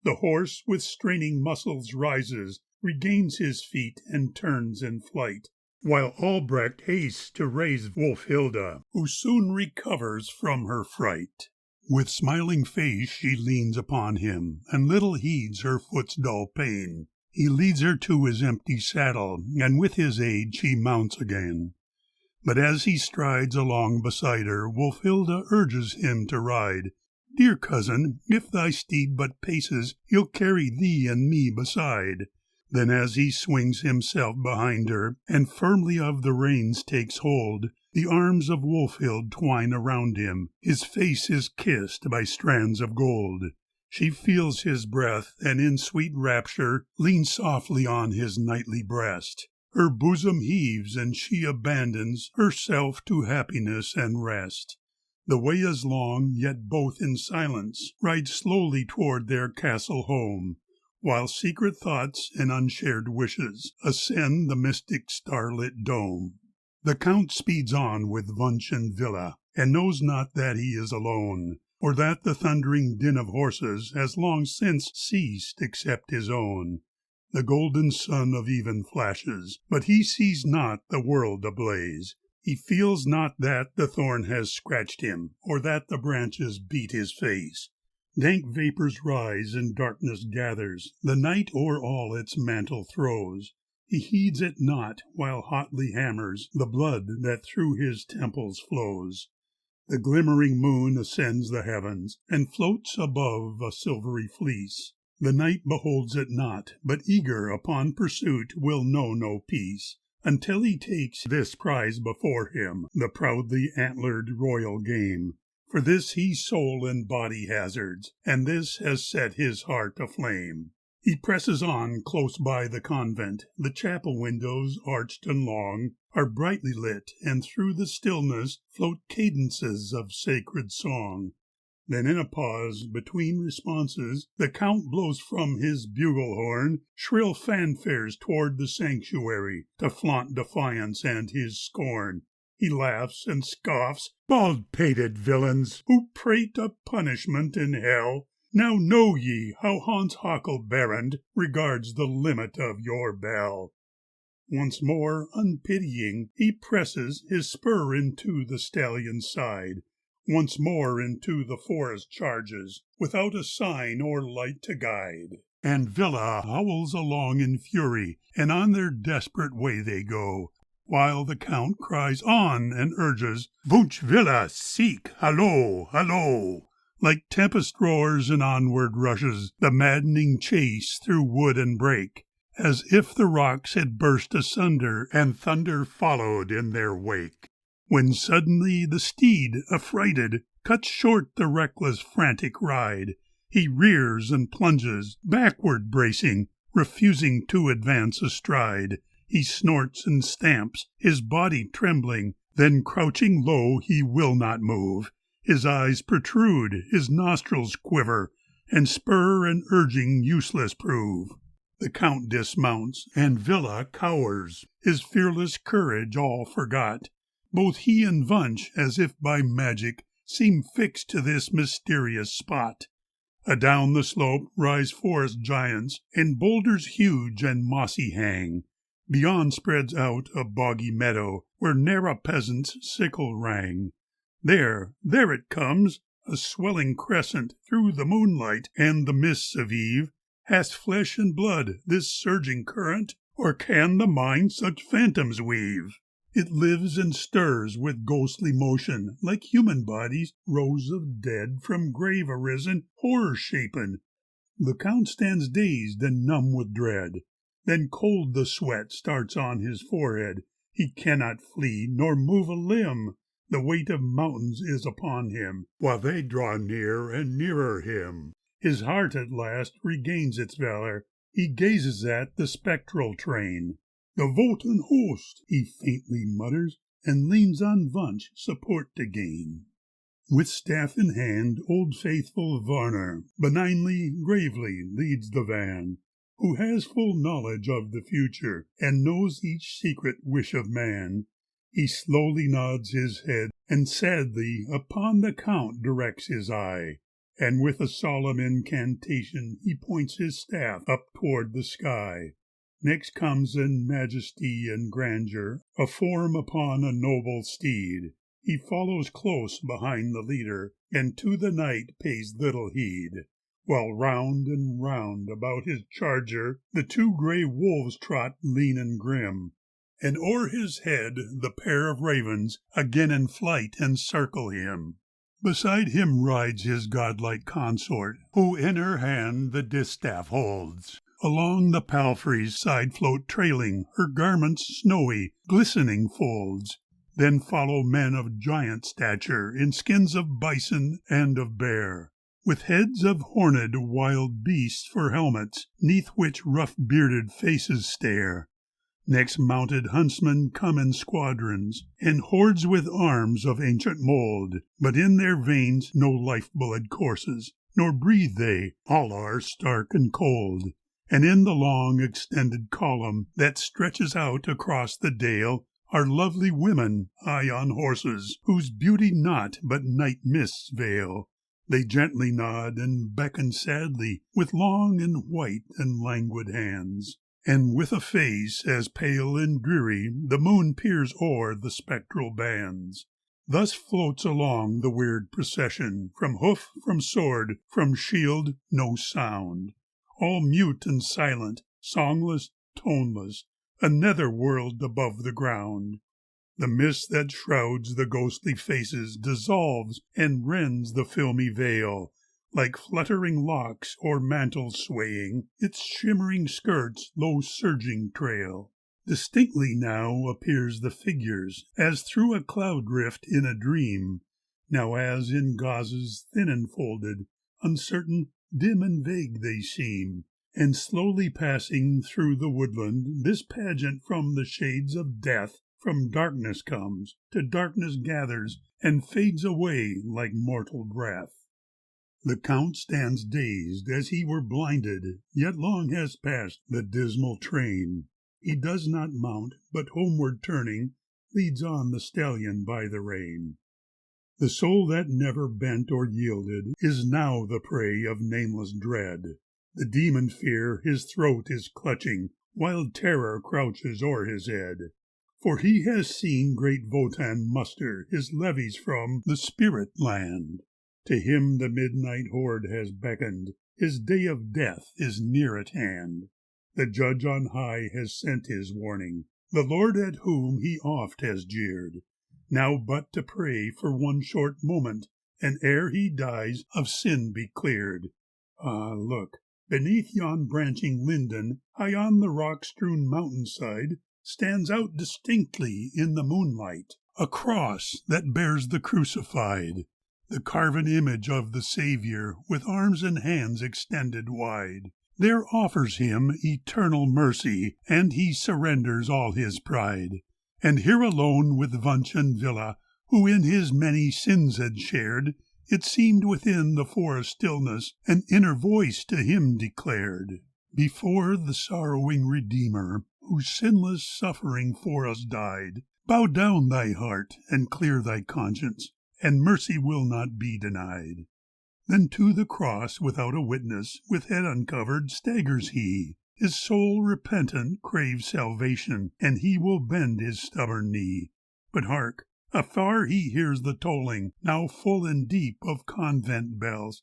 The horse with straining muscles rises, regains his feet, and turns in flight, while Albrecht hastes to raise Wolfhilda, who soon recovers from her fright. With smiling face she leans upon him, and little heeds her foot's dull pain. He leads her to his empty saddle, and with his aid she mounts again. But as he strides along beside her, Wolfhilda urges him to ride. Dear cousin, if thy steed but paces, he'll carry thee and me beside. Then as he swings himself behind her, and firmly of the reins takes hold, the arms of Wolfhild twine around him, his face is kissed by strands of gold. She feels his breath, and in sweet rapture leans softly on his knightly breast. Her bosom heaves, and she abandons herself to happiness and rest. The way is long, yet both in silence ride slowly toward their castle home. while secret thoughts and unshared wishes ascend the mystic starlit dome. The Count speeds on with Wunsch and Villa, and knows not that he is alone, or that the thundering din of horses has long since ceased except his own. The golden sun of even flashes, but he sees not the world ablaze. He feels not that the thorn has scratched him, or that the branches beat his face. Dank vapors rise and darkness gathers, the night o'er all its mantle throws. He heeds it not, while hotly hammers the blood that through his temples flows. The glimmering moon ascends the heavens, and floats above a silvery fleece. The knight beholds it not, but eager upon pursuit will know no peace, until he takes this prize before him, the proudly antlered royal game. For this he soul and body hazards, and this has set his heart aflame. He presses on close by the convent. The chapel windows, arched and long, are brightly lit, and through the stillness float cadences of sacred song. Then in a pause between responses, the Count blows from his bugle horn shrill fanfares toward the sanctuary, to flaunt defiance and his scorn. He laughs and scoffs. "Bald-pated villains, who prate of punishment in hell, now know ye how Hans Hockelberend regards the limit of your bell." Once more, unpitying, he presses his spur into the stallion's side. Once more into the forest charges, without a sign or light to guide. And Villa howls along in fury, and on their desperate way they go, while the Count cries on and urges, "Wunsch, Villa, seek, hallo, hallo!" Like tempest roars and onward rushes the maddening chase through wood and brake, as if the rocks had burst asunder and thunder followed in their wake. When suddenly the steed, affrighted, cuts short the reckless frantic ride. He rears and plunges, backward bracing, refusing to advance a stride. He snorts and stamps, his body trembling, then crouching low he will not move. His eyes protrude, his nostrils quiver, and spur and urging useless prove. The Count dismounts, and Villa cowers, his fearless courage all forgot. Both he and Wunsch, as if by magic, seem fixed to this mysterious spot. Adown the slope rise forest giants, and boulders huge and mossy hang. Beyond spreads out a boggy meadow, where ne'er a peasant's sickle rang. There it comes, a swelling crescent through the moonlight and the mists of eve. Has flesh and blood this surging current, or can the mind such phantoms weave? It lives and stirs with ghostly motion, like human bodies, rows of dead, from grave arisen, horror-shapen. The Count stands dazed and numb with dread. Then cold the sweat starts on his forehead. He cannot flee, nor move a limb. The weight of mountains is upon him, while they draw near and nearer him. His heart at last regains its valor. He gazes at the spectral train. "The Wotan host," he faintly mutters, and leans on Wunsch support to gain. With staff in hand, old faithful Warner benignly, gravely leads the van, who has full knowledge of the future, and knows each secret wish of man. He slowly nods his head, and sadly upon the Count directs his eye, and with a solemn incantation he points his staff up toward the sky. Next comes in majesty and grandeur a form upon a noble steed. He follows close behind the leader, and to the knight pays little heed, while round and round about his charger the two grey wolves trot lean and grim, and o'er his head the pair of ravens again in flight encircle him. Beside him rides his godlike consort, who in her hand the distaff holds. Along the palfrey's side float trailing her garment's snowy, glistening folds. Then follow men of giant stature in skins of bison and of bear, with heads of horned wild beasts for helmets, 'neath which rough-bearded faces stare. Next mounted huntsmen come in squadrons, and hordes with arms of ancient mold, but in their veins no life-blood courses, nor breathe they, all are stark and cold. And in the long extended column that stretches out across the dale are lovely women high on horses, whose beauty naught but night mists veil. They gently nod and beckon sadly with long and white and languid hands. And with a face as pale and dreary the moon peers o'er the spectral bands. Thus floats along the weird procession, from hoof, from sword, from shield, no sound. All mute and silent, songless, toneless, a nether world above the ground. The mist that shrouds the ghostly faces dissolves and rends the filmy veil, like fluttering locks or mantles swaying, its shimmering skirts low surging trail. Distinctly now appears the figures, as through a cloud rift in a dream, now as in gauzes thin enfolded, uncertain, dim and vague they seem, and slowly passing through the woodland, this pageant from the shades of death, from darkness comes, to darkness gathers, and fades away like mortal breath. The Count stands dazed as he were blinded, yet long has passed the dismal train. He does not mount, but homeward turning, leads on the stallion by the rein. The soul that never bent or yielded is now the prey of nameless dread. The demon fear his throat is clutching, wild terror crouches o'er his head. For he has seen great Wotan muster his levies from the spirit land. To him the midnight horde has beckoned, his day of death is near at hand. The Judge on high has sent his warning, the Lord at whom he oft has jeered, now but to pray for one short moment, and ere he dies of sin be cleared. Ah, look, beneath yon branching linden, high on the rock-strewn mountainside, stands out distinctly in the moonlight a cross that bears the crucified, the carven image of the Saviour with arms and hands extended wide. There offers him eternal mercy, and he surrenders all his pride. And here alone with Wunsch and Villa, who in his many sins had shared, it seemed within the forest stillness an inner voice to him declared, before the sorrowing Redeemer, whose sinless suffering for us died, bow down thy heart and clear thy conscience, and mercy will not be denied. Then to the cross without a witness, with head uncovered, staggers he. His soul repentant craves salvation, and he will bend his stubborn knee. But hark! Afar he hears the tolling, now full and deep, of convent bells.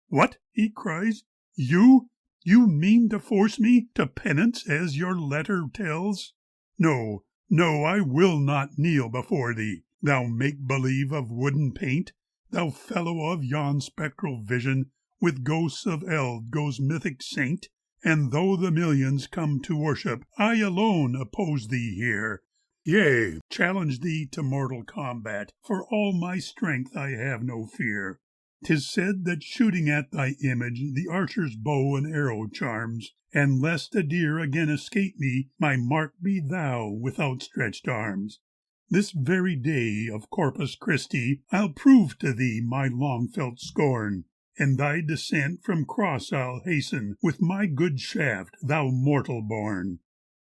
"What?" he cries. "You mean to force me to penance as your letter tells? No, no, I will not kneel before thee, thou make-believe of wooden paint, thou fellow of yon spectral vision, with ghosts of eld goes mythic saint, and though the millions come to worship, I alone oppose thee here. Yea, challenge thee to mortal combat, for all my strength I have no fear. 'Tis said that shooting at thy image the archer's bow and arrow charms, and lest a deer again escape me, my mark be thou with outstretched arms. This very day of Corpus Christi I'll prove to thee my long-felt scorn, and thy descent from cross I'll hasten with my good shaft, thou mortal born."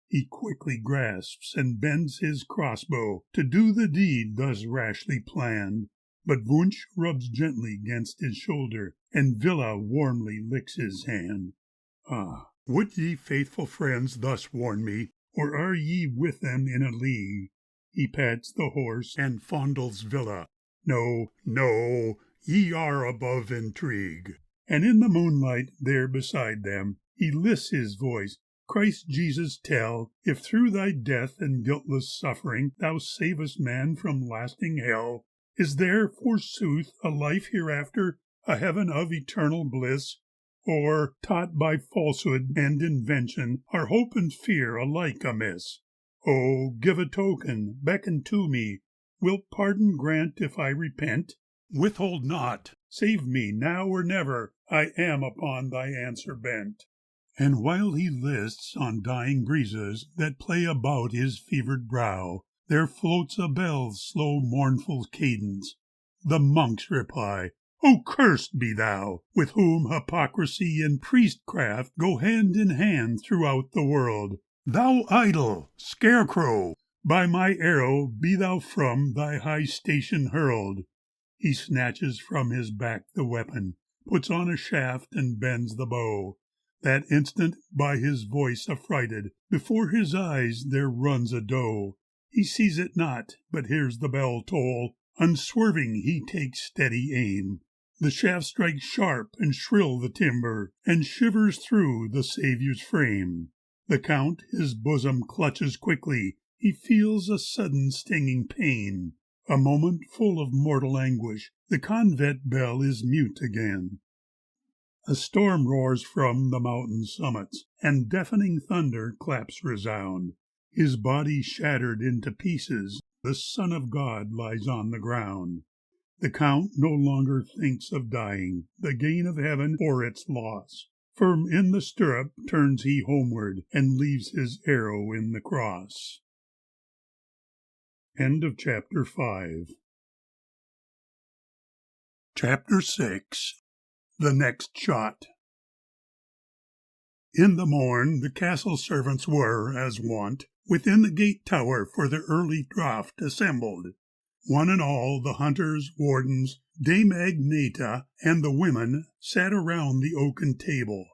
He quickly grasps and bends his crossbow to do the deed thus rashly planned, but Wunsch rubs gently 'gainst his shoulder, and Villa warmly licks his hand. "Ah, would ye, faithful friends, thus warn me, or are ye with them in a league?" He pats the horse and fondles Villa. "No, no, ye are above intrigue." And in the moonlight there beside them, he lifts his voice. "Christ Jesus, tell, if through thy death and guiltless suffering thou savest man from lasting hell, is there, forsooth, a life hereafter, a heaven of eternal bliss? Or, taught by falsehood and invention, are hope and fear alike amiss? Oh, give a token, beckon to me. Wilt pardon grant if I repent? Withhold not, save me now or never, I am upon thy answer bent." And while he lists on dying breezes that play about his fevered brow, there floats a bell's slow mournful cadence. The monks reply, O cursed be thou, with whom hypocrisy and priestcraft go hand in hand throughout the world. Thou idle scarecrow, by my arrow be thou from thy high station hurled. He snatches from his back the weapon, puts on a shaft and bends the bow. That instant, by his voice affrighted, before his eyes there runs a doe. He sees it not, but hears the bell toll. Unswerving he takes steady aim. The shaft strikes sharp and shrill the timber, and shivers through the Saviour's frame. The Count his bosom clutches quickly, he feels a sudden stinging pain. A moment full of mortal anguish, the convent bell is mute again. A storm roars from the mountain summits, and deafening thunder claps resound. His body shattered into pieces, the Son of God lies on the ground. The Count no longer thinks of dying, the gain of heaven or its loss. Firm in the stirrup turns he homeward, and leaves his arrow in the cross. End of chapter 5. Chapter 6. The Next Shot. In the morn the castle servants were, as wont, within the gate tower for the early draught assembled. One and all, the hunters, wardens, Dame Agneta, and the women sat around the oaken table.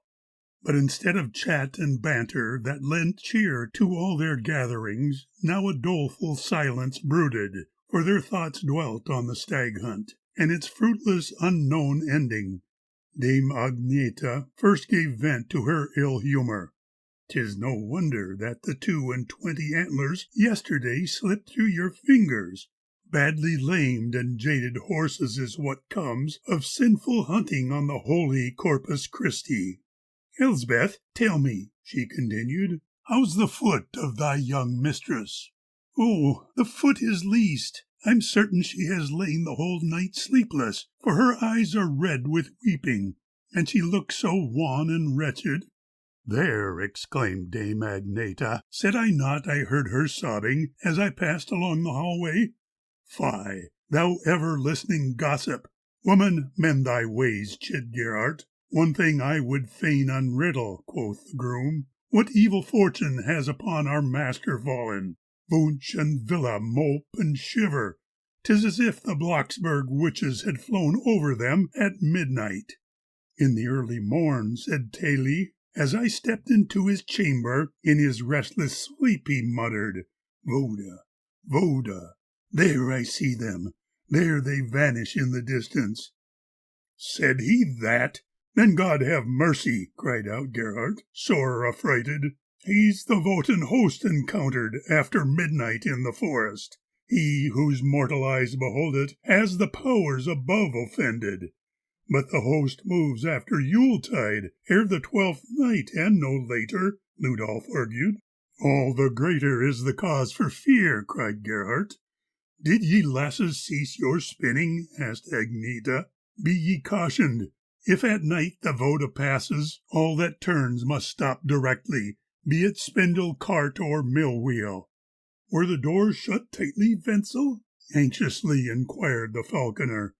But instead of chat and banter that lent cheer to all their gatherings, now a doleful silence brooded, for their thoughts dwelt on the stag hunt, and its fruitless unknown ending. Dame Agneta first gave vent to her ill humour. "'Tis no wonder that the 22 antlers yesterday slipped through your fingers. Badly lamed and jaded horses is what comes of sinful hunting on the holy Corpus Christi. Elsbeth, tell me," she continued, "how's the foot of thy young mistress?" "Oh, the foot is least. I'm certain she has lain the whole night sleepless, for her eyes are red with weeping, and she looks so wan and wretched." "There," exclaimed Dame Agneta, "said I not I heard her sobbing as I passed along the hallway? Fie, thou ever-listening gossip! Woman, mend thy ways, chid Gerhardt. "One thing I would fain unriddle," quoth the groom. "What evil fortune has upon our master fallen? Wunsch and Villa mope and shiver. 'Tis as if the Blocksberg witches had flown over them at midnight." "In the early morn," said Taily, "as I stepped into his chamber, in his restless sleep he muttered, 'Voda, Voda, there I see them, there they vanish in the distance.'" "Said he that? Then God have mercy," cried out Gerhardt, sore affrighted. "He's the Wotan host encountered after midnight in the forest. He whose mortal eyes behold it has the powers above offended. But the host moves after Yuletide, ere the 12th night, and no later," Ludolf argued. "All the greater is the cause for fear," cried Gerhardt. "Did ye lasses cease your spinning?" asked Agneta. "Be ye cautioned. If at night the Voda passes, all that turns must stop directly, be it spindle, cart, or mill wheel." "Were the doors shut tightly, Wenzel?" anxiously inquired the falconer.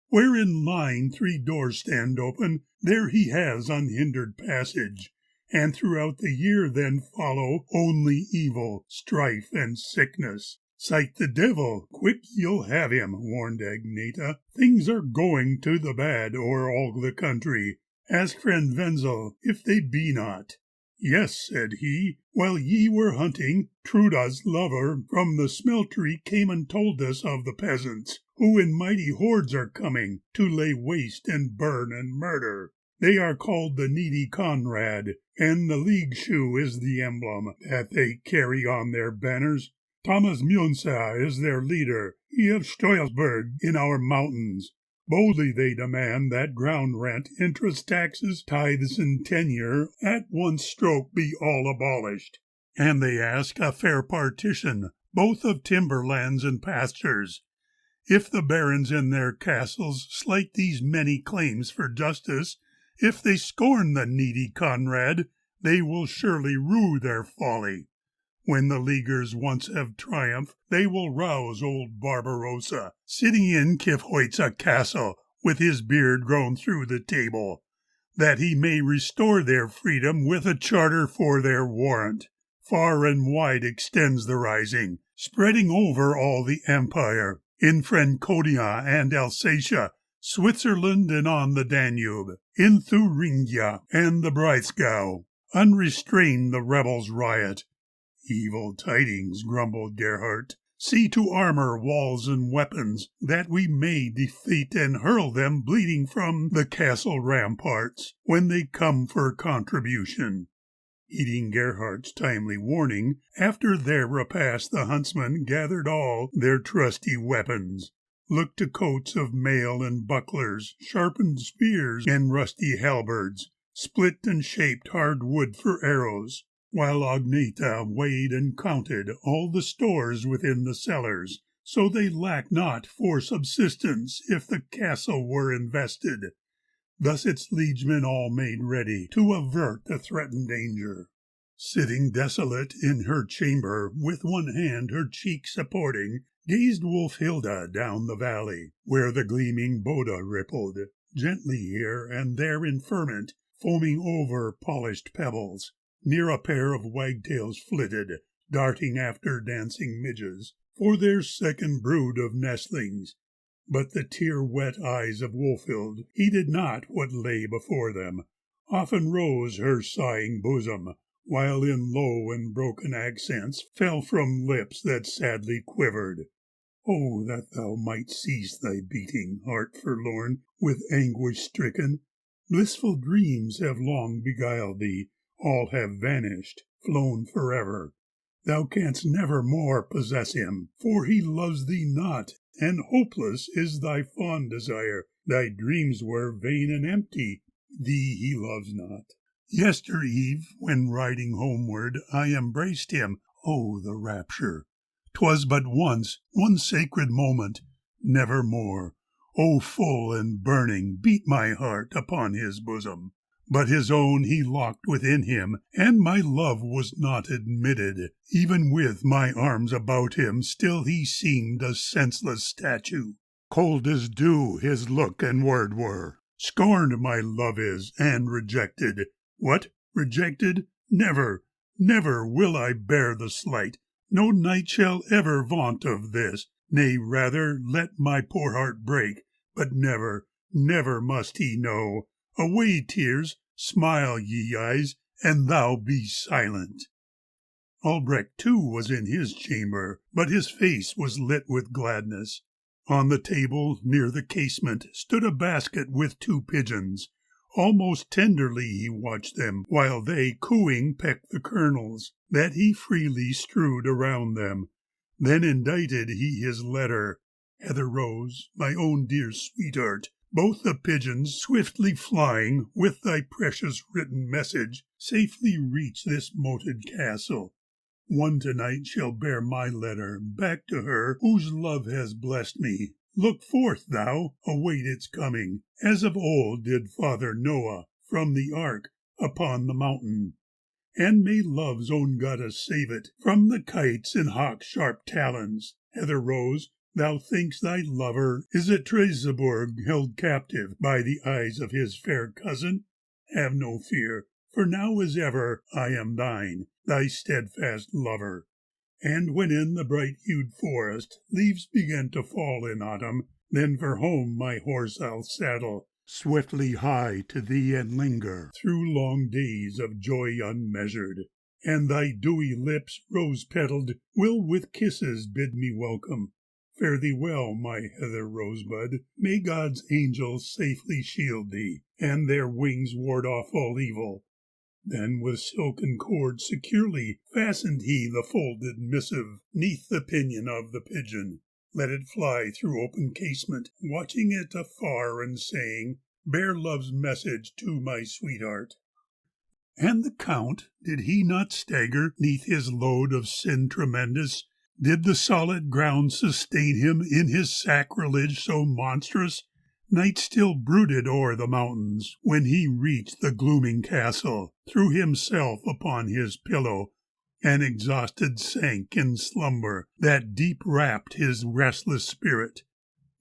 "Where in line 3 doors stand open, there he has unhindered passage, and throughout the year then follow only evil, strife, and sickness. Sight the devil, quick you'll have him," warned Agneta. "Things are going to the bad o'er all the country. Ask friend Wenzel if they be not." "Yes," said he, "while ye were hunting, Truda's lover from the smeltery came and told us of the peasants, who in mighty hordes are coming to lay waste and burn and murder. They are called the Needy Conrad, and the league shoe is the emblem that they carry on their banners. Thomas Münzer is their leader, he of Stolzberg in our mountains. Boldly they demand that ground rent, interest, taxes, tithes, and tenure at one stroke be all abolished. And they ask a fair partition, both of timberlands and pastures. If the barons in their castles slight these many claims for justice, if they scorn the needy Conrad, they will surely rue their folly. When the Leaguers once have triumphed, they will rouse old Barbarossa, sitting in Kyffhoitza Castle, with his beard grown through the table, that he may restore their freedom with a charter for their warrant. Far and wide extends the rising, spreading over all the empire, in Franconia and Alsatia, Switzerland and on the Danube, in Thuringia and the Breisgau. Unrestrained the rebels riot. Evil tidings, grumbled Gerhardt. See to armor, walls, and weapons, that we may defeat and hurl them bleeding from the castle ramparts when they come for contribution. Heeding Gerhardt's timely warning, after their repast the huntsmen gathered all their trusty weapons, looked to coats of mail and bucklers, sharpened spears and rusty halberds, split and shaped hard wood for arrows, while Agneta weighed and counted all the stores within the cellars, so they lacked not for subsistence if the castle were invested. Thus its liegemen all made ready to avert the threatened danger. Sitting desolate in her chamber, with one hand her cheek supporting, gazed Wolfhilda down the valley, where the gleaming Boda rippled, gently here and there in ferment, foaming over polished pebbles. Near a pair of wagtails flitted, darting after dancing midges, for their second brood of nestlings. But the tear-wet eyes of Wolfhild heeded not what lay before them. Often rose her sighing bosom, while in low and broken accents fell from lips that sadly quivered. Oh, that thou might cease thy beating, heart forlorn, with anguish stricken! Blissful dreams have long beguiled thee, all have vanished, flown forever. Thou canst never more possess him, for he loves thee not, and hopeless is thy fond desire. Thy dreams were vain and empty, thee he loves not. Yester eve, when riding homeward, I embraced him. Oh, the rapture! 'Twas but once, one sacred moment, never more. Oh, full and burning beat my heart upon his bosom. But his own he locked within him, and my love was not admitted. Even with my arms about him, still he seemed a senseless statue. Cold as dew his look and word were. Scorned my love is, and rejected. What? Rejected? Never, never will I bear the slight. No knight shall ever vaunt of this. Nay, rather, let my poor heart break. But never, never must he know. Away, tears, smile, ye eyes, and thou be silent. Albrecht, too, was in his chamber, but his face was lit with gladness. On the table, near the casement, stood a basket with 2 pigeons. Almost tenderly he watched them, while they, cooing, pecked the kernels, that he freely strewed around them. Then indited he his letter. Heather Rose, my own dear sweetheart, both the pigeons, swiftly flying, with thy precious written message, safely reach this moated castle. One tonight shall bear my letter back to her whose love has blessed me. Look forth, thou, await its coming, as of old did Father Noah from the ark upon the mountain. And may love's own goddess save it from the kite's and hawk's sharp talons. Heather Rose, thou think'st thy lover is at Trezebourg held captive by the eyes of his fair cousin? Have no fear, for now as ever I am thine, thy steadfast lover. And when in the bright-hued forest leaves begin to fall in autumn, then for home my horse I'll saddle, swiftly hie to thee and linger through long days of joy unmeasured. And thy dewy lips, rose-petalled, will with kisses bid me welcome. Fare thee well, my heather rosebud. May God's angels safely shield thee, and their wings ward off all evil. Then with silken cord securely fastened he the folded missive 'neath the pinion of the pigeon. Let it fly through open casement, watching it afar and saying, "Bear love's message to my sweetheart." And the Count, did he not stagger 'neath his load of sin tremendous? Did the solid ground sustain him in his sacrilege so monstrous? Night still brooded o'er the mountains when he reached the glooming castle, threw himself upon his pillow, and exhausted sank in slumber that deep wrapped his restless spirit.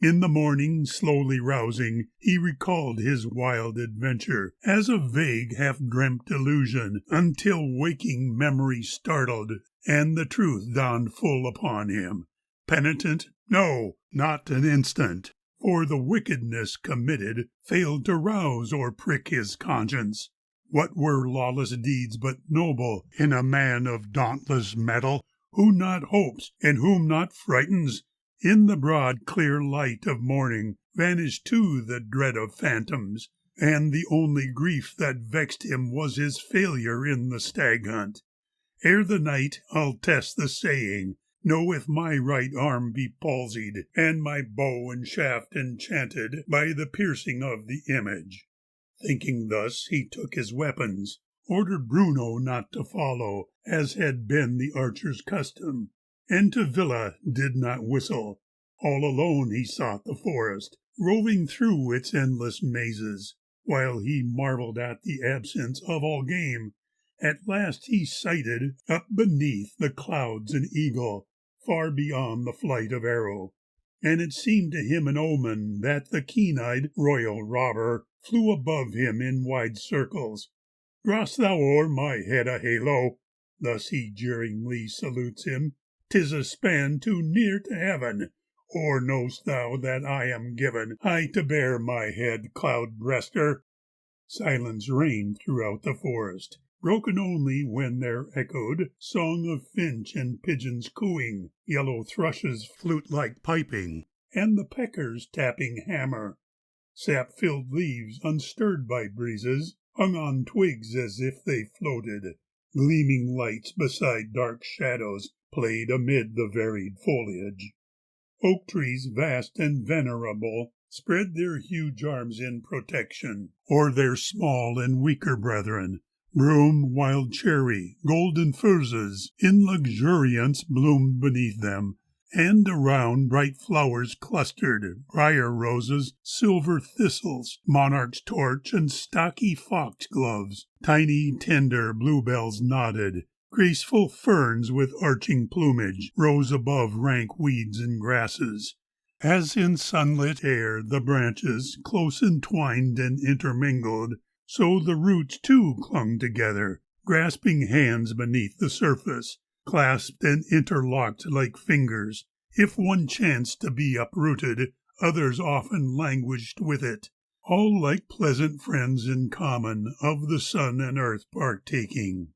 In the morning, slowly rousing, he recalled his wild adventure as a vague, half-dreamt illusion, until waking memory startled, and the truth dawned full upon him. Penitent? No, not an instant, for the wickedness committed failed to rouse or prick his conscience. What were lawless deeds but noble in a man of dauntless mettle, who not hopes and whom not frightens? In the broad, clear light of morning vanished too the dread of phantoms, and the only grief that vexed him was his failure in the stag hunt. Ere the night I'll test the saying, know if my right arm be palsied, and my bow and shaft enchanted by the piercing of the image. Thinking thus, he took his weapons, ordered Bruno not to follow, as had been the archer's custom, and to Villa did not whistle. All alone he sought the forest, roving through its endless mazes, while he marveled at the absence of all game. At last he sighted, up beneath the clouds, an eagle, far beyond the flight of arrow, and it seemed to him an omen that the keen-eyed royal robber flew above him in wide circles. "Draw'st thou o'er my head a halo?" Thus he jeeringly salutes him. "'Tis a span too near to heaven. Or know'st thou that I am given high to bear my head, cloud-breaster?" Silence reigned throughout the forest, broken only when there echoed song of finch and pigeons cooing, yellow thrushes flute-like piping, and the pecker's tapping hammer. Sap-filled leaves, unstirred by breezes, hung on twigs as if they floated. Gleaming lights beside dark shadows played amid the varied foliage. Oak trees, vast and venerable, spread their huge arms in protection, or their small and weaker brethren. Broom, wild cherry, golden furzes, in luxuriance bloomed beneath them, and around bright flowers clustered, briar roses, silver thistles, monarch's torch, and stocky foxgloves. Tiny, tender bluebells nodded. Graceful ferns with arching plumage rose above rank weeds and grasses. As in sunlit air the branches, close entwined and intermingled, so the roots too clung together, grasping hands beneath the surface, clasped and interlocked like fingers. If one chanced to be uprooted, others often languished with it, all like pleasant friends in common, of the sun and earth partaking.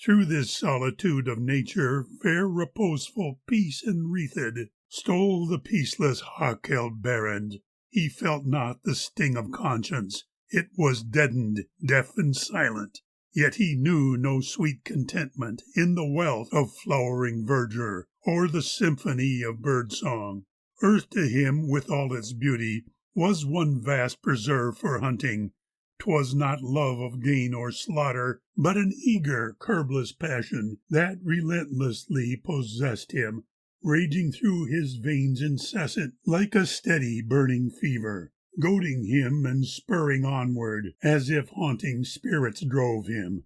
Through this solitude of nature, fair reposeful peace enwreathed, stole the peaceless Hakeld Berend. He felt not the sting of conscience. It was deadened, deaf and silent. Yet he knew no sweet contentment in the wealth of flowering verdure, or the symphony of bird-song. Earth to him, with all its beauty, was one vast preserve for hunting. 'Twas not love of gain or slaughter, but an eager, curbless passion that relentlessly possessed him, raging through his veins incessant, like a steady burning fever, goading him and spurring onward, as if haunting spirits drove him,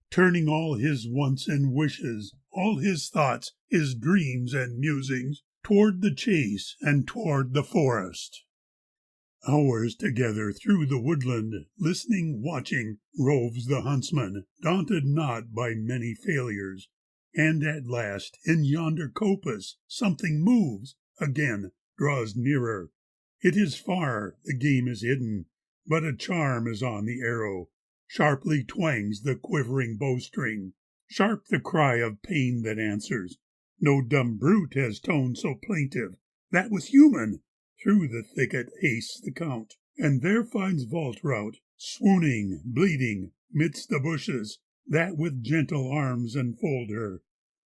turning all his wants and wishes, all his thoughts, his dreams and musings, toward the chase and toward the forest. Hours together through the woodland, listening, watching, roves the huntsman, daunted not by many failures. And at last, in yonder coppice, something moves, again draws nearer. It is far, the game is hidden, but a charm is on the arrow. Sharply twangs the quivering bowstring, sharp the cry of pain that answers. No dumb brute has tone so plaintive. That was human. Through the thicket hastes the count, and there finds Waltraut, swooning, bleeding, midst the bushes, that with gentle arms enfold her.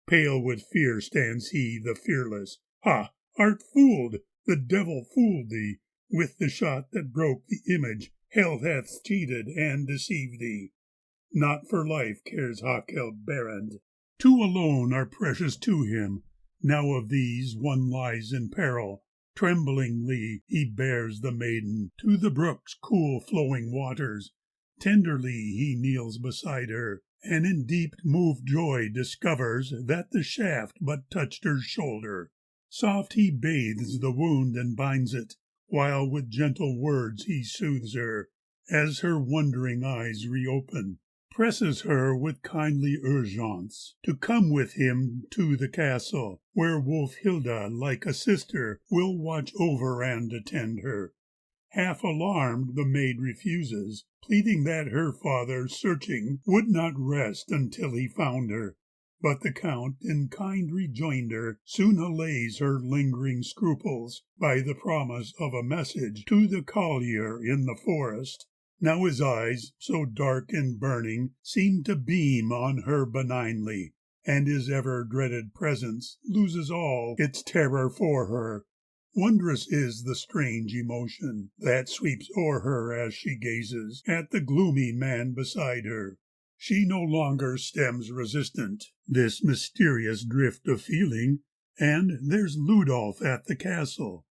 Pale with fear stands he, the fearless. Ha! Art fooled! The devil fooled thee. With the shot that broke the image, hell hath cheated and deceived thee. Not for life cares Hakeld Berend. Two alone are precious to him. Now of these one lies in peril. Tremblingly he bears the maiden to the brook's cool flowing waters. Tenderly he kneels beside her, and in deep moved joy discovers that the shaft but touched her shoulder. Soft he bathes the wound and binds it, while with gentle words he soothes her, as her wondering eyes reopen, presses her with kindly urgence to come with him to the castle, where Wolfhilda, like a sister, will watch over and attend her. Half alarmed, the maid refuses, pleading that her father, searching, would not rest until he found her. But the Count, in kind rejoinder, soon allays her lingering scruples by the promise of a message to the collier in the forest. Now his eyes, so dark and burning, seem to beam on her benignly, and his ever-dreaded presence loses all its terror for her. Wondrous is the strange emotion that sweeps o'er her as she gazes at the gloomy man beside her. She no longer stems resistant this mysterious drift of feeling, and there's Ludolf at the castle.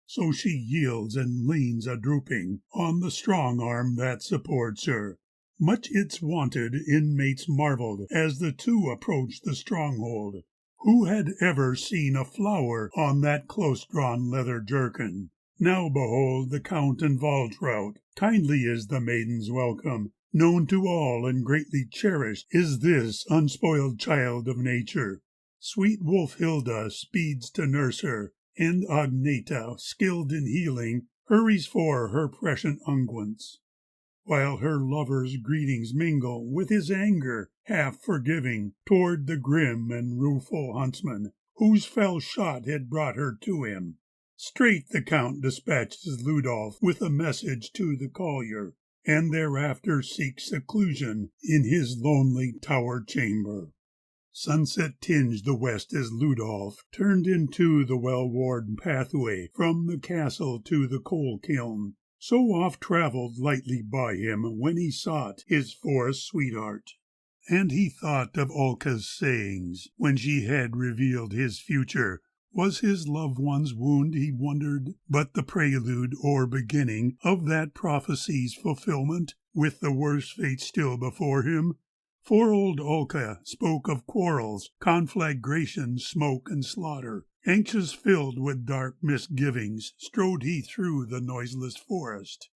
So she yields and leans a-drooping on the strong arm that supports her. Much its wonted inmates marvelled as the two approached the stronghold. Who had ever seen a flower on that close-drawn leather jerkin? Now behold the Count and Waltraud. Kindly is the maiden's welcome. Known to all and greatly cherished is this unspoiled child of nature. Sweet Wolfhilda speeds to nurse her, and Agneta, skilled in healing, hurries for her prescient unguents, while her lover's greetings mingle with his anger, half forgiving, toward the grim and rueful huntsman, whose fell shot had brought her to him. Straight the Count dispatches Ludolf with a message to the collier, and thereafter seeks seclusion in his lonely tower chamber. Sunset tinged the west as Ludolf turned into the well-worn pathway from the castle to the coal kiln, so oft travelled lightly by him when he sought his forest sweetheart. And he thought of Olca's sayings when she had revealed his future. Was his loved one's wound, he wondered, but the prelude or beginning of that prophecy's fulfillment, with the worst fate still before him? For old Olca spoke of quarrels, conflagration, smoke, and slaughter. Anxious, filled with dark misgivings, strode he through the noiseless forest.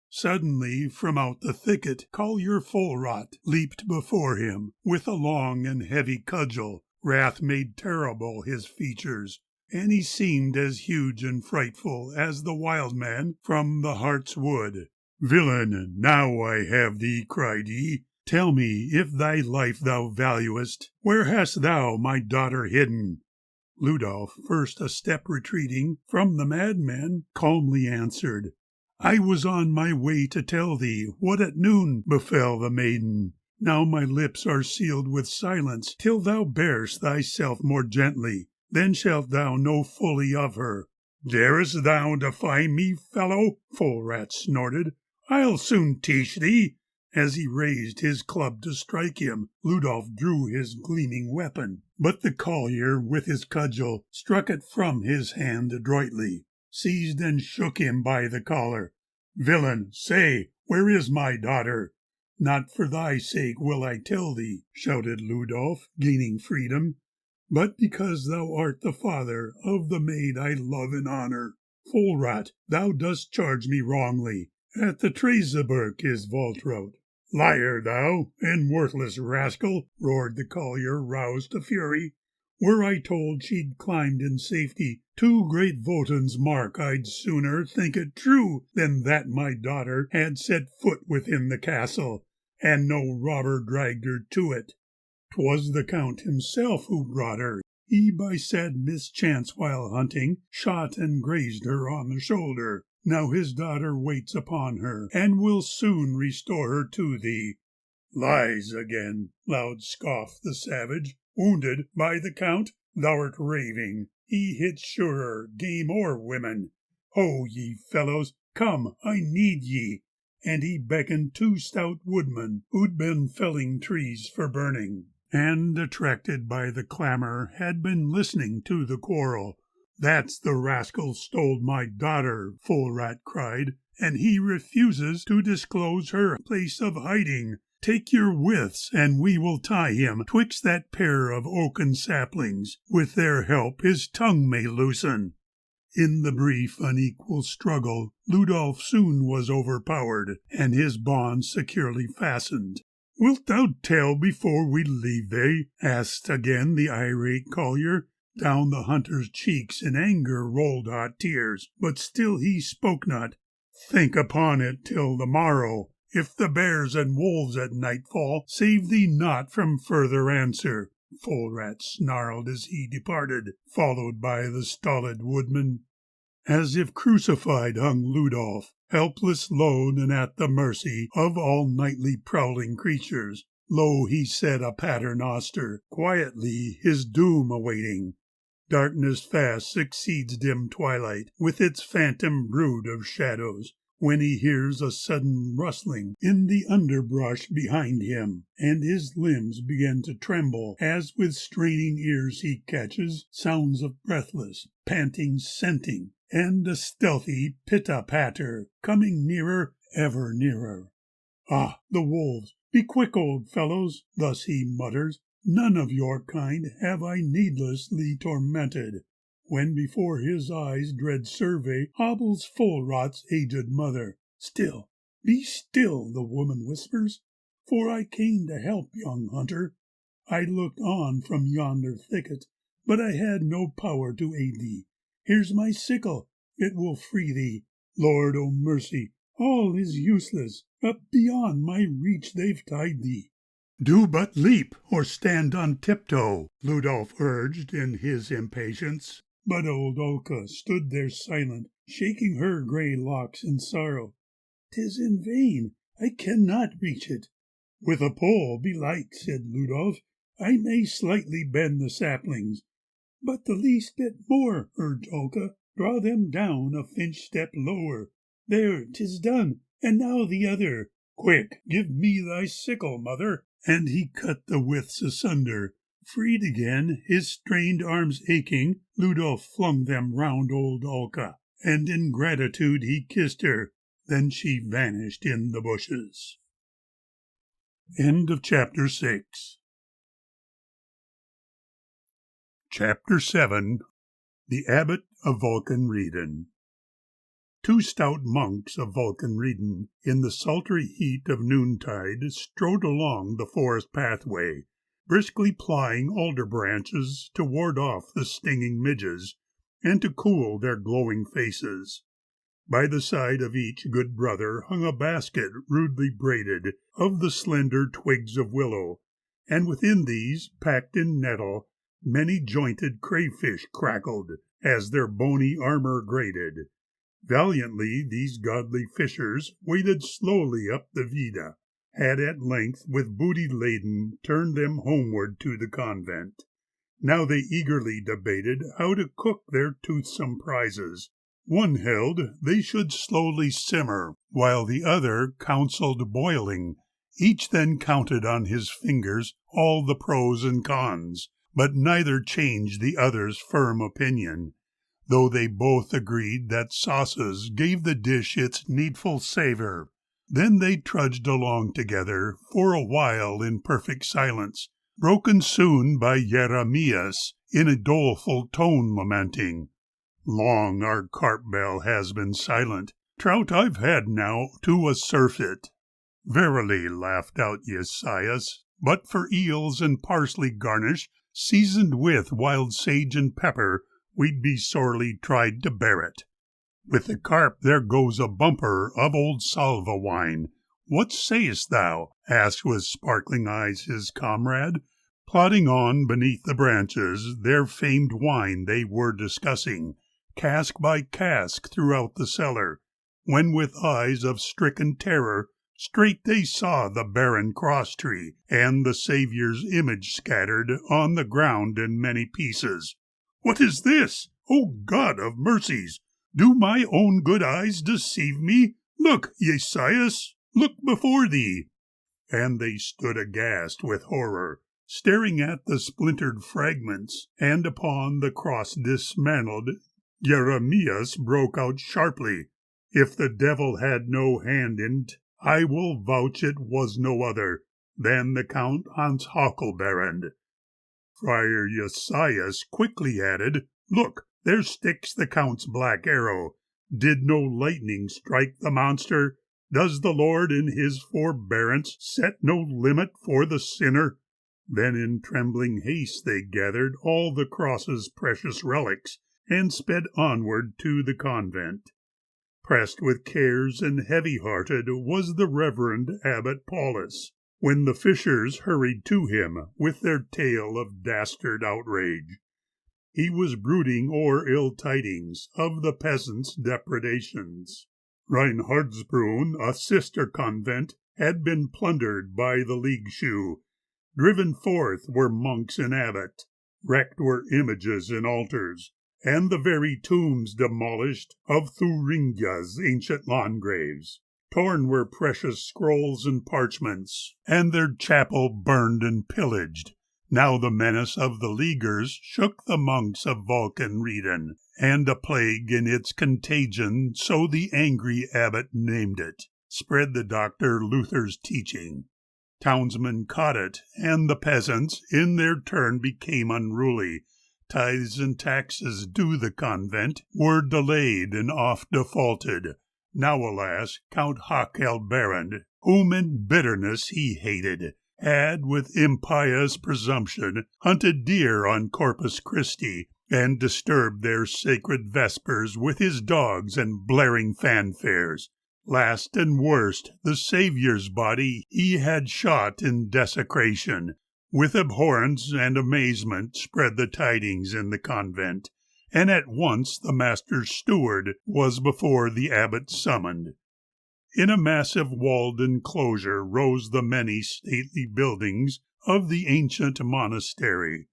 Suddenly, from out the thicket, Collier Folrot leaped before him, with a long and heavy cudgel. Wrath made terrible his features, and he seemed as huge and frightful as the wild man from the Hartz wood. "Villain, now I have thee," cried he. "Tell me, if thy life thou valuest, where hast thou my daughter hidden?" Ludolf, first a step retreating from the madman, calmly answered, "I was on my way to tell thee what at noon befell the maiden. Now my lips are sealed with silence till thou bearest thyself more gently. Then shalt thou know fully of her." "Darest thou defy me, fellow?" Folrat snorted. "I'll soon teach thee." As he raised his club to strike him, Ludolf drew his gleaming weapon, but the collier with his cudgel struck it from his hand adroitly, seized and shook him by the collar. "Villain, say, where is my daughter?" "Not for thy sake will I tell thee," shouted Ludolf, gaining freedom, "but because thou art the father of the maid I love and honor. Folrat, thou dost charge me wrongly. At the Treseberg is Waltraud." "Liar thou, and worthless rascal!" roared the collier, roused to fury. "Were I told she'd climbed in safety to great Wotan's mark, I'd sooner think it true than that my daughter had set foot within the castle, and no robber dragged her to it. 'Twas the Count himself who brought her. He, by sad mischance while hunting, shot and grazed her on the shoulder. Now his daughter waits upon her, and will soon restore her to thee." "Lies again," loud scoffed the savage. "Wounded by the Count? Thou'rt raving. He hits surer, game or women. Ho, ye fellows, come, I need ye." And he beckoned two stout woodmen who'd been felling trees for burning, and, attracted by the clamour, had been listening to the quarrel. "That's the rascal stole my daughter," Folrat cried, "and he refuses to disclose her place of hiding. Take your withes, and we will tie him 'twixt that pair of oaken saplings. With their help his tongue may loosen." In the brief, unequal struggle, Ludolf soon was overpowered, and his bonds securely fastened. "Wilt thou tell before we leave thee?" asked again the irate collier. Down the hunter's cheeks in anger rolled hot tears, but still he spoke not. "Think upon it till the morrow. If the bears and wolves at nightfall save thee not from further answer," Folrat snarled as he departed, followed by the stolid woodman. As if crucified hung Ludolf, helpless, lone, and at the mercy of all nightly prowling creatures. Low he set a paternoster, quietly his doom awaiting. Darkness fast succeeds dim twilight, with its phantom brood of shadows, when he hears a sudden rustling in the underbrush behind him, and his limbs begin to tremble as with straining ears he catches sounds of breathless, panting scenting, and a stealthy pitter-patter coming nearer, ever nearer. "Ah, the wolves! Be quick, old fellows!" thus he mutters. "None of your kind have I needlessly tormented," when before his eyes dread survey hobbles Folrat's aged mother. "Still, be still," the woman whispers, "for I came to help, young hunter. I looked on from yonder thicket, but I had no power to aid thee. Here's my sickle, it will free thee. Lord o' mercy, all is useless, up beyond my reach they've tied thee." "Do but leap, or stand on tiptoe," Ludolf urged in his impatience. But old Olka stood there silent, shaking her grey locks in sorrow. "'Tis in vain, I cannot reach it." "With a pole, belike," said Ludolf, "I may slightly bend the saplings." "But the least bit more," urged Olka. "Draw them down a finch step lower. There, 'tis done, and now the other. Quick, give me thy sickle, mother." And he cut the withes asunder. Freed again, his strained arms aching, Ludolf flung them round old Olka, and in gratitude he kissed her. Then she vanished in the bushes. End of Chapter 6. Chapter 7. The Abbot of Vulcanreden. Two stout monks of Vulcanreden, in the sultry heat of noontide, strode along the forest pathway, briskly plying alder branches to ward off the stinging midges, and to cool their glowing faces. By the side of each good brother hung a basket rudely braided of the slender twigs of willow, and within these, packed in nettle, many jointed crayfish crackled, as their bony armour grated. Valiantly these godly fishers waded slowly up the Vida, had at length with booty laden turned them homeward to the convent. Now they eagerly debated how to cook their toothsome prizes. One held they should slowly simmer, while the other counselled boiling. Each then counted on his fingers all the pros and cons, but neither changed the other's firm opinion, though they both agreed that sauces gave the dish its needful savour. Then they trudged along together for a while in perfect silence, broken soon by Jeremias in a doleful tone lamenting, "Long our carp bell has been silent. Trout I've had now to a surfeit." "Verily," laughed out Esaias, "but for eels and parsley garnish, seasoned with wild sage and pepper, we'd be sorely tried to bear it." "With the carp there goes a bumper of old Salva wine. What sayest thou?" asked with sparkling eyes his comrade. Plodding on beneath the branches, their famed wine they were discussing, cask by cask throughout the cellar, when with eyes of stricken terror, straight they saw the barren cross-tree, and the Saviour's image scattered on the ground in many pieces. "What is this? O God of mercies! Do my own good eyes deceive me? Look, Esaias, look before thee!" And they stood aghast with horror, staring at the splintered fragments, and upon the cross dismantled. Jeremias broke out sharply, "If the devil had no hand in't, I will vouch it was no other than the Count Hans Hockelberend." Friar Esaias quickly added, "Look, there sticks the Count's black arrow. Did no lightning strike the monster? Does the Lord in his forbearance set no limit for the sinner? Then in trembling haste they gathered all the cross's precious relics, and sped onward to the convent. Pressed with cares and heavy-hearted was the Reverend Abbot Paulus, when the fishers hurried to him with their tale of dastard outrage. He was brooding o'er ill tidings of the peasants' depredations. Reinhardsbrunn, a sister convent, had been plundered by the League Shoe. Driven forth were monks and abbot, wrecked were images and altars, and the very tombs demolished of Thuringia's ancient Landgraves. Torn were precious scrolls and parchments, and their chapel burned and pillaged. Now the menace of the Leaguers shook the monks of Valkenrieden, and a plague in its contagion, so the angry abbot named it, spread the Doctor Luther's teaching. Townsmen caught it, and the peasants in their turn became unruly. Tithes and taxes due the convent were delayed and oft defaulted. Now, alas, Count Hackelberend, whom in bitterness he hated, had, with impious presumption, hunted deer on Corpus Christi, and disturbed their sacred vespers with his dogs and blaring fanfares. Last and worst, the Saviour's body he had shot in desecration. With abhorrence and amazement spread the tidings in the convent, and at once the master's steward was before the abbot summoned. In a massive walled enclosure rose the many stately buildings of the ancient monastery.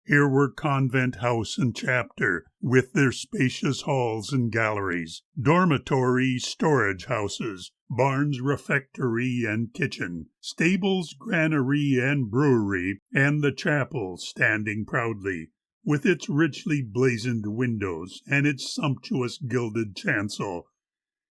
Here were convent house and chapter, with their spacious halls and galleries, dormitory, storage houses, barns, refectory, and kitchen, stables, granary, and brewery, and the chapel standing proudly, with its richly blazoned windows and its sumptuous gilded chancel.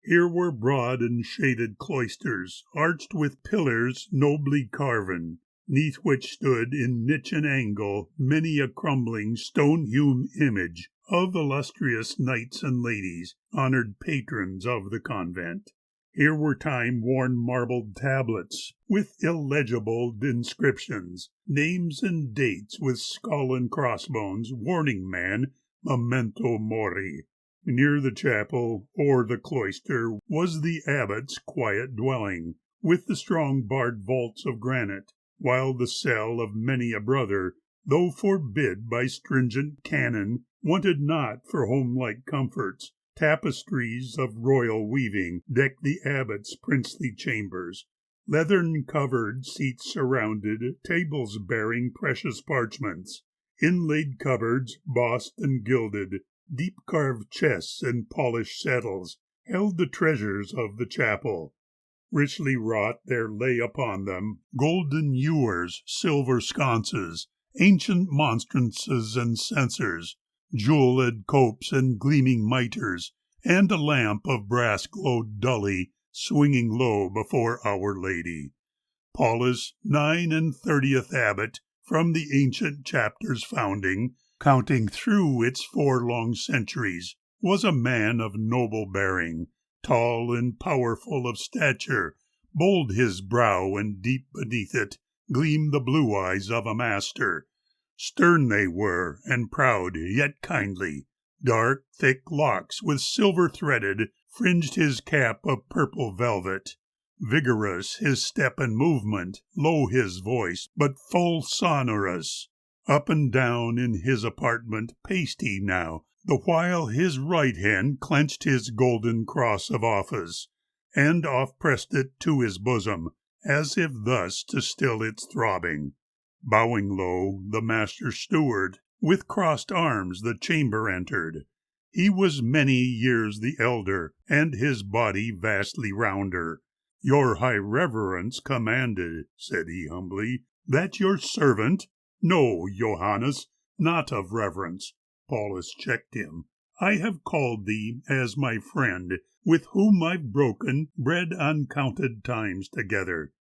Here were broad and shaded cloisters, arched with pillars nobly carven, 'neath which stood in niche and angle many a crumbling stone-hewn image of illustrious knights and ladies, honored patrons of the convent. Here were time-worn marbled tablets with illegible inscriptions, names and dates with skull and crossbones, warning man, memento mori. Near the chapel or the cloister was the abbot's quiet dwelling, with the strong barred vaults of granite, while the cell of many a brother, though forbid by stringent canon, wanted not for home-like comforts. Tapestries of royal weaving decked the abbot's princely chambers. Leathern-covered seats surrounded tables bearing precious parchments. Inlaid cupboards, bossed and gilded, deep-carved chests and polished settles held the treasures of the chapel. Richly wrought there lay upon them golden ewers, silver sconces, ancient monstrances and censers, jewelled copes and gleaming mitres, and a lamp of brass glowed dully, swinging low before Our Lady. Paulus, 39th abbot, from the ancient chapter's founding, counting through its 4 long centuries, was a man of noble bearing, tall and powerful of stature, bold his brow, and deep beneath it gleamed the blue eyes of a master. Stern they were, and proud, yet kindly. Dark, thick locks with silver threaded fringed his cap of purple velvet. Vigorous his step and movement, low his voice, but full sonorous. Up and down in his apartment paced he now, the while his right hand clenched his golden cross of office, and oft pressed it to his bosom, as if thus to still its throbbing. Bowing low, the master steward, with crossed arms, the chamber entered. He was many years the elder, and his body vastly rounder. "Your high reverence commanded," said he humbly, "that your servant—" "No, Johannes, not of reverence," Paulus checked him. "I have called thee as my friend, with whom I've broken bread uncounted times together."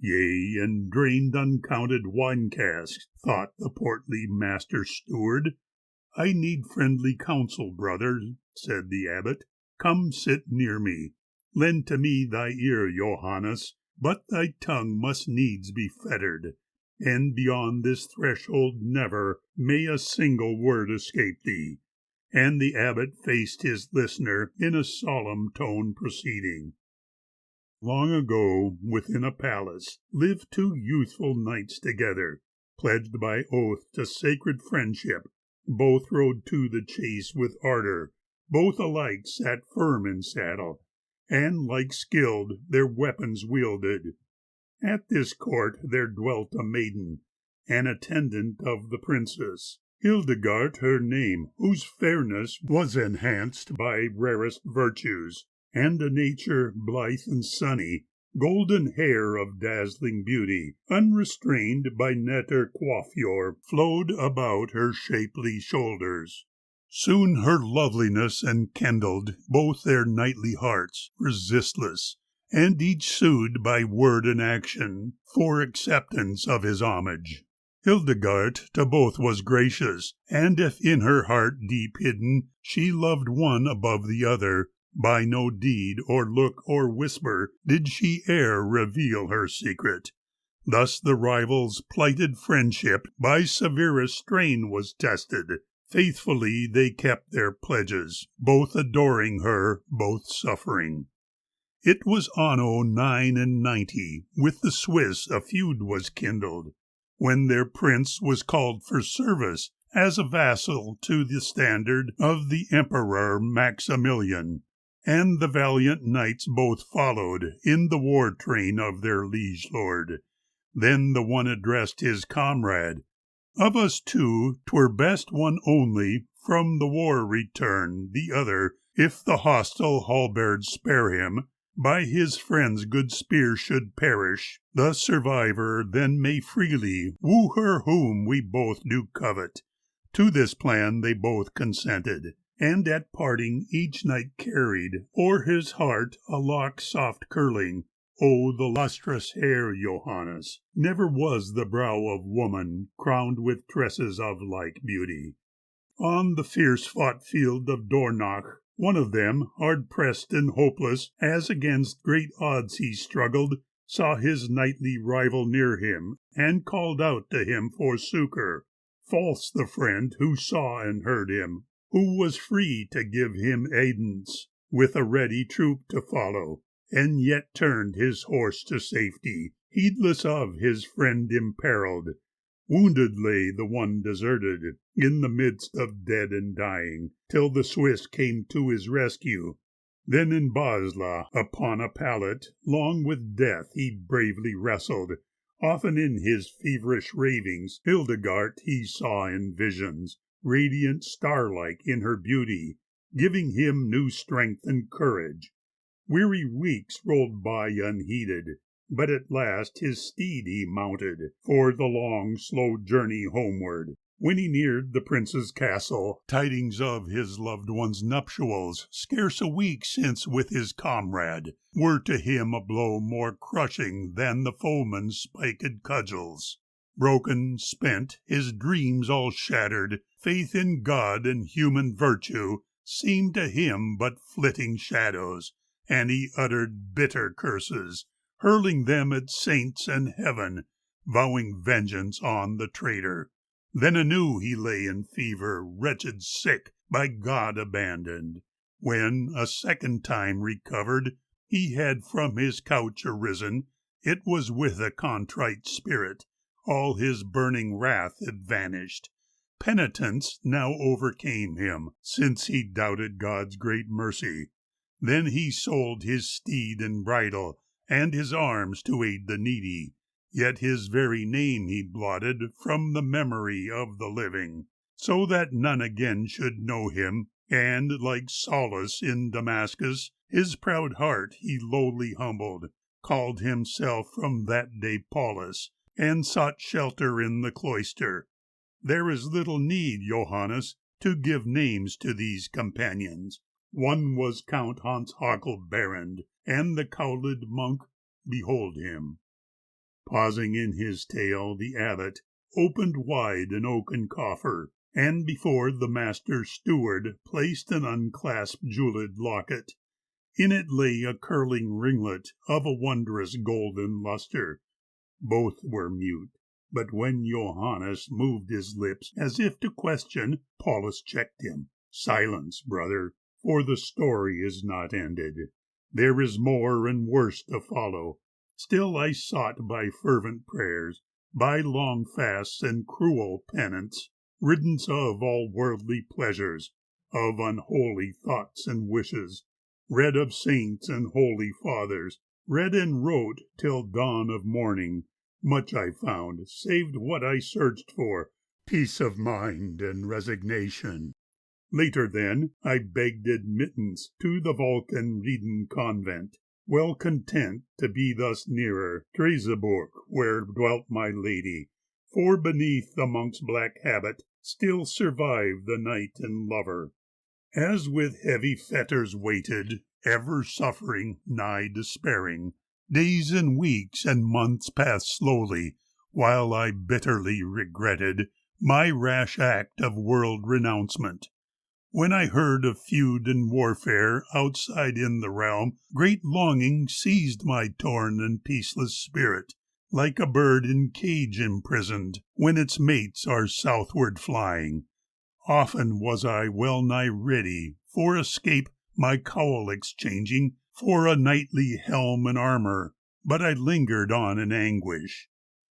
"Yea, and drained uncounted wine casks," thought the portly master steward. I need friendly counsel, brother, said the abbot. Come sit near me. Lend to me thy ear, Johannes, but thy tongue must needs be fettered, and beyond this threshold never may a single word escape thee. And the abbot faced his listener in a solemn tone, proceeding. Long ago, within a palace, lived two youthful knights together, pledged by oath to sacred friendship. Both rode to the chase with ardor, both alike sat firm in saddle, and, like skilled, their weapons wielded. At this court there dwelt a maiden, an attendant of the princess, Hildegard her name, whose fairness was enhanced by rarest virtues, and a nature blithe and sunny, golden hair of dazzling beauty, unrestrained by net or coiffure, flowed about her shapely shoulders. Soon her loveliness enkindled both their knightly hearts, resistless, and each sued by word and action for acceptance of his homage. Hildegard to both was gracious, and if in her heart deep hidden she loved one above the other, by no deed or look or whisper did she e'er reveal her secret. Thus the rivals' plighted friendship by severest strain was tested. Faithfully they kept their pledges, both adoring her, both suffering. It was anno 990, with the Swiss a feud was kindled, when their prince was called for service as a vassal to the standard of the Emperor Maximilian, and the valiant knights both followed in the war train of their liege lord. Then the one addressed his comrade, Of us two, 'twere best one only from the war return, the other, if the hostile halberd spare him, by his friend's good spear should perish. The survivor then may freely woo her whom we both do covet. To this plan they both consented, and at parting each knight carried o'er his heart a lock soft curling. Oh, the lustrous hair, Johannes! Never was the brow of woman crowned with tresses of like beauty. On the fierce-fought field of Dornach, one of them, hard-pressed and hopeless, as against great odds he struggled, saw his knightly rival near him, and called out to him for succour. False the friend who saw and heard him, who was free to give him aidance, with a ready troop to follow, and yet turned his horse to safety, heedless of his friend imperilled. Wounded lay the one deserted, in the midst of dead and dying, till the Swiss came to his rescue. Then in Basla, upon a pallet, long with death he bravely wrestled. Often in his feverish ravings Hildegard he saw in visions, radiant star-like in her beauty, giving him new strength and courage. Weary weeks rolled by unheeded, but at last his steed he mounted for the long, slow journey homeward. When he neared the prince's castle, tidings of his loved one's nuptials, scarce a week since with his comrade, were to him a blow more crushing than the foeman's spiked cudgels. Broken, spent, his dreams all shattered, faith in God and human virtue seemed to him but flitting shadows, and he uttered bitter curses, hurling them at saints and heaven, vowing vengeance on the traitor. Then anew he lay in fever, wretched, sick, by God abandoned. When, a second time recovered, he had from his couch arisen, it was with a contrite spirit. All his burning wrath had vanished. Penitence now overcame him, since he doubted God's great mercy. Then he sold his steed and bridle, and his arms to aid the needy. Yet his very name he blotted from the memory of the living, so that none again should know him, and, like Saulus in Damascus, his proud heart he lowly humbled, called himself from that day Paulus, and sought shelter in the cloister. There is little need, Johannes, to give names to these companions. One was Count Hans Berend, and the cowled monk, behold him. Pausing in his tale, the abbot opened wide an oaken coffer, and before the master steward placed an unclasped jewelled locket. In it lay a curling ringlet of a wondrous golden lustre. Both were mute, but when Johannes moved his lips as if to question, Paulus checked him. "Silence, brother, for the story is not ended. There is more and worse to follow. Still I sought by fervent prayers, by long fasts and cruel penance, riddance of all worldly pleasures, of unholy thoughts and wishes, read of saints and holy fathers, read and wrote till dawn of morning. Much I found, saved what I searched for, peace of mind and resignation. Later then, I begged admittance to the Valkenrieden convent, well content to be thus nearer Trezeburg, where dwelt my lady, for beneath the monk's black habit still survived the knight and lover. As with heavy fetters weighted, ever suffering, nigh despairing, days and weeks and months passed slowly, while I bitterly regretted my rash act of world renouncement. When I heard of feud and warfare outside in the realm, great longing seized my torn and peaceless spirit, like a bird in cage imprisoned, when its mates are southward flying. Often was I well nigh ready for escape, my cowl exchanging for a knightly helm and armor, but I lingered on in anguish.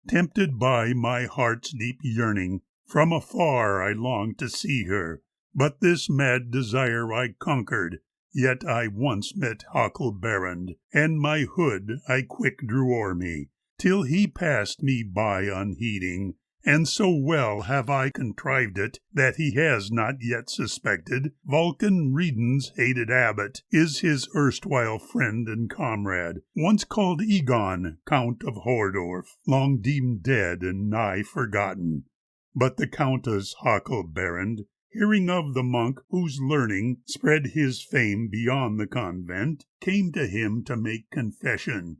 Tempted by my heart's deep yearning, from afar I longed to see her, but this mad desire I conquered. Yet I once met Huckelberend, and my hood I quick drew o'er me, till he passed me by unheeding. And so well have I contrived it, that he has not yet suspected Valkenrieden's hated abbot is his erstwhile friend and comrade, once called Egon, Count of Hordorf, long deemed dead and nigh forgotten. But the Countess Huckelberend, hearing of the monk whose learning spread his fame beyond the convent, came to him to make confession.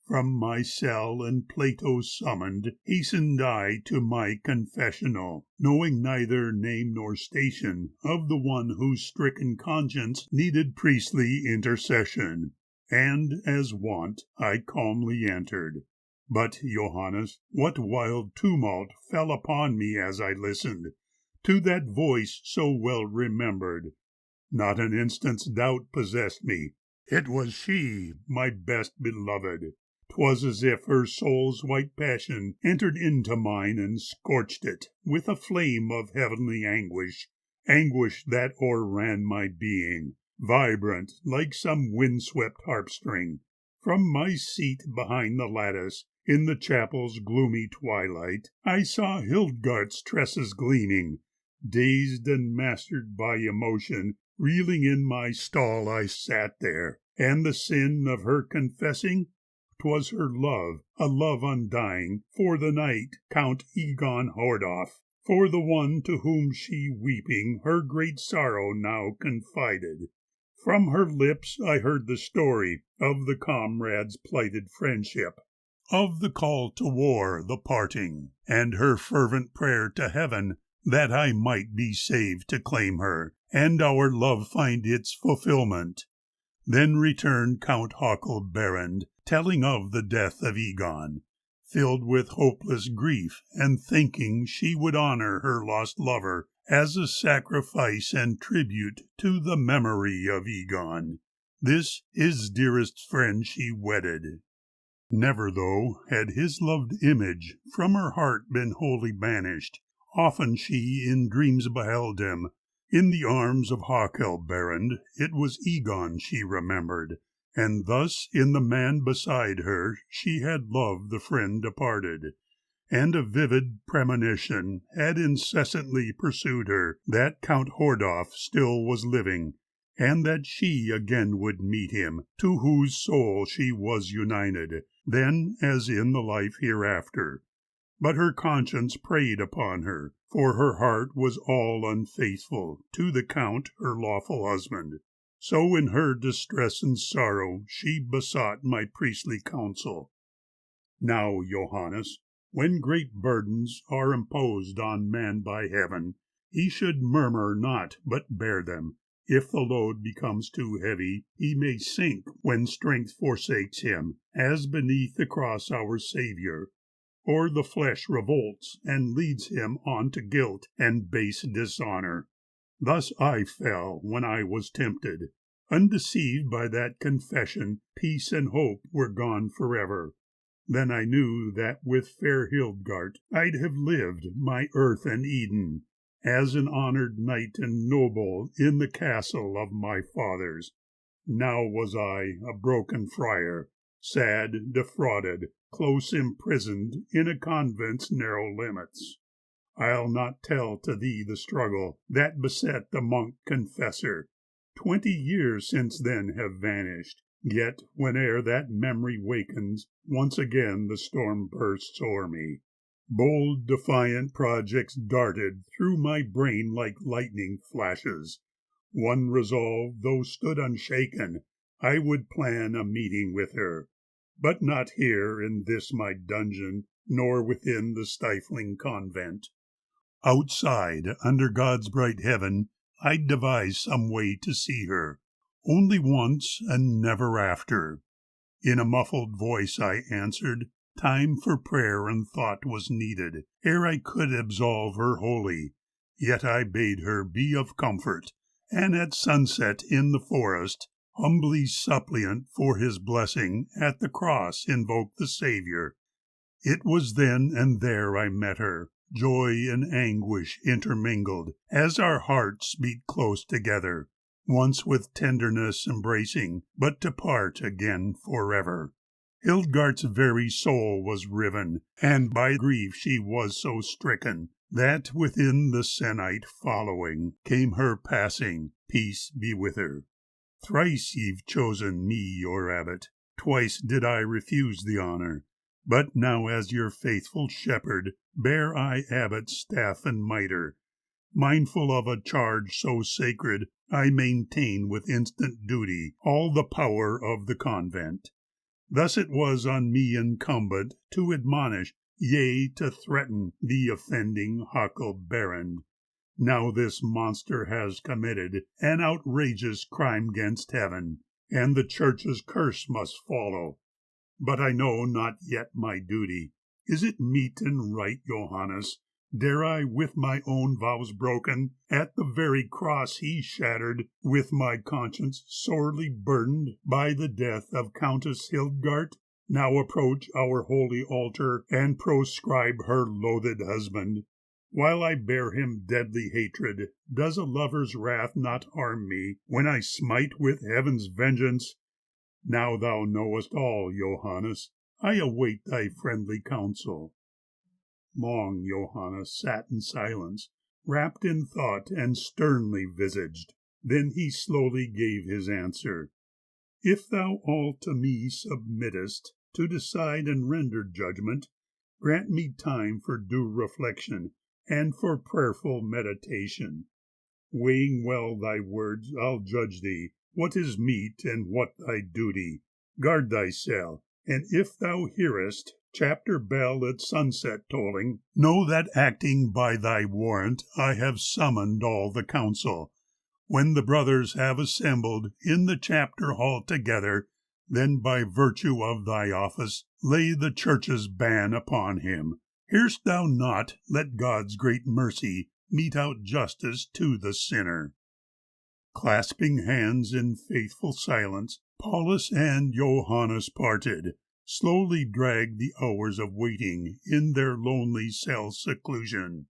From my cell and Plato summoned, hastened I to my confessional, knowing neither name nor station of the one whose stricken conscience needed priestly intercession. And, as wont, I calmly entered. But, Johannes, what wild tumult fell upon me as I listened to that voice so well remembered! Not an instant's doubt possessed me. It was she, my best beloved. 'Twas as if her soul's white passion entered into mine and scorched it with a flame of heavenly anguish, anguish that o'erran my being, vibrant like some wind-swept harp-string. From my seat behind the lattice, in the chapel's gloomy twilight, I saw Hildgart's tresses gleaming. Dazed and mastered by emotion, reeling in my stall I sat there, and the sin of her confessing, 'twas her love, a love undying, for the knight, Count Egon Hordorf, for the one to whom she weeping her great sorrow now confided. From her lips I heard the story of the comrade's plighted friendship, of the call to war, the parting, and her fervent prayer to heaven that I might be saved to claim her, and our love find its fulfillment. Then returned Count Huckelberend, telling of the death of Egon, filled with hopeless grief, and thinking she would honor her lost lover as a sacrifice and tribute to the memory of Egon. This his dearest friend she wedded. Never, though, had his loved image from her heart been wholly banished. Often she in dreams beheld him. In the arms of Huckelberend it was Egon she remembered, and thus in the man beside her she had loved the friend departed. And a vivid premonition had incessantly pursued her that Count Hordorf still was living, and that she again would meet him, to whose soul she was united, then as in the life hereafter. But her conscience preyed upon her, for her heart was all unfaithful to the Count her lawful husband. So in her distress and sorrow she besought my priestly counsel. Now, Johannes, when great burdens are imposed on man by heaven, he should murmur not, but bear them. If the load becomes too heavy, he may sink when strength forsakes him, as beneath the cross our Saviour. Or the flesh revolts and leads him on to guilt and base dishonor. Thus I fell when I was tempted. Undeceived by that confession, peace and hope were gone forever. Then I knew that with fair Hildgard I'd have lived my earth and Eden, as an honored knight and noble in the castle of my fathers. Now was I a broken friar, sad, defrauded, close imprisoned in a convent's narrow limits. I'll not tell to thee the struggle that beset the monk confessor. 20 years since then have vanished, yet whene'er that memory wakens, once again the storm bursts o'er me. Bold, defiant projects darted through my brain like lightning flashes. One resolve, though stood unshaken, I would plan a meeting with her, but not here in this my dungeon, nor within the stifling convent. Outside, under God's bright heaven, I'd devise some way to see her, only once and never after. In a muffled voice I answered, time for prayer and thought was needed, ere I could absolve her wholly. Yet I bade her be of comfort, and at sunset in the forest, humbly suppliant for his blessing, at the cross invoke the Saviour. It was then and there I met her, joy and anguish intermingled, as our hearts beat close together, once with tenderness embracing, but to part again forever. Hildgard's very soul was riven, and by grief she was so stricken, that within the sennight following came her passing, peace be with her. Thrice ye've chosen me your abbot, twice did I refuse the honour, but now as your faithful shepherd bear I abbot's staff and mitre. Mindful of a charge so sacred, I maintain with instant duty all the power of the convent. Thus it was on me incumbent to admonish, yea, to threaten the offending Huckleberend. Now this monster has committed an outrageous crime 'gainst heaven, and the Church's curse must follow. But I know not yet my duty. Is it meet and right, Johannes? Dare I, with my own vows broken, at the very cross he shattered, with my conscience sorely burdened by the death of Countess Hildgard, now approach our holy altar and proscribe her loathed husband? While I bear him deadly hatred, does a lover's wrath not harm me when I smite with heaven's vengeance? Now thou knowest all, Johannes. I await thy friendly counsel. Long Johannes sat in silence, wrapped in thought and sternly visaged. Then he slowly gave his answer. If thou all to me submittest, to decide and render judgment, grant me time for due reflection, and for prayerful meditation. Weighing well thy words, I'll judge thee, what is meet and what thy duty. Guard thyself, and if thou hearest chapter bell at sunset tolling, know that acting by thy warrant I have summoned all the council. When the brothers have assembled in the chapter hall together, then by virtue of thy office lay the Church's ban upon him. Hear'st thou not, let God's great mercy mete out justice to the sinner. Clasping hands in faithful silence, Paulus and Johannes parted, slowly dragged the hours of waiting in their lonely cell-seclusion.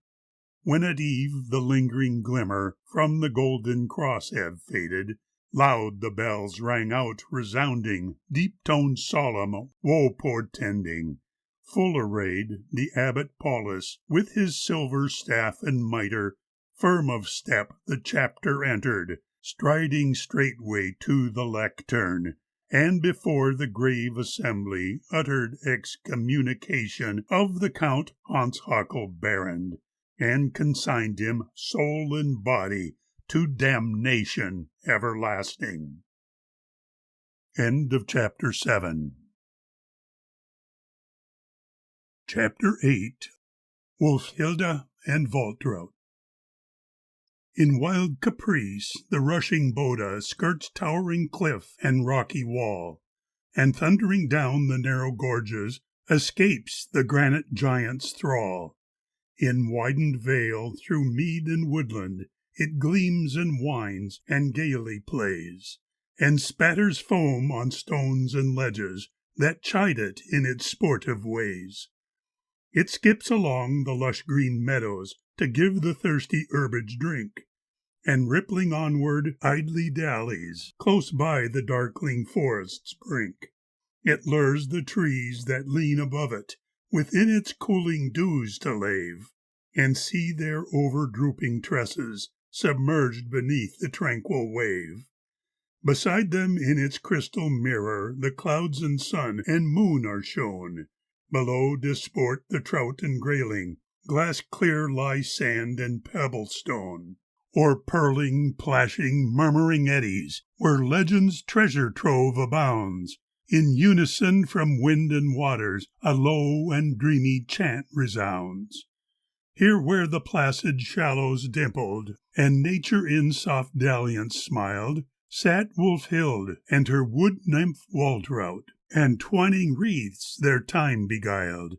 When at eve the lingering glimmer from the golden cross had faded, loud the bells rang out resounding, deep-toned solemn, woe-portending. Full arrayed, the abbot Paulus, with his silver staff and mitre, firm of step the chapter entered, striding straightway to the lectern, and before the grave assembly uttered excommunication of the Count Hans Huckleberend, and consigned him, soul and body, to damnation everlasting. End of chapter 7. Chapter 8. Wolfhilda and Waltraud. In wild caprice the rushing Boda skirts towering cliff and rocky wall, and thundering down the narrow gorges escapes the granite giant's thrall. In widened vale through mead and woodland it gleams and winds and gaily plays, and spatters foam on stones and ledges that chide it in its sportive ways. It skips along the lush green meadows to give the thirsty herbage drink, and rippling onward idly dallies close by the darkling forest's brink. It lures the trees that lean above it within its cooling dews to lave, and see their over-drooping tresses submerged beneath the tranquil wave. Beside them in its crystal mirror the clouds and sun and moon are shown. Below disport the trout and grayling, glass clear lie sand and pebble stone, or purling, plashing, murmuring eddies, where legend's treasure trove abounds. In unison from wind and waters a low and dreamy chant resounds. Here where the placid shallows dimpled, and nature in soft dalliance smiled, sat Wolfhild and her wood-nymph Waltraut, and twining wreaths their time beguiled.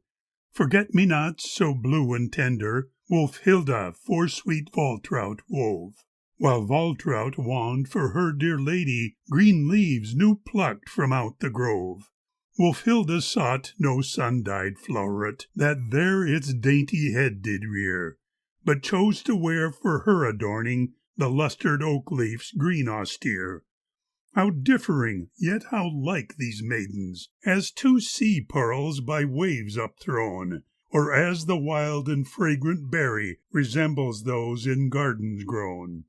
Forget-me-nots so blue and tender Wolfhilda for sweet Waltraut wove, while Waltraut wonned for her dear lady green leaves new plucked from out the grove. Wolfhilda sought no sun-dyed floweret that there its dainty head did rear, but chose to wear for her adorning the lustered oak leaf's green austere. How differing, yet how like these maidens, as two sea-pearls by waves upthrown, or as the wild and fragrant berry resembles those in gardens grown.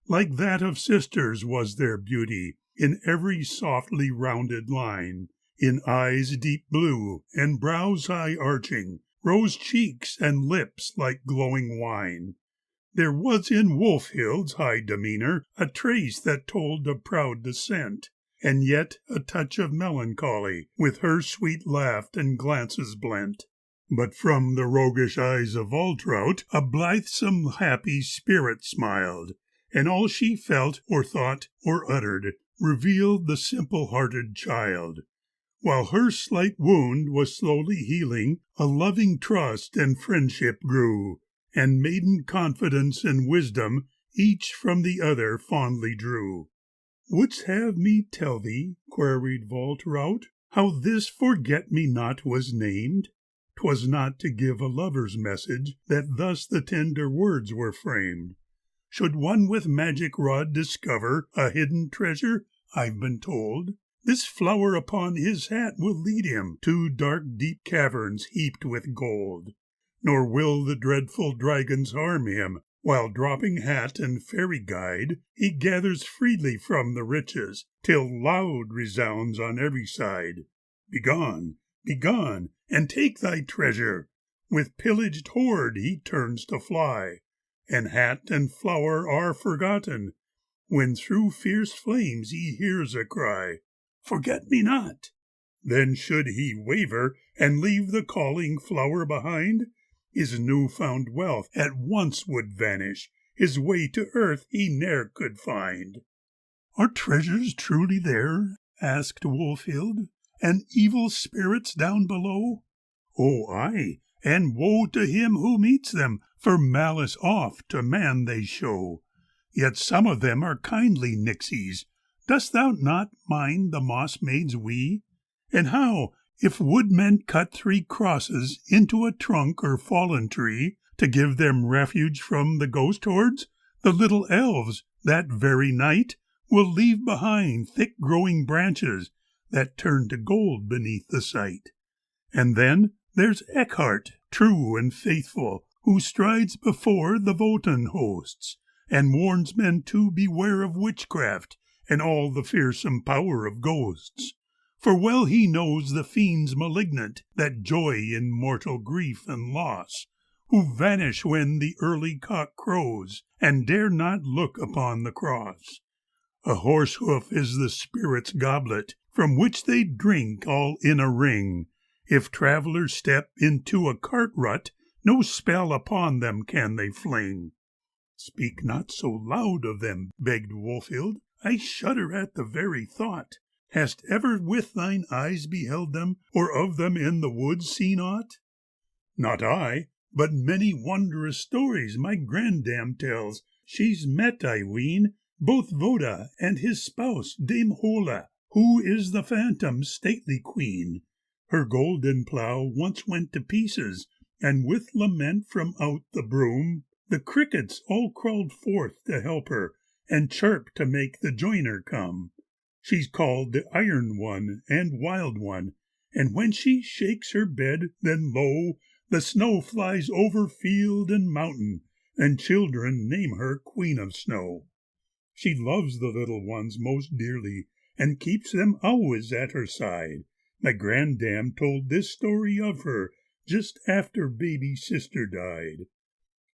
Like that of sisters was their beauty, in every softly rounded line, in eyes deep blue, and brows high arching, rose cheeks and lips like glowing wine. There was in Wolfhild's high demeanor a trace that told of proud descent, and yet a touch of melancholy with her sweet laugh and glances blent. But from the roguish eyes of Waltraut a blithesome happy spirit smiled, and all she felt or thought or uttered revealed the simple-hearted child. While her slight wound was slowly healing, a loving trust and friendship grew, and maiden confidence and wisdom each from the other fondly drew. "Wouldst have me tell thee," queried Waltraut, "how this forget-me-not was named? 'Twas not to give a lover's message that thus the tender words were framed. Should one with magic rod discover a hidden treasure, I've been told, this flower upon his hat will lead him to dark deep caverns heaped with gold. Nor will the dreadful dragons harm him, while dropping hat and fairy guide, he gathers freely from the riches, till loud resounds on every side. Begone, begone, and take thy treasure. With pillaged hoard he turns to fly, and hat and flower are forgotten, when through fierce flames he hears a cry, "Forget-me-not." Then should he waver and leave the calling flower behind, his new-found wealth at once would vanish, his way to earth he ne'er could find. "Are treasures truly there?" asked Wolfhild, "and evil spirits down below?" "Oh, aye, and woe to him who meets them, for malice oft to man they show. Yet some of them are kindly nixies. Dost thou not mind the moss maid's wee? And how, if woodmen cut 3 crosses into a trunk or fallen tree, to give them refuge from the ghost hordes, the little elves, that very night, will leave behind thick-growing branches that turn to gold beneath the sight. And then there's Eckhart, true and faithful, who strides before the Wotan hosts, and warns men to beware of witchcraft and all the fearsome power of ghosts. For well he knows the fiends malignant that joy in mortal grief and loss, who vanish when the early cock crows, and dare not look upon the cross. A horse-hoof is the spirit's goblet, from which they drink all in a ring. If travellers step into a cart rut, no spell upon them can they fling. Speak not so loud of them, begged Wolfhild. I shudder at the very thought. Hast ever with thine eyes beheld them, or of them in the woods seen aught? Not I, but many wondrous stories my grandam tells. She's met, I ween, both Voda and his spouse, Dame Hola, who is the phantom's stately queen. Her golden plough once went to pieces, and with lament from out the broom, the crickets all crawled forth to help her, and chirp to make the joiner come. She's called the Iron One and Wild One, and when she shakes her bed, then lo, the snow flies over field and mountain, and children name her Queen of Snow. She loves the little ones most dearly, and keeps them always at her side. My grandam told this story of her just after baby sister died.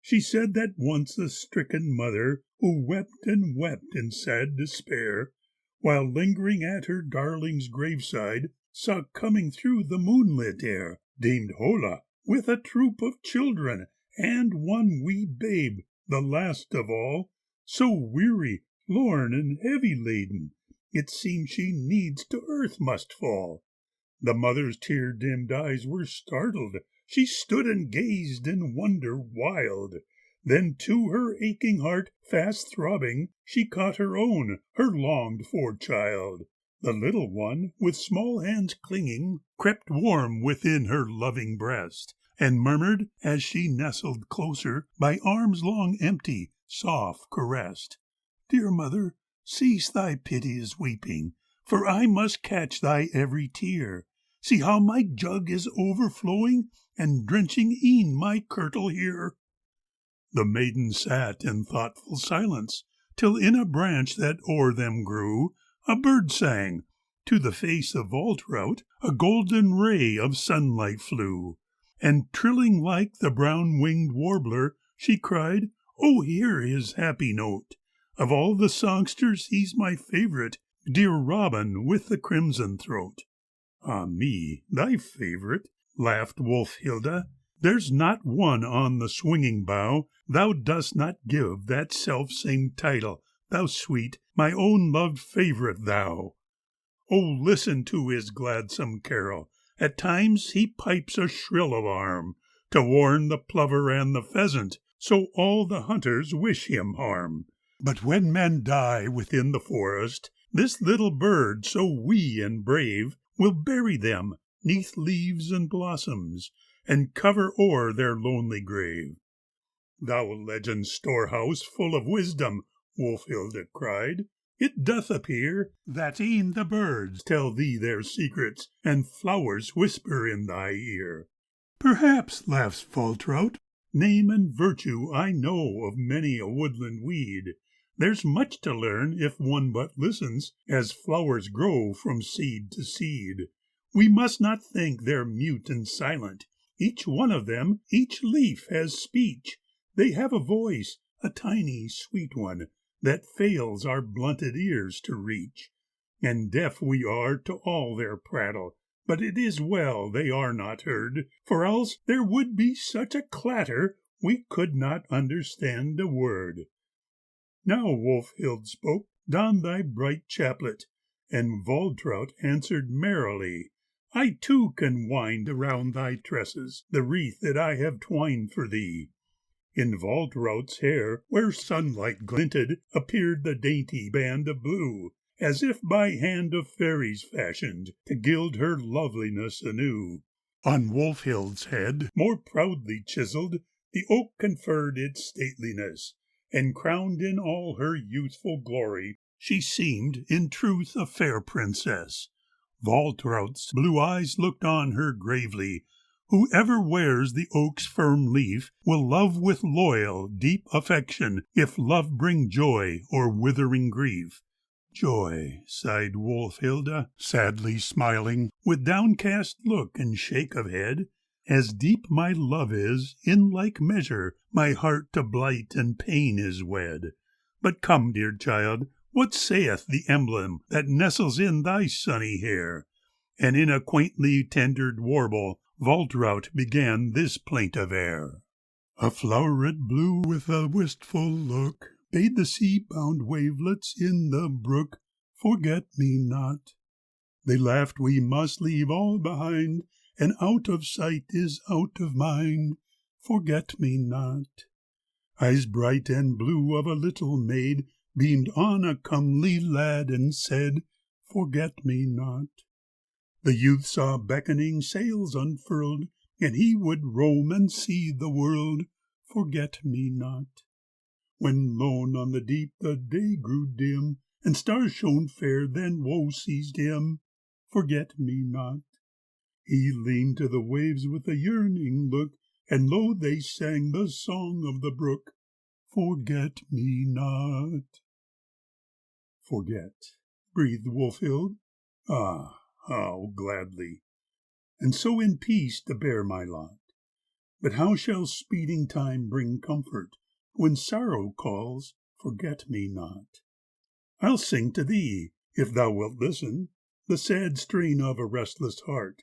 She said that once a stricken mother, who wept and wept in sad despair, while lingering at her darling's graveside, saw coming through the moonlit air Dame Hola with a troop of children, and one wee babe, the last of all, so weary, lorn, and heavy laden, it seemed she needs to earth must fall. The mother's tear-dimmed eyes were startled. She stood and gazed in wonder wild. Then to her aching heart, fast throbbing, she caught her own, her longed-for child. The little one, with small hands clinging, crept warm within her loving breast, and murmured, as she nestled closer, by arms long empty, soft caressed, "Dear mother, cease thy piteous weeping, for I must catch thy every tear. See how my jug is overflowing, and drenching e'en my kirtle here." The maiden sat in thoughtful silence, till in a branch that o'er them grew, a bird sang. To the face of Waltraut a golden ray of sunlight flew, and trilling like the brown-winged warbler, she cried, "Oh, hear his happy note! Of all the songsters he's my favorite, dear robin with the crimson throat." "Ah me, thy favorite," laughed Wolfhilda. "There's not one on the swinging bough thou dost not give that self-same title, thou sweet, my own loved favorite thou. Oh, listen to his gladsome carol. At times he pipes a shrill alarm, to warn the plover and the pheasant, so all the hunters wish him harm. But when men die within the forest, this little bird, so wee and brave, will bury them 'neath leaves and blossoms, and cover o'er their lonely grave." "Thou legend's storehouse full of wisdom," Wolfhilda cried, "it doth appear that e'en the birds tell thee their secrets, and flowers whisper in thy ear." "Perhaps," laughs Waltraut, "name and virtue I know of many a woodland weed. There's much to learn if one but listens, as flowers grow from seed to seed. We must not think they're mute and silent. Each one of them, each leaf has speech. They have a voice, a tiny, sweet one, that fails our blunted ears to reach. And deaf we are to all their prattle, but it is well they are not heard, for else there would be such a clatter we could not understand a word." "Now," Wolfhild spoke, "don thy bright chaplet," and Waltraut answered merrily, "I too can wind around thy tresses the wreath that I have twined for thee." In Waltraut's hair, where sunlight glinted, appeared the dainty band of blue, as if by hand of fairies fashioned, to gild her loveliness anew. On Wolfhild's head, more proudly chiseled, the oak conferred its stateliness, and crowned in all her youthful glory, she seemed in truth a fair princess. Waltraut's blue eyes looked on her gravely. Whoever wears the oak's firm leaf will love with loyal, deep affection, if love bring joy or withering grief. "Joy," sighed Wolfhilda, sadly smiling, with downcast look and shake of head. "As deep my love is, in like measure my heart to blight and pain is wed. But come, dear child, what saith the emblem that nestles in thy sunny hair?" And in a quaintly tendered warble Waltraut began this plaintive air. A floweret blue with a wistful look bade the sea-bound wavelets in the brook forget me not. They laughed, we must leave all behind, and out of sight is out of mind. Forget me not. Eyes bright and blue of a little maid beamed on a comely lad and said, Forget me not. The youth saw beckoning sails unfurled, and he would roam and see the world. Forget me not. When lone on the deep the day grew dim, and stars shone fair, then woe seized him. Forget me not. He leaned to the waves with a yearning look, and lo, they sang the song of the brook. Forget me not. Forget, breathed Wolfhild. Ah, how gladly, and so in peace to bear my lot. But how shall speeding time bring comfort, when sorrow calls, forget me not? I'll sing to thee, if thou wilt listen, the sad strain of a restless heart.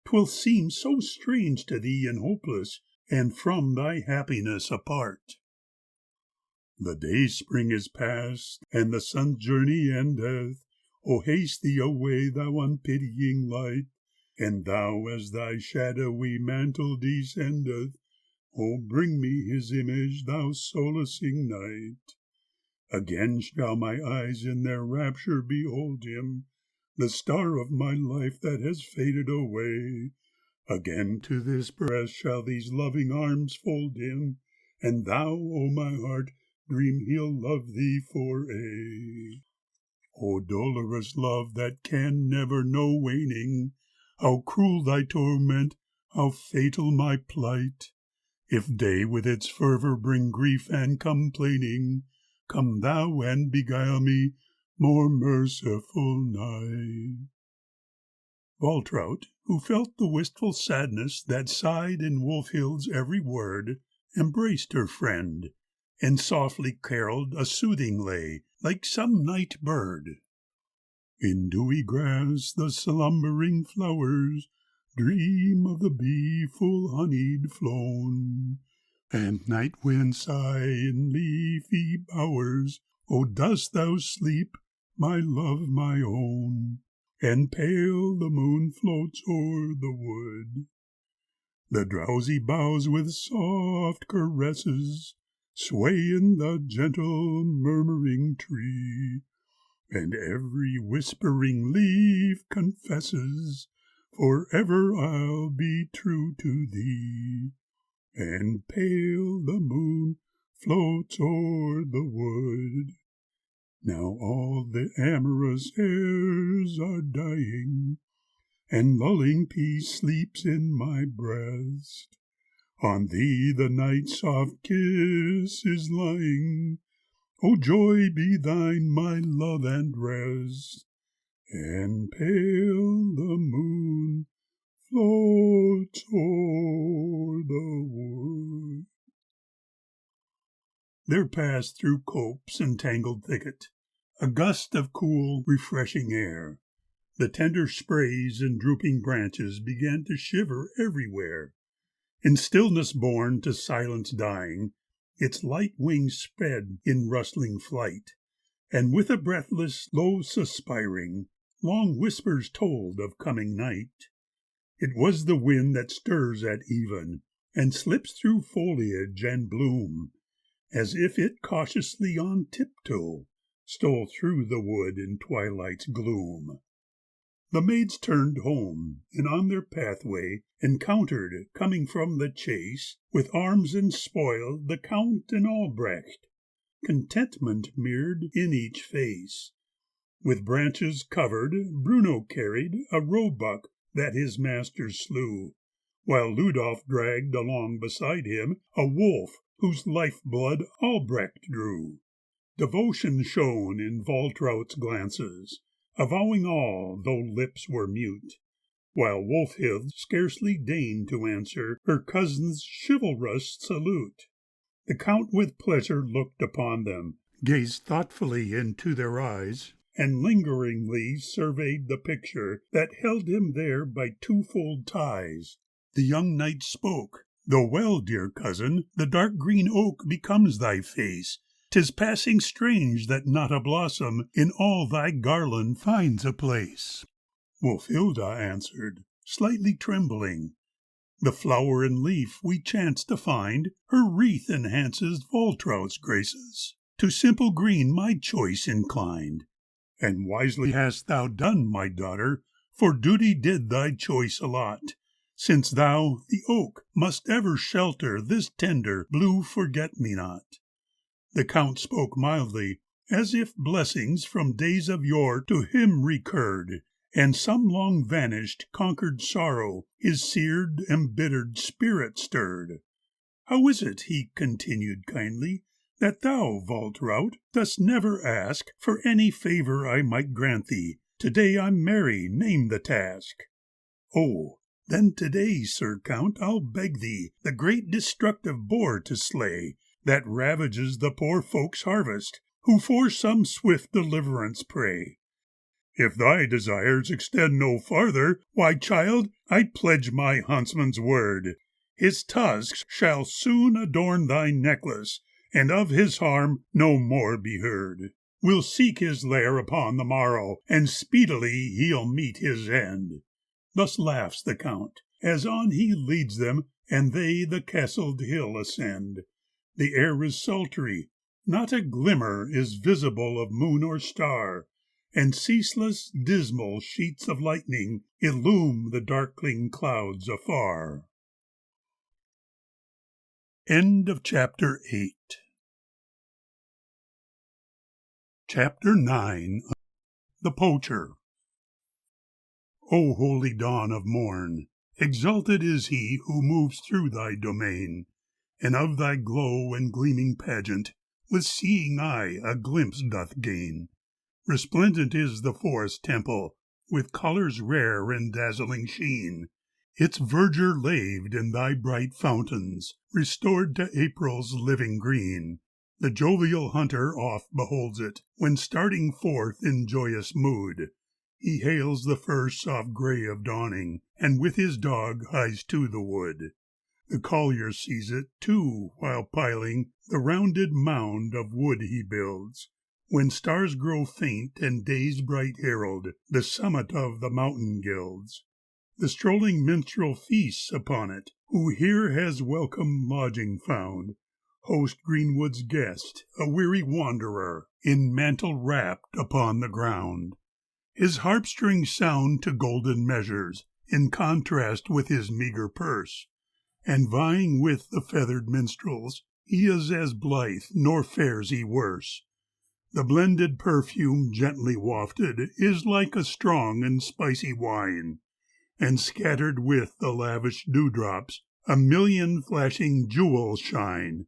'Twill seem so strange to thee and hopeless, and from thy happiness apart. The day's spring is past, and the sun's journey endeth. O haste thee away, thou unpitying light, and thou as thy shadowy mantle descendeth, O bring me his image, thou solacing night. Again shall my eyes in their rapture behold him, the star of my life that has faded away. Again to this breast shall these loving arms fold him, and thou, O my heart, dream he'll love thee for aye. O dolorous love that can never know waning, how cruel thy torment, how fatal my plight! If day with its fervor bring grief and complaining, come thou and beguile me, more merciful night. Waltraut, who felt the wistful sadness that sighed in Wolfhild's every word, embraced her friend, and softly caroled a soothing lay, like some night bird. In dewy grass the slumbering flowers dream of the bee full honeyed flown, and night winds sigh in leafy bowers. O dost thou sleep, my love, my own? And pale the moon floats o'er the wood. The drowsy boughs with soft caresses sway in the gentle murmuring tree, and every whispering leaf confesses, forever I'll be true to thee. And pale the moon floats o'er the wood. Now all the amorous airs are dying, and lulling peace sleeps in my breast. On thee the night's soft kiss is lying. O joy be thine, my love and rest. And pale the moon floats o'er the wood. There passed through copse and tangled thicket a gust of cool, refreshing air. The tender sprays and drooping branches began to shiver everywhere. In stillness born to silence dying, its light wings sped in rustling flight, and with a breathless, low suspiring, long whispers told of coming night. It was the wind that stirs at even, and slips through foliage and bloom, as if it cautiously on tiptoe stole through the wood in twilight's gloom. The maids turned home, and on their pathway encountered, coming from the chase, with arms and spoil, the Count and Albrecht. Contentment mirrored in each face. With branches covered, Bruno carried a roebuck that his master slew, while Ludolf dragged along beside him a wolf whose life-blood Albrecht drew. Devotion shone in Waltraut's glances, avowing all, though lips were mute, while Wolfhild scarcely deigned to answer her cousin's chivalrous salute. The Count with pleasure looked upon them, gazed thoughtfully into their eyes, and lingeringly surveyed the picture that held him there by twofold ties. The young knight spoke, Though well, dear cousin, the dark green oak becomes thy face, 'tis passing strange that not a blossom in all thy garland finds a place. Wolfhilda answered, slightly trembling, the flower and leaf we chance to find, her wreath enhances Waltraut's graces. To simple green my choice inclined. And wisely hast thou done, my daughter, for duty did thy choice allot, since thou, the oak, must ever shelter this tender blue forget-me-not. The Count spoke mildly, as if blessings from days of yore to him recurred, and some long-vanished, conquered sorrow his seared, embittered spirit stirred. How is it, he continued kindly, that thou, Waltraut, dost never ask for any favour I might grant thee? Today I'm merry, name the task. Oh, then today, Sir Count, I'll beg thee the great destructive boar to slay, that ravages the poor folks' harvest, who for some swift deliverance pray. If thy desires extend no farther, why, child, I pledge my huntsman's word. His tusks shall soon adorn thy necklace, and of his harm no more be heard. We'll seek his lair upon the morrow, and speedily he'll meet his end. Thus laughs the Count, as on he leads them, and they the castled hill ascend. The air is sultry, not a glimmer is visible of moon or star, and ceaseless dismal sheets of lightning illume the darkling clouds afar. End of Chapter 8. Chapter 9. The Poacher. O holy dawn of morn, exalted is he who moves through thy domain, and of thy glow and gleaming pageant with seeing eye a glimpse doth gain. Resplendent is the forest temple, with colours rare and dazzling sheen, its verdure laved in thy bright fountains, restored to April's living green. The jovial hunter oft beholds it, when starting forth in joyous mood. He hails the first soft grey of dawning, and with his dog hies to the wood. The collier sees it, too, while piling the rounded mound of wood he builds, when stars grow faint and day's bright herald the summit of the mountain gilds. The strolling minstrel feasts upon it, who here has welcome lodging found. Host Greenwood's guest, a weary wanderer, in mantle wrapped upon the ground. His harp-strings sound to golden measures, in contrast with his meagre purse, and vying with the feathered minstrels, he is as blithe, nor fares he worse. The blended perfume gently wafted is like a strong and spicy wine, and scattered with the lavish dewdrops, a million flashing jewels shine.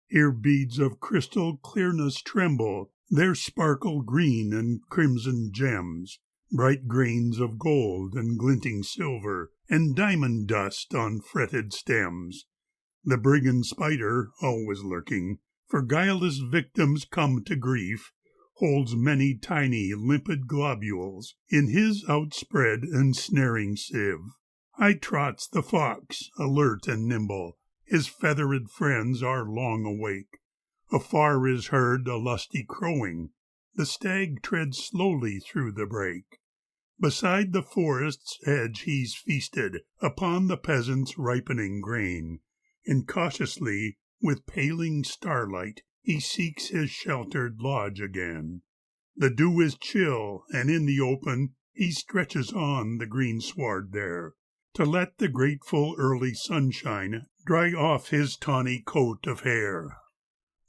Here beads of crystal clearness tremble, there sparkle green and crimson gems, bright grains of gold and glinting silver, and diamond dust on fretted stems. The brigand spider, always lurking, for guileless victims come to grief, holds many tiny limpid globules in his outspread and snaring sieve. High trots the fox, alert and nimble, his feathered friends are long awake. Afar is heard a lusty crowing, the stag treads slowly through the brake. Beside the forest's edge he's feasted upon the peasant's ripening grain, and cautiously, with paling starlight, he seeks his sheltered lodge again. The dew is chill, and in the open he stretches on the greensward there, to let the grateful early sunshine dry off his tawny coat of hair.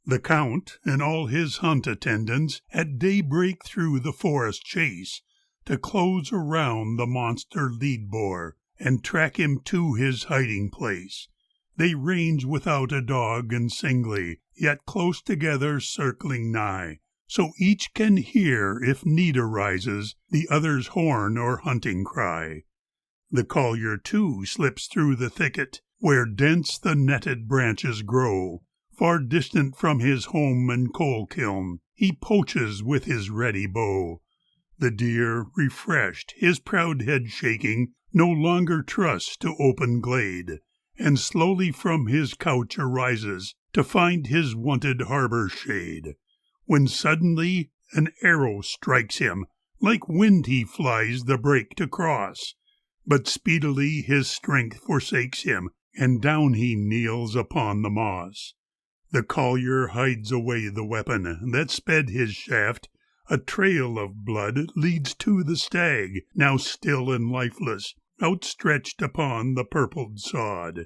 The Count and all his hunt attendants at daybreak through the forest chase, to close around the monster lead-boar, and track him to his hiding place. They range without a dog and singly, yet close together circling nigh, so each can hear, if need arises, the other's horn or hunting cry. The collier, too, slips through the thicket, where dense the netted branches grow. Far distant from his home and coal-kiln, he poaches with his ready bow. The deer, refreshed, his proud head shaking, no longer trusts to open glade, and slowly from his couch arises to find his wonted harbor shade, when suddenly an arrow strikes him, like wind he flies the brake to cross, but speedily his strength forsakes him, and down he kneels upon the moss. The collier hides away the weapon that sped his shaft. A trail of blood leads to the stag, now still and lifeless, outstretched upon the purpled sod.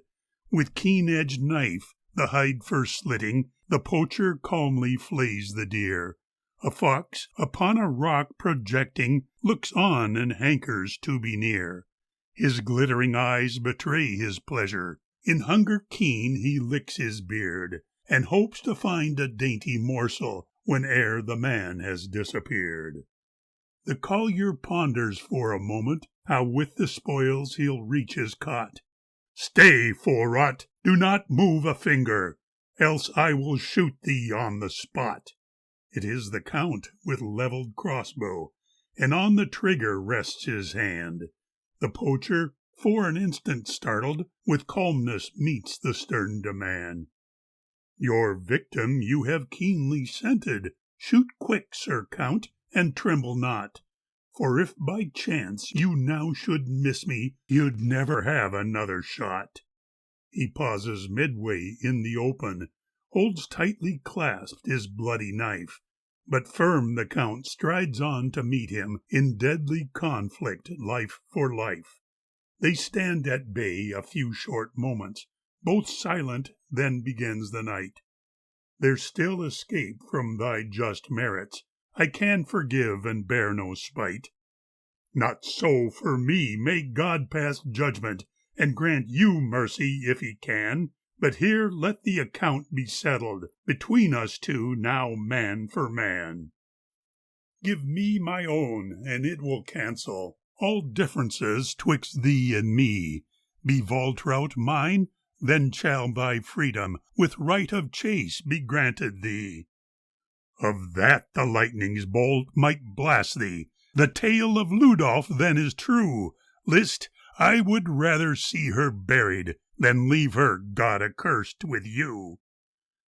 With keen-edged knife, the hide first slitting, the poacher calmly flays the deer. A fox, upon a rock projecting, looks on and hankers to be near. His glittering eyes betray his pleasure. In hunger keen he licks his beard, and hopes to find a dainty morsel whene'er the man has disappeared. The collier ponders for a moment how with the spoils he'll reach his cot. "Stay, forrot, do not move a finger, else I will shoot thee on the spot." It is the Count with levelled crossbow, and on the trigger rests his hand. The poacher, for an instant startled, with calmness meets the stern demand. "Your victim you have keenly scented. Shoot quick, Sir Count, and tremble not, for if by chance you now should miss me, you'd never have another shot." He pauses midway in the open, holds tightly clasped his bloody knife, but firm the Count strides on to meet him in deadly conflict, life for life. They stand at bay a few short moments, both silent, then begins the night. "There's still escape from thy just merits. I can forgive and bear no spite." "Not so for me, may God pass judgment, and grant you mercy if he can. But here let the account be settled, between us two now man for man. Give me my own, and it will cancel all differences twixt thee and me. Be Valtrout mine, then shall thy freedom with right of chase be granted thee." "Of that the lightning's bolt might blast thee. The tale of Ludolf then is true. List, I would rather see her buried than leave her, God accursed, with you."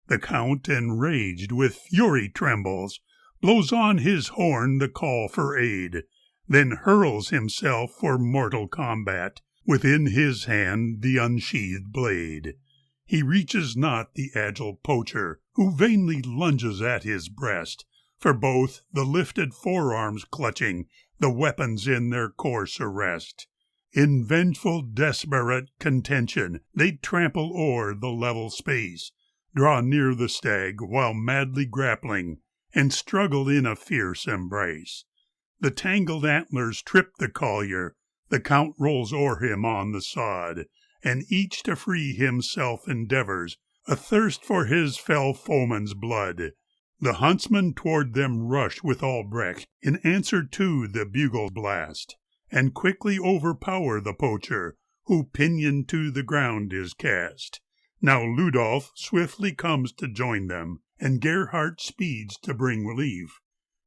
The Count, enraged with fury, trembles, blows on his horn the call for aid, then hurls himself for mortal combat, within his hand the unsheathed blade. He reaches not the agile poacher, who vainly lunges at his breast, for both, the lifted forearms clutching, the weapons in their course arrest. In vengeful desperate contention they trample o'er the level space, draw near the stag while madly grappling, and struggle in a fierce embrace. The tangled antlers trip the collier, the Count rolls o'er him on the sod, and each to free himself endeavors, athirst for his fell foeman's blood. The huntsmen toward them rush with Albrecht in answer to the bugle blast, and quickly overpower the poacher, who pinioned to the ground is cast. Now Ludolf swiftly comes to join them, and Gerhard speeds to bring relief.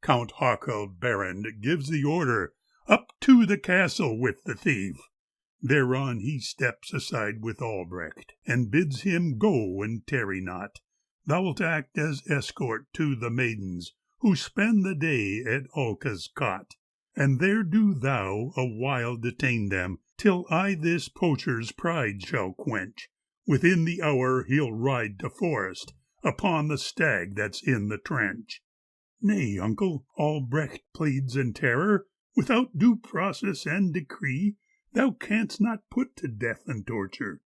Count Haukeld Berend gives the order, "Up to the castle with the thief." Thereon he steps aside with Albrecht, and bids him go and tarry not. Thou'lt act as escort to the maidens, who spend the day at Ulka's cot, and there do thou a while detain them, till I this poacher's pride shall quench. Within the hour he'll ride to forest, upon the stag that's in the trench. "Nay, uncle," Albrecht pleads in terror, "without due process and decree, thou canst not put to death and torture."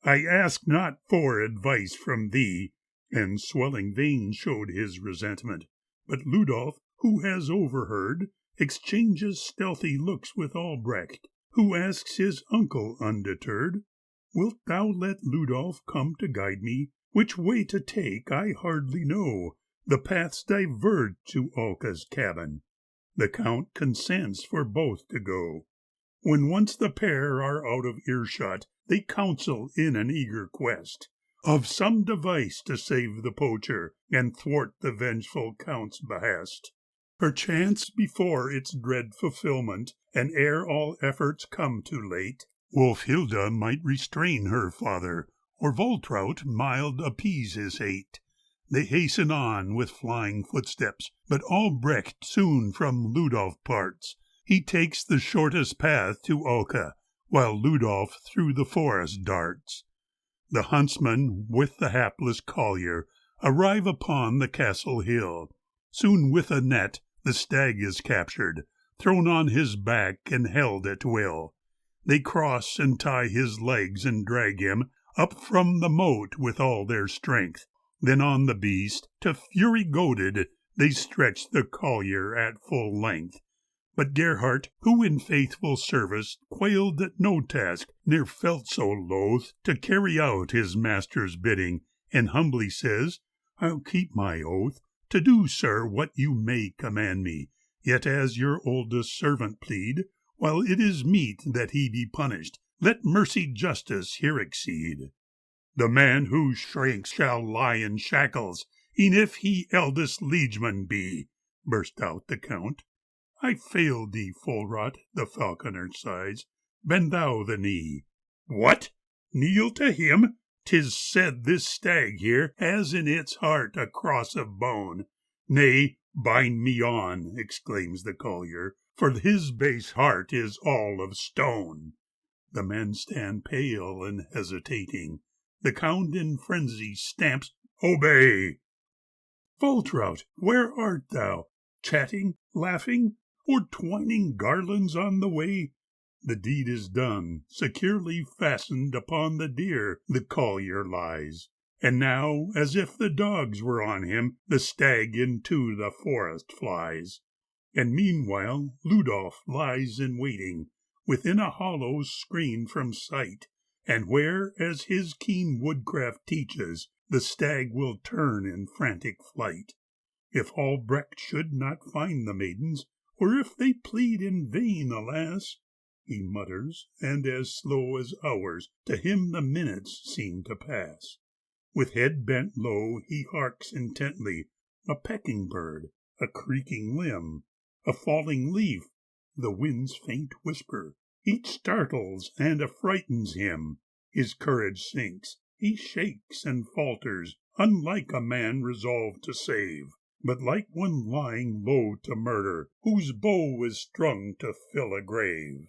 "I ask not for advice from thee," and swelling veins showed his resentment. But Ludolf, who has overheard, exchanges stealthy looks with Albrecht, who asks his uncle undeterred, "Wilt thou let Ludolf come to guide me? Which way to take I hardly know. The paths diverge to Ulka's cabin." The Count consents for both to go. When once the pair are out of earshot, they counsel in an eager quest of some device to save the poacher and thwart the vengeful Count's behest. Perchance before its dread fulfillment, and ere all efforts come too late, Wolfhilda might restrain her father, or Voltraut mild appease his hate. They hasten on with flying footsteps, but Albrecht soon from Ludolf parts. He takes the shortest path to Olca, while Ludolf through the forest darts. The huntsman with the hapless collier arrive upon the castle hill. Soon with a net the stag is captured, thrown on his back and held at will. They cross and tie his legs and drag him up from the moat with all their strength. Then on the beast, to fury goaded, they stretch the collier at full length. But Gerhart, who in faithful service quailed at no task, ne'er felt so loath to carry out his master's bidding, and humbly says, "I'll keep my oath, to do, sir, what you may command me, yet as your oldest servant plead, while it is meet that he be punished, let mercy justice here exceed." "The man who shrinks shall lie in shackles, e'en if he eldest liegeman be," burst out the Count. "I fail thee, Folrot," the falconer sighs, "bend thou the knee." "What? Kneel to him? 'Tis said this stag here has in its heart a cross of bone." "Nay, bind me on," exclaims the collier, "for his base heart is all of stone." The men stand pale and hesitating. The Count in frenzy stamps, "Obey!" "Voltraut, where art thou? Chatting, laughing, or twining garlands on the way?" The deed is done. Securely fastened upon the deer the collier lies. And now, as if the dogs were on him, the stag into the forest flies. And meanwhile Ludolf lies in waiting, within a hollow screened from sight, and where, as his keen woodcraft teaches, the stag will turn in frantic flight. If Albrecht should not find the maidens, or if they plead in vain, alas, he mutters, and as slow as hours to him the minutes seem to pass. With head bent low he harks intently, a pecking bird, a creaking limb, a falling leaf, the wind's faint whisper. Each startles and affrightens him. His courage sinks, he shakes and falters, unlike a man resolved to save, but like one lying low to murder, whose bow is strung to fill a grave.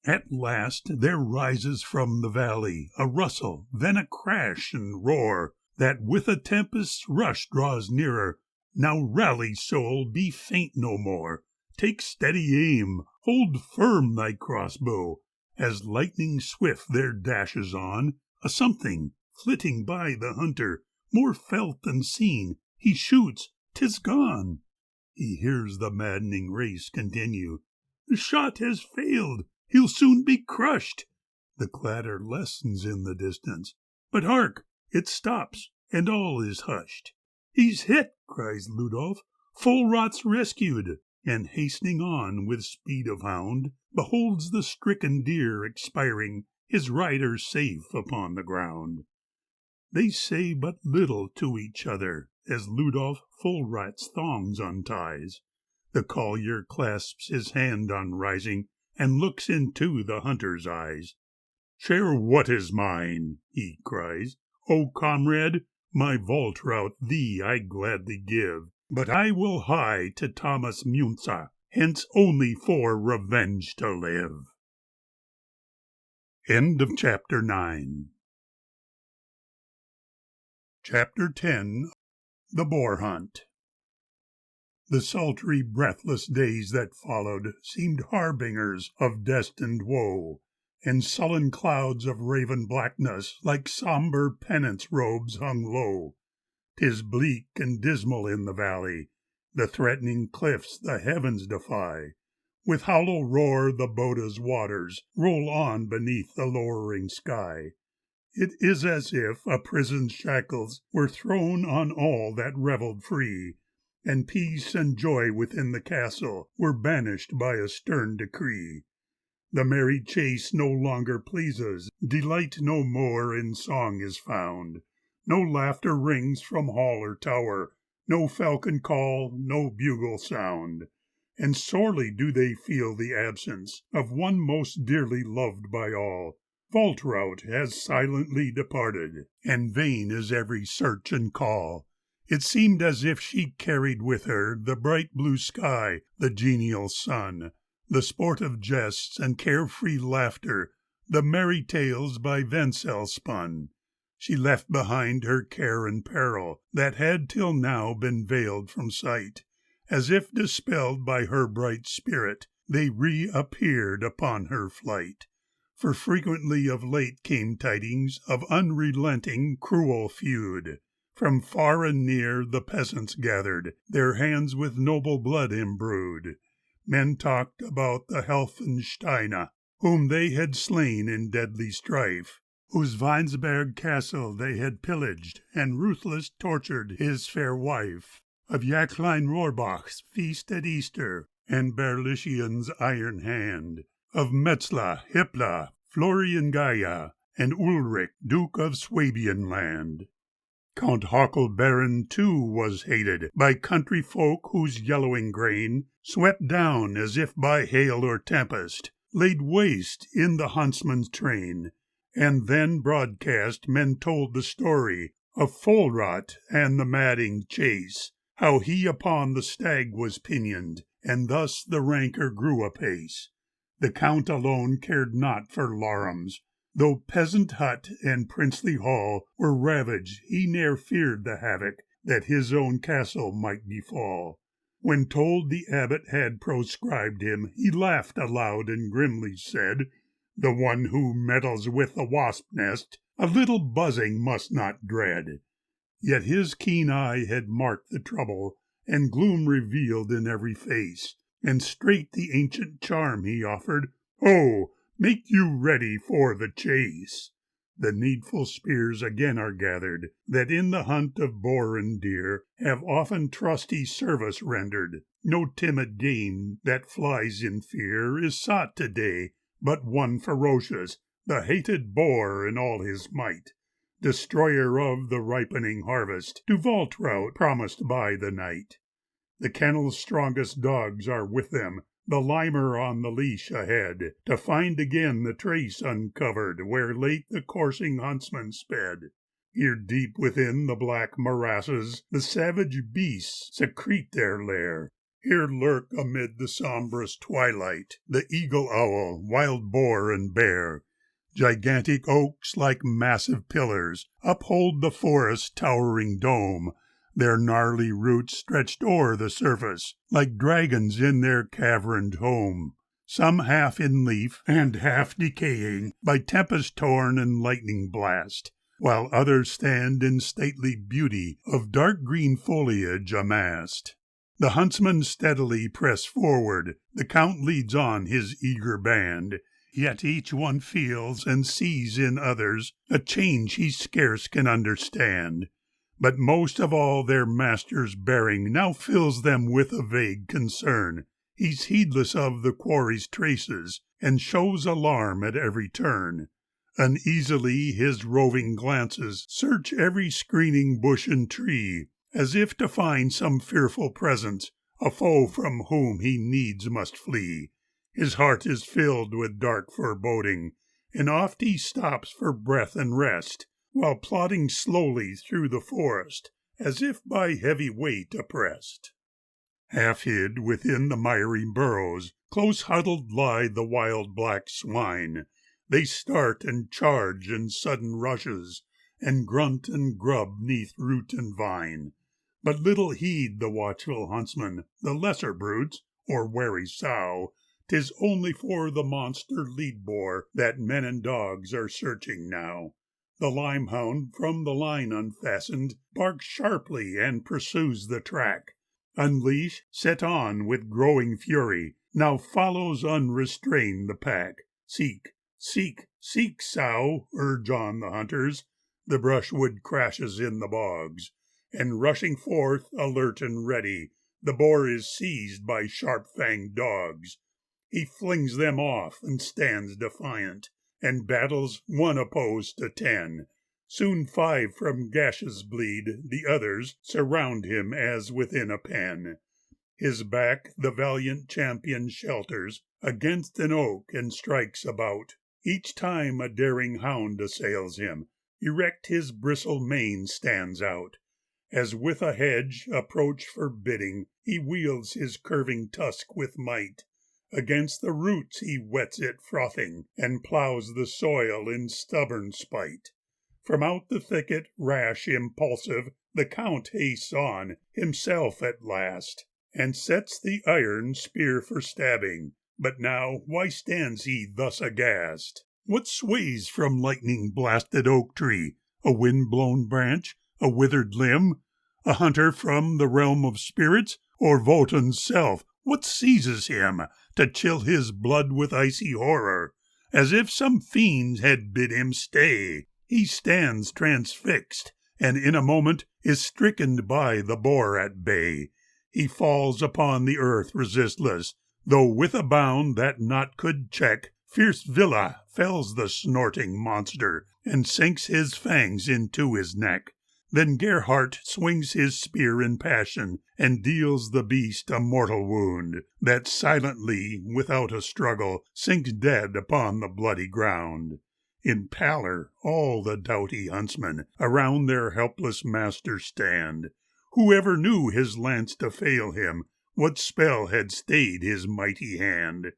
At last there rises from the valley a rustle, then a crash and roar, that with a tempest's rush draws nearer. Now rally, soul, be faint no more. Take steady aim, hold firm thy crossbow. As lightning swift there dashes on a something, flitting by the hunter, more felt than seen. He shoots, 'tis gone. He hears the maddening race continue. The shot has failed, he'll soon be crushed. The clatter lessens in the distance, but hark, it stops, and all is hushed. "He's hit," cries Ludolf, "Folrot's rescued," and hastening on with speed of hound, beholds the stricken deer expiring, his rider safe upon the ground. They say but little to each other, as Ludolf Folrat's thongs unties. The collier clasps his hand on rising, and looks into the hunter's eyes. "Share what is mine," he cries. "O comrade, my Voltraut thee I gladly give, but I will hie to Thomas Munza, hence only for revenge to live." End of Chapter 9. Chapter 10. The Boar Hunt. The sultry, breathless days that followed seemed harbingers of destined woe, and sullen clouds of raven blackness, like sombre penance robes, hung low. 'Tis bleak and dismal in the valley, the threatening cliffs the heavens defy. With hollow roar the Boda's waters roll on beneath the lowering sky. It is as if a prison's shackles were thrown on all that revelled free, and peace and joy within the castle were banished by a stern decree. The merry chase no longer pleases, delight no more in song is found. No laughter rings from hall or tower, no falcon call, no bugle sound. and sorely do they feel the absence of one most dearly loved by all. Waltraud has silently departed, and vain is every search and call. It seemed as if she carried with her the bright blue sky, the genial sun, the sportive jests and carefree laughter, the merry tales by Wenzel spun. She left behind her care and peril that had till now been veiled from sight. As if dispelled by her bright spirit, they reappeared upon her flight. For frequently of late came tidings of unrelenting, cruel feud. From far and near the peasants gathered, their hands with noble blood imbrued. Men talked about the Helfensteine, whom they had slain in deadly strife, whose Weinsberg castle they had pillaged, and ruthless tortured his fair wife. Of Jacqueline Rohrbach's feast at Easter, and Berlichin's iron hand. Of Metzla, Hippla, Florian Gaia, and Ulrich, Duke of Swabian land. Count Hockel Baron, too, was hated by country folk whose yellowing grain, swept down as if by hail or tempest, laid waste in the Huntsman's train. And then broadcast men told the story of Folrot and the madding chase, how he upon the stag was pinioned, and thus the rancour grew apace. The Count alone cared not for laurums. Though peasant hut and princely hall were ravaged, he ne'er feared the havoc that his own castle might befall. When told the abbot had proscribed him, he laughed aloud and grimly said, "The one who meddles with the wasp nest, a little buzzing must not dread." Yet his keen eye had marked the trouble, and gloom revealed in every face, and straight the ancient charm he offered, "Ho! Make you ready for the chase." The needful spears again are gathered, that in the hunt of boar and deer have often trusty service rendered. No timid game that flies in fear is sought today, but one ferocious, the hated boar in all his might, destroyer of the ripening harvest, to Waltraud promised by the knight. The kennel's strongest dogs are with them, the limer on the leash ahead, to find again the trace uncovered where late the coursing huntsman sped. Here deep within the black morasses the savage beasts secrete their lair. Here lurk amid the sombrous twilight the eagle-owl, wild boar, and bear. Gigantic oaks, like massive pillars, uphold the forest's towering dome, their gnarly roots stretched o'er the surface, like dragons in their caverned home, some half in leaf and half decaying, by tempest torn and lightning blast, while others stand in stately beauty of dark green foliage amassed. The huntsmen steadily press forward, the Count leads on his eager band, yet each one feels and sees in others a change he scarce can understand. But most of all their master's bearing now fills them with a vague concern. He's heedless of the quarry's traces, and shows alarm at every turn. Uneasily his roving glances search every screening bush and tree, as if to find some fearful presence, a foe from whom he needs must flee. His heart is filled with dark foreboding, and oft he stops for breath and rest, while plodding slowly through the forest, as if by heavy weight oppressed. Half hid within the miry burrows, close huddled lie the wild black swine. They start and charge in sudden rushes, and grunt and grub 'neath root and vine. But little heed the watchful huntsman, the lesser brutes, or wary sow. 'Tis only for the monster lead-boar that men and dogs are searching now. The limehound, from the line unfastened, barks sharply and pursues the track. Unleash, set on with growing fury, now follows unrestrained the pack. Seek, seek, seek, sow, urge on the hunters. The brushwood crashes in the bogs, and rushing forth, alert and ready, the boar is seized by sharp-fanged dogs. He flings them off and stands defiant, and battles one opposed to 10. Soon 5 from gashes bleed, the others surround him as within a pen. His back the valiant champion shelters against an oak and strikes about. Each time a daring hound assails him, erect his bristled mane stands out. As with a hedge, approach forbidding, he wields his curving tusk with might. Against the roots he whets it frothing, and plows the soil in stubborn spite. From out the thicket, rash, impulsive, the Count hastes on, himself at last, and sets the iron spear for stabbing. But now why stands he thus aghast? What sways from lightning-blasted oak tree? A wind-blown branch? A withered limb? A hunter from the realm of spirits? Or Wotan's self? What seizes him to chill his blood with icy horror? As if some fiend had bid him stay, he stands transfixed, and in a moment is stricken by the boar at bay. He falls upon the earth resistless, though with a bound that naught could check, fierce Villa fells the snorting monster, and sinks his fangs into his neck. Then Gerhart swings his spear in passion, and deals the beast a mortal wound, that silently, without a struggle, sinks dead upon the bloody ground. In pallor all the doughty huntsmen around their helpless master stand. Whoever knew his lance to fail him? What spell had stayed his mighty hand?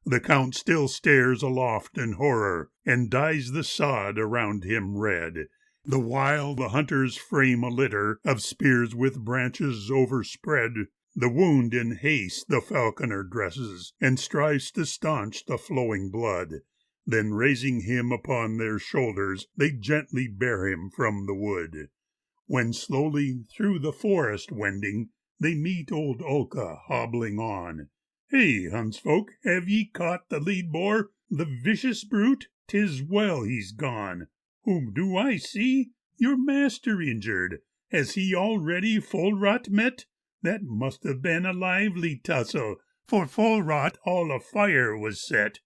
The Count still stares aloft in horror, and dyes the sod around him red, the while the hunters frame a litter of spears with branches overspread. The wound in haste the falconer dresses, and strives to staunch the flowing blood. Then raising him upon their shoulders, they gently bear him from the wood. When slowly through the forest wending, they meet old Ulka hobbling on. "Hey, huntsfolk, have ye caught the lead boar? The vicious brute? 'Tis well he's gone. Whom do I see? Your master injured. Has he already Folrot met? That must have been a lively tussle, for Folrot all afire was set."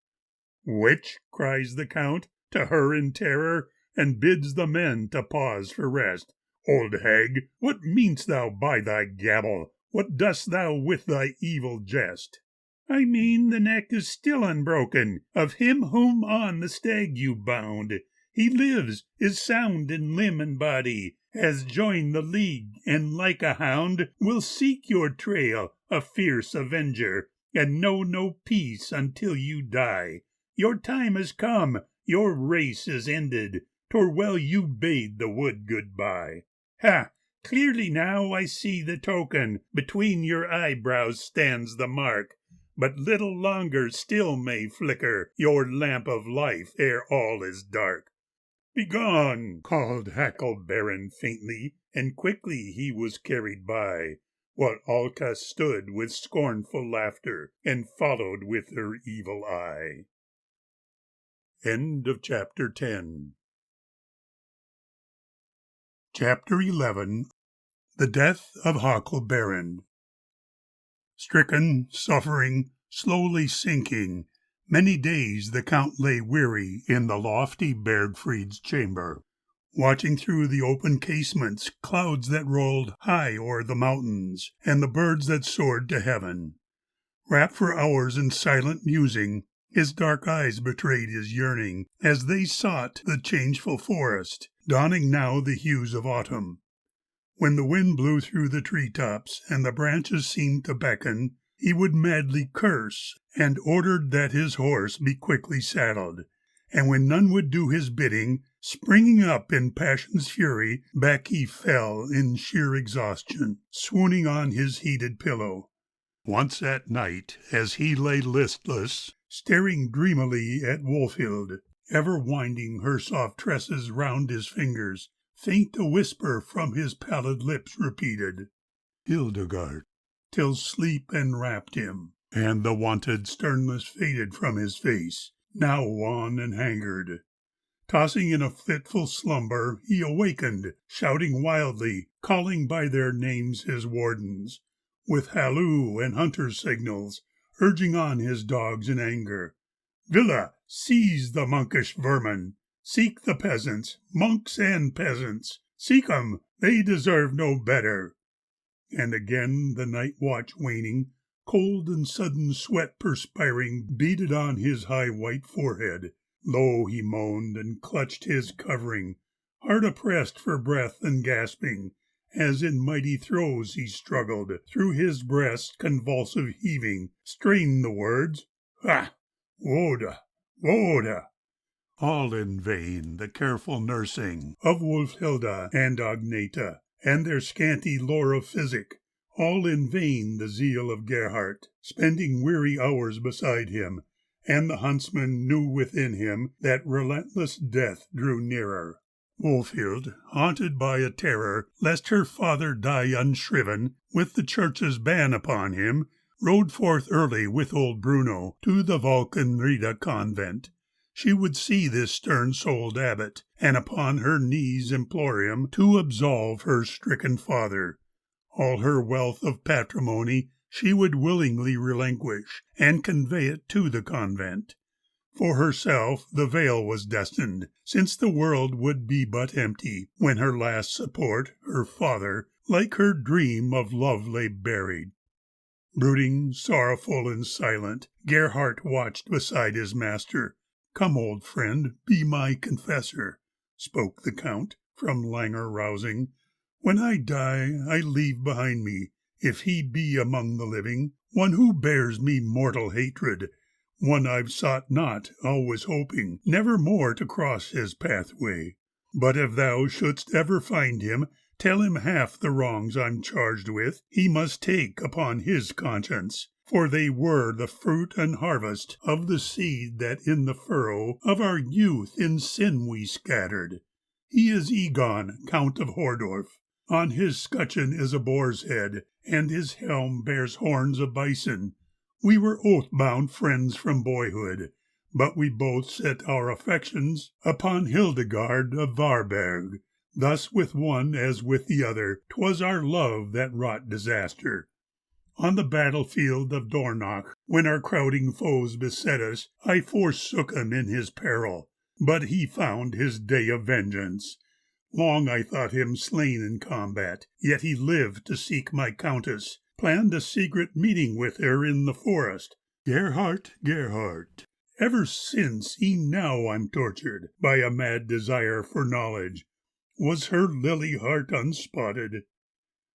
"Which?" cries the Count, to her in terror, and bids the men to pause for rest. "Old hag, what mean'st thou by thy gabble? What dost thou with thy evil jest?" "I mean the neck is still unbroken, of him whom on the stag you bound. He lives, is sound in limb and body, has joined the league, and like a hound will seek your trail, a fierce avenger, and know no peace until you die. Your time has come, your race is ended, 'twere well you bade the wood good-bye. Ha! Clearly now I see the token, between your eyebrows stands the mark. But little longer still may flicker your lamp of life ere all is dark." "Begone!" called Hakon Baron faintly, and quickly he was carried by, while Alka stood with scornful laughter, and followed with her evil eye. End of Chapter 10. Chapter 11. The Death of Hakon Baron. Stricken, suffering, slowly sinking, many days the Count lay weary in the lofty Bergfried's chamber, watching through the open casements clouds that rolled high o'er the mountains, and the birds that soared to heaven. Wrapped for hours in silent musing, his dark eyes betrayed his yearning as they sought the changeful forest, donning now the hues of autumn. When the wind blew through the tree-tops and the branches seemed to beckon, he would madly curse, and ordered that his horse be quickly saddled. And when none would do his bidding, springing up in passion's fury, back he fell in sheer exhaustion, swooning on his heated pillow. Once at night, as he lay listless, staring dreamily at Wolfhild, ever winding her soft tresses round his fingers, faint a whisper from his pallid lips repeated, "Hildegard," till sleep enwrapped him, and the wonted sternness faded from his face, now wan and haggard. Tossing in a fitful slumber, he awakened, shouting wildly, calling by their names his wardens, with halloo and hunter's signals, urging on his dogs in anger. "Villa, seize the monkish vermin! Seek the peasants, monks and peasants! Seek 'em, they deserve no better!" And again the night watch waning, cold and sudden sweat perspiring beaded on his high white forehead. Low he moaned and clutched his covering, hard oppressed for breath and gasping, as in mighty throes he struggled, through his breast convulsive heaving, strained the words, "Ha! Woda! Woda!" All in vain the careful nursing of Wolfhilda and Agneta, and their scanty lore of physic, all in vain the zeal of Gerhardt, spending weary hours beside him, and the huntsman knew within him that relentless death drew nearer. Wolfhild, haunted by a terror lest her father die unshriven, with the church's ban upon him, rode forth early with old Bruno to the Valkenrida convent. She would see this stern-souled abbot, and upon her knees implore him to absolve her stricken father. All her wealth of patrimony she would willingly relinquish, and convey it to the convent. For herself the veil was destined, since the world would be but empty when her last support, her father, like her dream of love lay buried. Brooding, sorrowful, and silent, Gerhardt watched beside his master. "Come, old friend, be my confessor," spoke the Count, from languor rousing. "When I die, I leave behind me, if he be among the living, one who bears me mortal hatred, one I've sought not, always hoping, never more to cross his pathway. But if thou shouldst ever find him, tell him half the wrongs I'm charged with he must take upon his conscience, for they were the fruit and harvest of the seed that in the furrow of our youth in sin we scattered. He is Egon, Count of Hordorf. On his scutcheon is a boar's head, and his helm bears horns of bison. We were oath-bound friends from boyhood, but we both set our affections upon Hildegard of Varberg. Thus with one as with the other, 'twas our love that wrought disaster. On the battlefield of Dornach, when our crowding foes beset us, I forsook him in his peril, but he found his day of vengeance. Long I thought him slain in combat, yet he lived to seek my countess, planned a secret meeting with her in the forest. Gerhardt, Gerhardt, ever since e'en now I'm tortured by a mad desire for knowledge. Was her lily heart unspotted?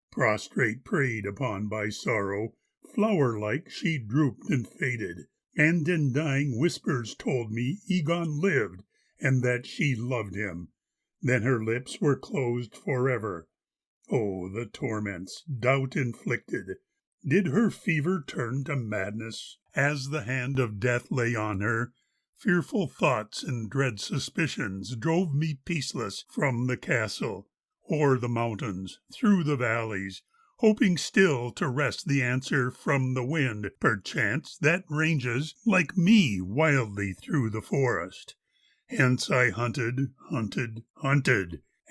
Prostrate preyed upon by sorrow, flower-like she drooped and faded, and in dying whispers told me Egon lived, and that she loved him. Then her lips were closed forever. Oh, the torments doubt inflicted! Did her fever turn to madness, as the hand of death lay on her? Fearful thoughts and dread suspicions drove me peaceless from the castle, o'er the mountains, through the valleys, hoping still to wrest the answer from the wind, perchance, that ranges, like me, wildly through the forest. Hence I hunted,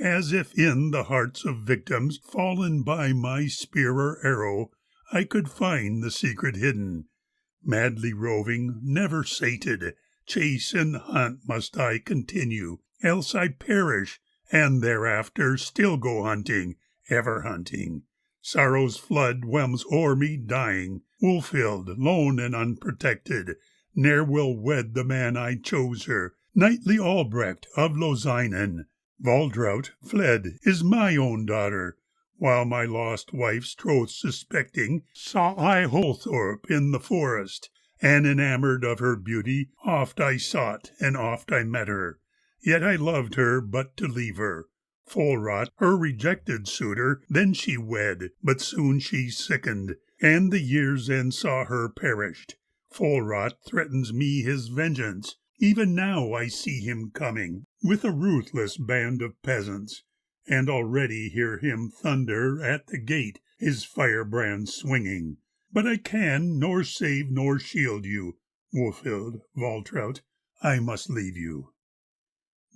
as if in the hearts of victims fallen by my spear or arrow I could find the secret hidden. Madly roving, never sated, chase and hunt must I continue, else I perish, and thereafter still go hunting, ever hunting. Sorrow's flood whelms o'er me dying, Wolfhild, lone and unprotected, ne'er will wed the man I chose her, knightly Albrecht of Lozinen. Waldraut, fled, is my own daughter, while my lost wife's troth suspecting, saw I Holthorpe in the forest, and enamoured of her beauty, oft I sought and oft I met her. Yet I loved her but to leave her. Folrot, her rejected suitor, then she wed, but soon she sickened, and the year's end saw her perished. Folrot threatens me his vengeance. Even now I see him coming, with a ruthless band of peasants, and already hear him thunder at the gate, his firebrand swinging. But I can nor save nor shield you, Wolfhild, Waltraut, I must leave you.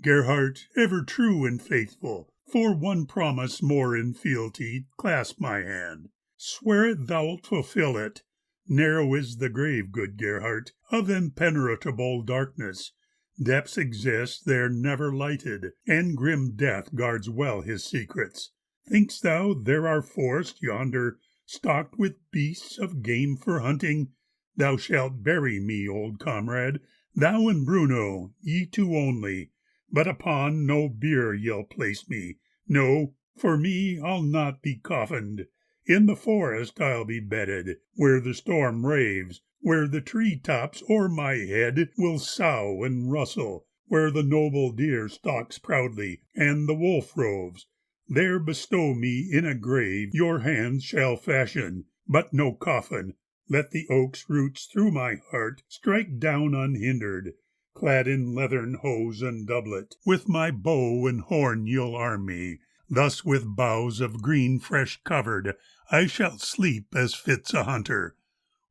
Gerhardt, ever true and faithful, for one promise more in fealty, clasp my hand. Swear it thou'lt fulfill it. Narrow is the grave, good Gerhardt, of impenetrable darkness. Depths exist there never lighted, and grim death guards well his secrets. Think'st thou there are forests yonder stocked with beasts of game for hunting? Thou shalt bury me, old comrade, thou and Bruno, ye two only, but upon no bier ye'll place me. No, for me I'll not be coffined. In the forest I'll be bedded, where the storm raves, where the tree tops o'er my head will sough and rustle, where the noble deer stalks proudly, and the wolf roves. There bestow me in a grave your hands shall fashion, but no coffin. Let the oak's roots through my heart strike down unhindered. Clad in leathern hose and doublet, with my bow and horn you'll arm me. Thus with boughs of green fresh covered, I shall sleep as fits a hunter.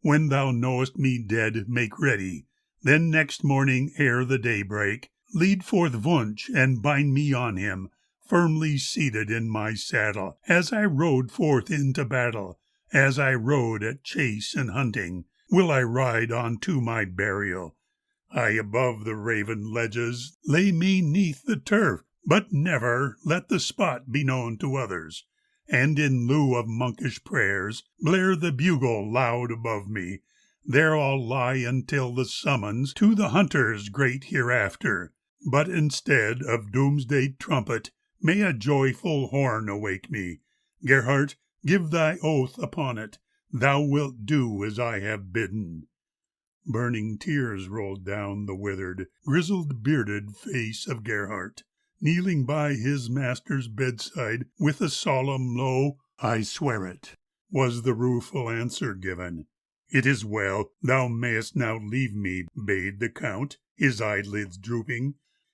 When thou knowest me dead, make ready. Then next morning, ere the day break, lead forth Wunsch and bind me on him, firmly seated in my saddle, as I rode forth into battle, as I rode at chase and hunting, will I ride on to my burial. High above the raven ledges, lay me 'neath the turf, but never let the spot be known to others. And in lieu of monkish prayers, blare the bugle loud above me. There I'll lie until the summons to the hunter's great hereafter. But instead of doomsday trumpet, may a joyful horn awake me. Gerhart, give thy oath upon it. Thou wilt do as I have bidden. Burning tears rolled down the withered, grizzled-bearded face of Gerhart. Kneeling by his master's bedside with a solemn low, "I swear it," was the rueful answer given. "It is well, thou mayest now leave me," bade the Count, his eyelids drooping,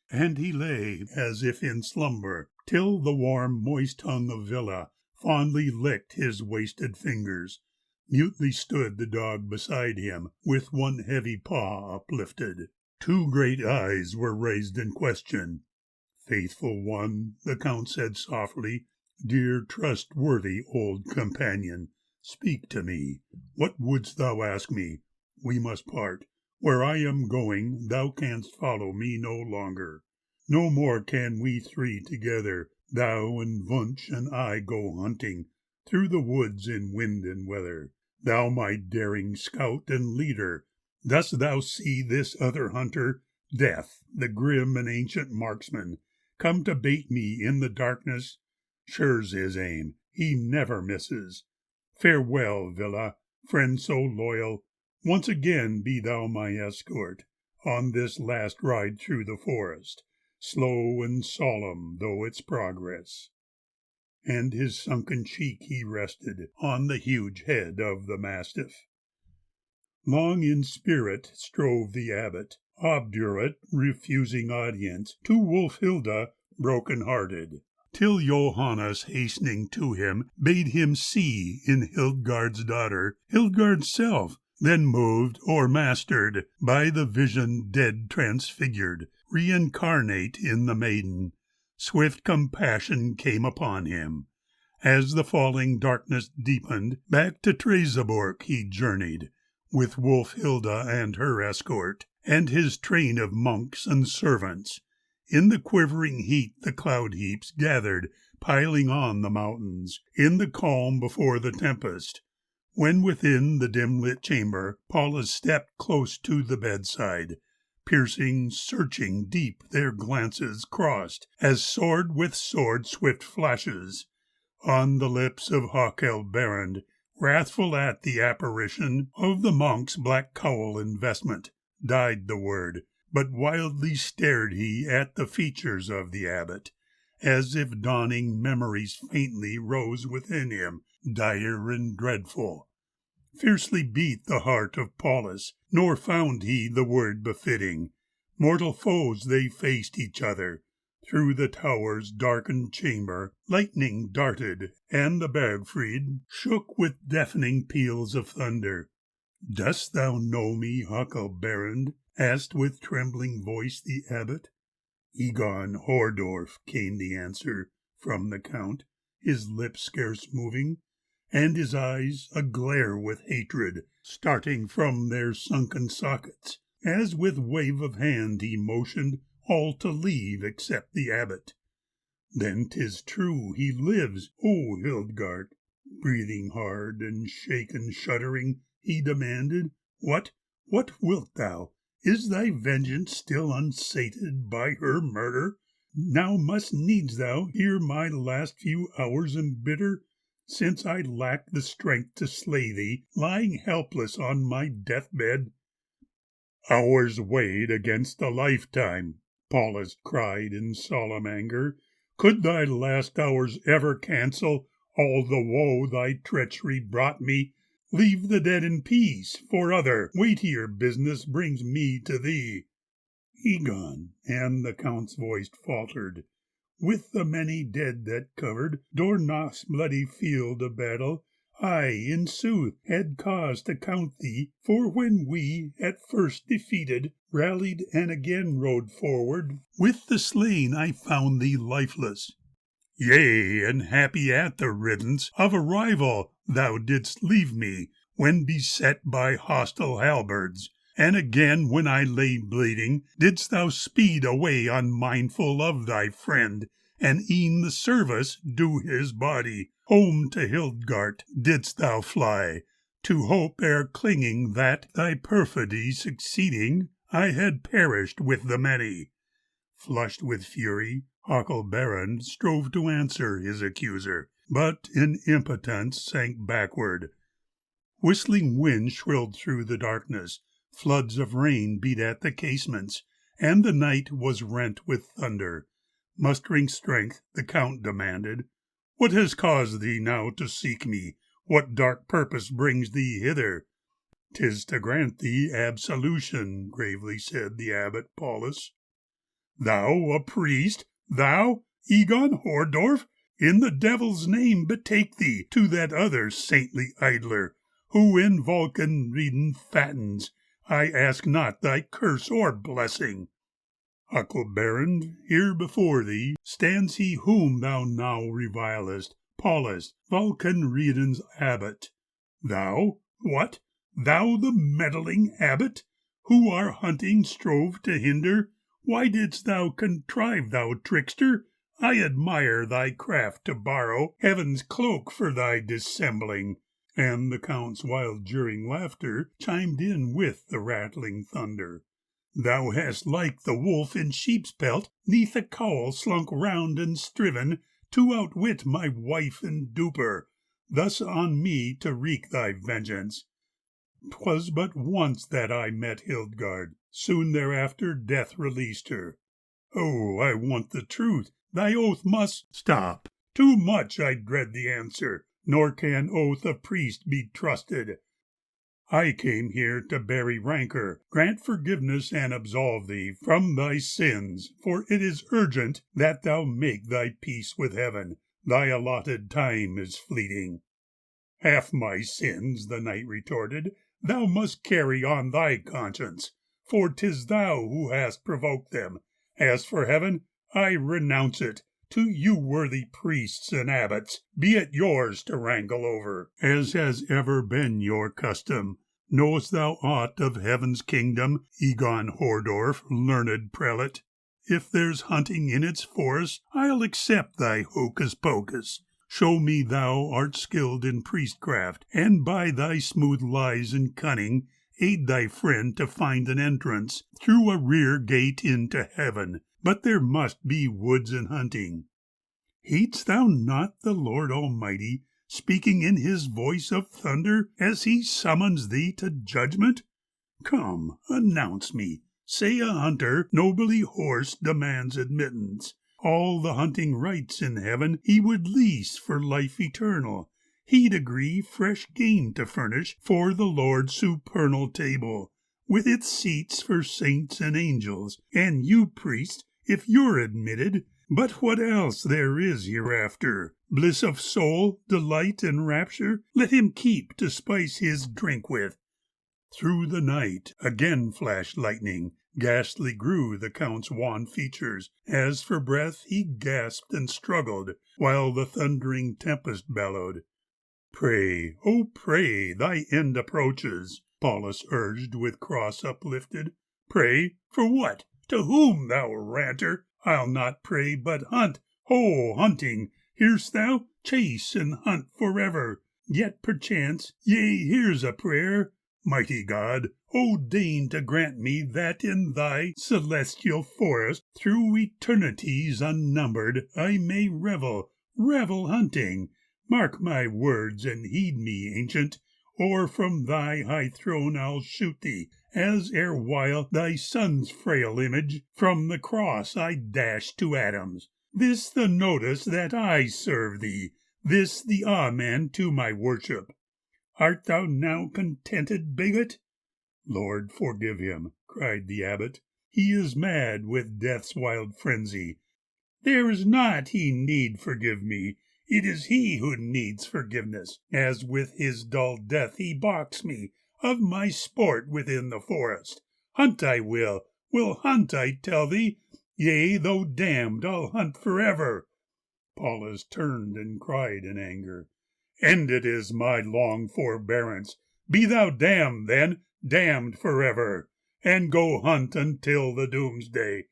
and he lay as if in slumber, till the warm, moist tongue of Villa fondly licked his wasted fingers. Mutely stood the dog beside him, with one heavy paw uplifted. Two great eyes were raised in question. "Faithful one," the Count said softly, "dear, trustworthy old companion, speak to me. What wouldst thou ask me? We must part. Where I am going, thou canst follow me no longer. No more can we three together, thou and Wunsch and I, go hunting through the woods in wind and weather. Thou my daring scout and leader, dost thou see this other hunter, Death, the grim and ancient marksman, come to bait me in the darkness? Sure's his aim, he never misses. Farewell, Villa, friend so loyal. Once again be thou my escort on this last ride through the forest, slow and solemn though its progress." And his sunken cheek he rested on the huge head of the mastiff. Long in spirit strove the abbot, obdurate, refusing audience to Wolfhilda, broken-hearted, till Johannes, hastening to him, bade him see in Hildgard's daughter Hildgard's self, then moved, o'ermastered by the vision, dead transfigured, reincarnate in the maiden. Swift compassion came upon him. As the falling darkness deepened, back to Treseborg he journeyed, with Wolfhilda and her escort, and his train of monks and servants. In the quivering heat the cloud heaps gathered, piling on the mountains, in the calm before the tempest. When within the dim-lit chamber, Paula's stepped close to the bedside. Piercing, searching, deep their glances crossed, as sword with sword swift flashes. On the lips of Hakell Berend, wrathful at the apparition of the monk's black cowl and vestment, died the word, but wildly stared he at the features of the abbot, as if dawning memories faintly rose within him, dire and dreadful. Fiercely beat the heart of Paulus, nor found he the word befitting. Mortal foes they faced each other. Through the tower's darkened chamber lightning darted, and the Bergfried shook with deafening peals of thunder. "Dost thou know me, Hakell Berend?" asked with trembling voice the abbot. "Egon Hordorf," came the answer from the Count, his lips scarce moving, and his eyes aglare with hatred, starting from their sunken sockets, as with wave of hand he motioned all to leave except the abbot. Then 'tis true he lives, O Hildgard. Breathing hard and shaken shuddering, he demanded, What wilt thou? Is thy vengeance still unsated by her murder? Now must needs thou hear my last few hours embitter, since I lack the strength to slay thee, lying helpless on my deathbed. Hours weighed against a lifetime, Paulus cried in solemn anger. Could thy last hours ever cancel all the woe thy treachery brought me? Leave the dead in peace, for other, weightier business brings me to thee. Egon, and the Count's voice faltered, with the many dead that covered Dornach's bloody field of battle, I, in sooth, had cause to count thee, for when we, at first defeated, rallied and again rode forward, with the slain I found thee lifeless. Yea, and happy at the riddance of a rival thou didst leave me, when beset by hostile halberds. And again, when I lay bleeding, didst thou speed away unmindful of thy friend, and e'en the service do his body. Home to Hildgard didst thou fly, to hope ere clinging that, thy perfidy succeeding, I had perished with the many. Flushed with fury, Huckleberry strove to answer his accuser, but in impotence sank backward. Whistling wind shrilled through the darkness, floods of rain beat at the casements, and the night was rent with thunder. Mustering strength, the Count demanded, What has caused thee now to seek me? What dark purpose brings thee hither? 'Tis to grant thee absolution, gravely said the abbot Paulus. Thou a priest? Thou, Egon Hordorf? In the devil's name betake thee to that other saintly idler, who in Vulcan Reden fattens. I ask not thy curse or blessing. Huckleberry, here before thee stands he whom thou now revilest, Paulus, Vulcan Reden's abbot. Thou, what? Thou the meddling abbot, who our hunting strove to hinder? Why didst thou contrive, thou trickster? I admire thy craft to borrow heaven's cloak for thy dissembling. And the Count's wild jeering laughter chimed in with the rattling thunder. Thou hast like the wolf in sheep's pelt, 'neath a cowl slunk round and striven to outwit my wife and duper, thus on me to wreak thy vengeance. 'Twas but once that I met Hildgard, soon thereafter death released her. Oh, I want the truth, thy oath must stop. Too much I dread the answer, nor can oath of priest be trusted. I came here to bury rancor, grant forgiveness and absolve thee from thy sins, for it is urgent that thou make thy peace with heaven. Thy allotted time is fleeting. Half my sins, the knight retorted, thou must carry on thy conscience, for 'tis thou who hast provoked them. As for heaven, I renounce it. To you worthy priests and abbots, be it yours to wrangle over, as has ever been your custom. Knowest thou aught of heaven's kingdom, Egon Hordorf, learned prelate? If there's hunting in its forests, I'll accept thy hocus-pocus. Show me thou art skilled in priestcraft, and by thy smooth lies and cunning aid thy friend to find an entrance through a rear gate into heaven. But there must be woods and hunting. Heedst thou not the Lord Almighty speaking in his voice of thunder as he summons thee to judgment? Come, announce me. Say a hunter, nobly horsed, demands admittance. All the hunting rights in heaven he would lease for life eternal. He'd agree fresh game to furnish for the Lord's supernal table, with its seats for saints and angels, and you, priest, if you're admitted. But what else there is hereafter, bliss of soul, delight, and rapture, let him keep to spice his drink with. Through the night again flashed lightning. Ghastly grew the Count's wan features, as for breath he gasped and struggled, while the thundering tempest bellowed. Pray, oh pray, thy end approaches, Paulus urged with cross uplifted. Pray, for what? To whom, thou ranter? I'll not pray but hunt. Ho, hunting, hear'st thou? Chase and hunt forever. Yet perchance, yea, here's a prayer. Mighty God, O deign to grant me that in thy celestial forest, through eternities unnumbered, I may revel hunting. Mark my words and heed me, ancient, or from thy high throne I'll shoot thee, as erewhile thy son's frail image from the cross I dashed to atoms. This the notice that I serve thee, this the amen to my worship. Art thou now contented, bigot? Lord, forgive him, cried the abbot. He is mad with death's wild frenzy. There is not he need forgive me. It is he who needs forgiveness, as with his dull death he balks me of my sport within the forest. Hunt I will hunt, I tell thee. Yea, though damned, I'll hunt forever. Paulus turned and cried in anger, Ended is my long forbearance. Be thou damned, then, damned forever, and go hunt until the doomsday.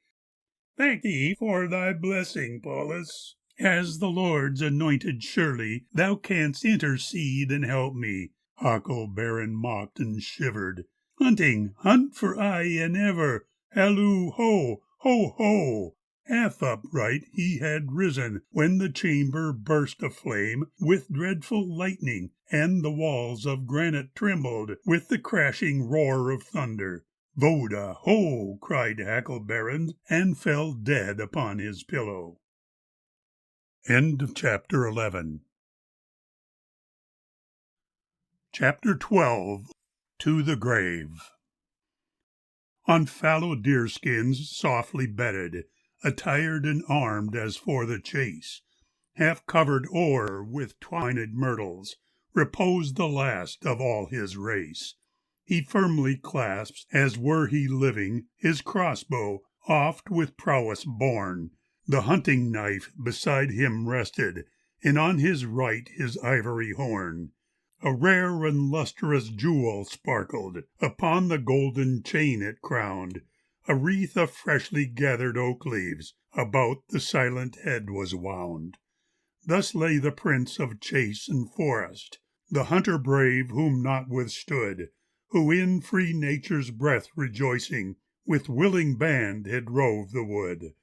Thank thee for thy blessing, Paulus. As the Lord's anointed, surely thou canst intercede and help me. Huckleberry mocked and shivered. Hunting, hunt for aye and ever. Halloo, ho, ho, ho. Half upright he had risen when the chamber burst aflame with dreadful lightning, and the walls of granite trembled with the crashing roar of thunder. Voda, ho! cried Huckleberry, and fell dead upon his pillow. End of chapter 11. Chapter 12. To the Grave. On fallow deerskins softly bedded, attired and armed as for the chase, half covered o'er with twined myrtles, reposed the last of all his race. He firmly clasps, as were he living, his crossbow, oft with prowess borne. The hunting knife beside him rested, and on his right his ivory horn. A rare and lustrous jewel sparkled, upon the golden chain it crowned. A wreath of freshly gathered oak leaves about the silent head was wound. Thus lay the prince of chase and forest, the hunter brave whom naught withstood, who in free nature's breath rejoicing, with willing band had rove the wood.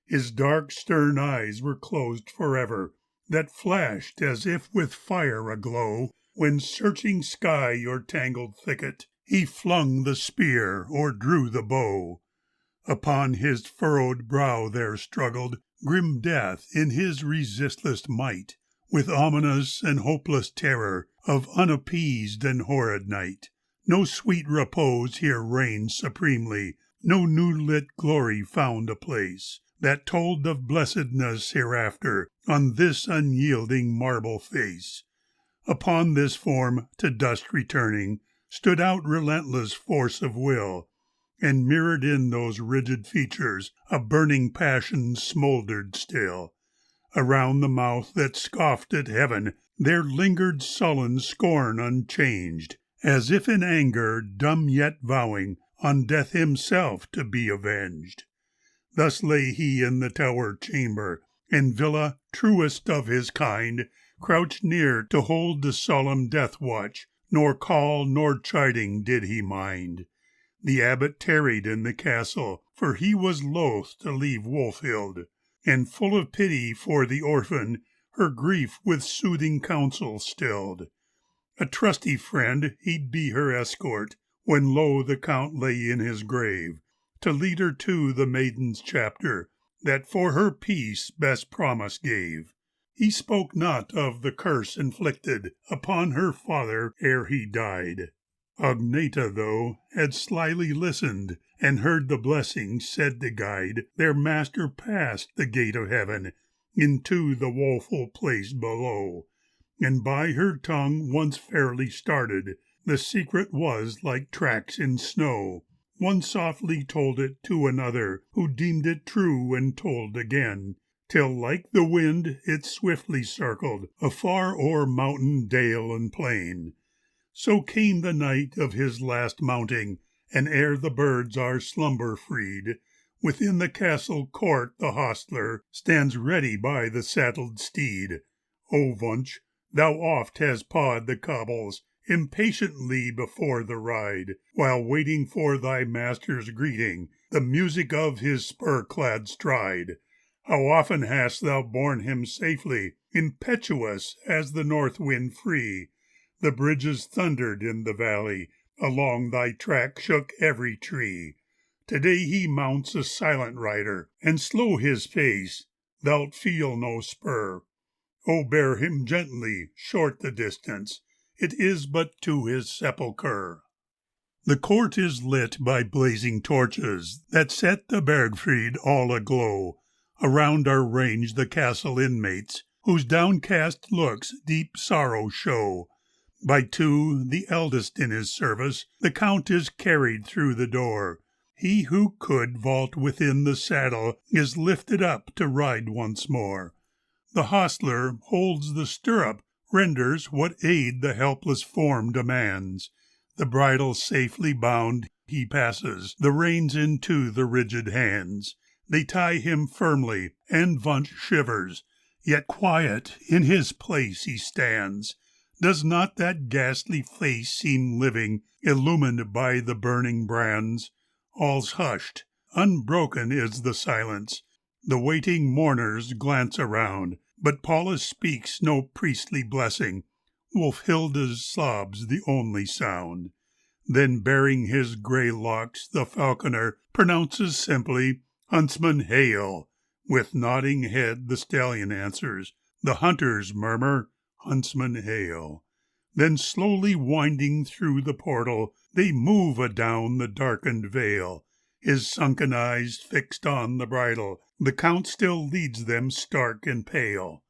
His dark stern eyes were closed forever, that flashed as if with fire aglow, when searching sky or tangled thicket, he flung the spear or drew the bow. Upon his furrowed brow there struggled grim death in his resistless might, with ominous and hopeless terror of unappeased and horrid night. No sweet repose here reigned supremely, no new-lit glory found a place that told of blessedness hereafter on this unyielding marble face. Upon this form, to dust returning, stood out relentless force of will, and mirrored in those rigid features a burning passion smouldered still. Around the mouth that scoffed at heaven there lingered sullen scorn unchanged, as if in anger dumb yet vowing on death himself to be avenged. Thus lay he in the tower chamber, and Villa, truest of his kind, crouched near to hold the solemn death watch, nor call nor chiding did he mind. The abbot tarried in the castle, for he was loath to leave Wolfhild, and full of pity for the orphan, her grief with soothing counsel stilled. A trusty friend he'd be her escort, when lo the count lay in his grave, to lead her to the maiden's chapter, that for her peace best promise gave. He spoke not of the curse inflicted upon her father ere he died. Agneta, though, had slyly listened, and heard the blessing said to guide their master past the gate of heaven into the woeful place below, and by her tongue once fairly started, the secret was like tracks in snow. One softly told it to another, who deemed it true and told again, till like the wind it swiftly circled afar o'er mountain, dale, and plain. So came the night of his last mounting, and ere the birds our slumber freed, Within the castle court the hostler stands ready by the saddled steed. O Wunsch, thou oft hast pawed the cobbles impatiently before the ride, while waiting for thy master's greeting, the music of his spur-clad stride. How often hast thou borne him safely, impetuous as the north wind free. The bridges thundered in the valley, along thy track shook every tree. Today he mounts a silent rider, and slow his pace, thou'lt feel no spur. O bear him gently, short the distance, it is but to his sepulchre. The court is lit by blazing torches that set the Bergfried all aglow. Around are ranged the castle inmates, whose downcast looks deep sorrow show. By two, the eldest in his service, the count is carried through the door. He who could vault within the saddle is lifted up to ride once more. The hostler holds the stirrup, renders what aid the helpless form demands. The bridle safely bound, he passes the reins into the rigid hands. They tie him firmly, and Wunsch shivers, yet quiet in his place he stands. Does not that ghastly face seem living, illumined by the burning brands? All's hushed, unbroken is the silence. The waiting mourners glance around, but Paulus speaks no priestly blessing. Wolfhilda's sobs the only sound. Then, baring his grey locks, the falconer pronounces simply, "Huntsman, hail!" With nodding head the stallion answers. The hunters murmur, "Huntsman, hail!" Then, slowly winding through the portal, they move adown the darkened vale. His sunken eyes fixed on the bridle, the count still leads them stark and pale.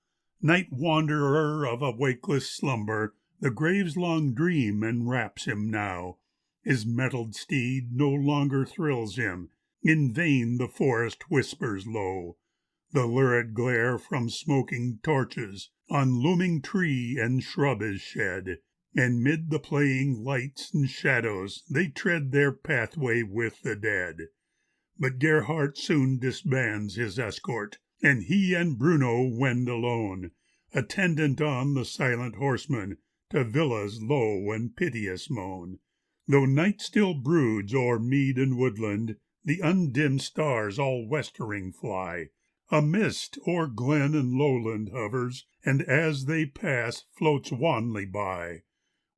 Night wanderer of a wakeless slumber, the grave's long dream enwraps him now. His mettled steed no longer thrills him, in vain the forest whispers low. The lurid glare from smoking torches on looming tree and shrub is shed, and mid the playing lights and shadows they tread their pathway with the dead. But Gerhardt soon disbands his escort, and he and Bruno wend alone, attendant on the silent horseman, to Villa's low and piteous moan. Though night still broods o'er mead and woodland, the undimmed stars all westering fly. A mist o'er glen and lowland hovers, and as they pass floats wanly by.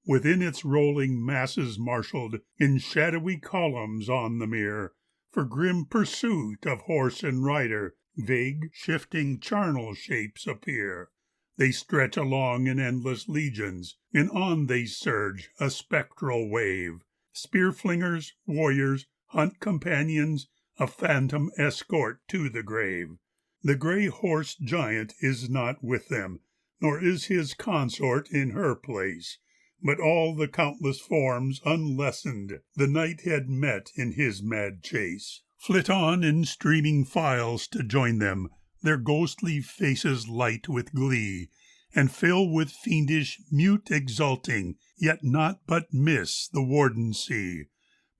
Within its rolling masses marshalled, in shadowy columns on the mere, for grim pursuit of horse and rider, vague, shifting charnel shapes appear. They stretch along in endless legions, and on they surge, a spectral wave. Spear-flingers, warriors, hunt companions, a phantom escort to the grave. The grey horse giant is not with them, nor is his consort in her place, but all the countless forms unlessened the knight had met in his mad chase flit on in streaming files to join them, their ghostly faces light with glee, and fill with fiendish, mute exulting, yet not but miss the warden see.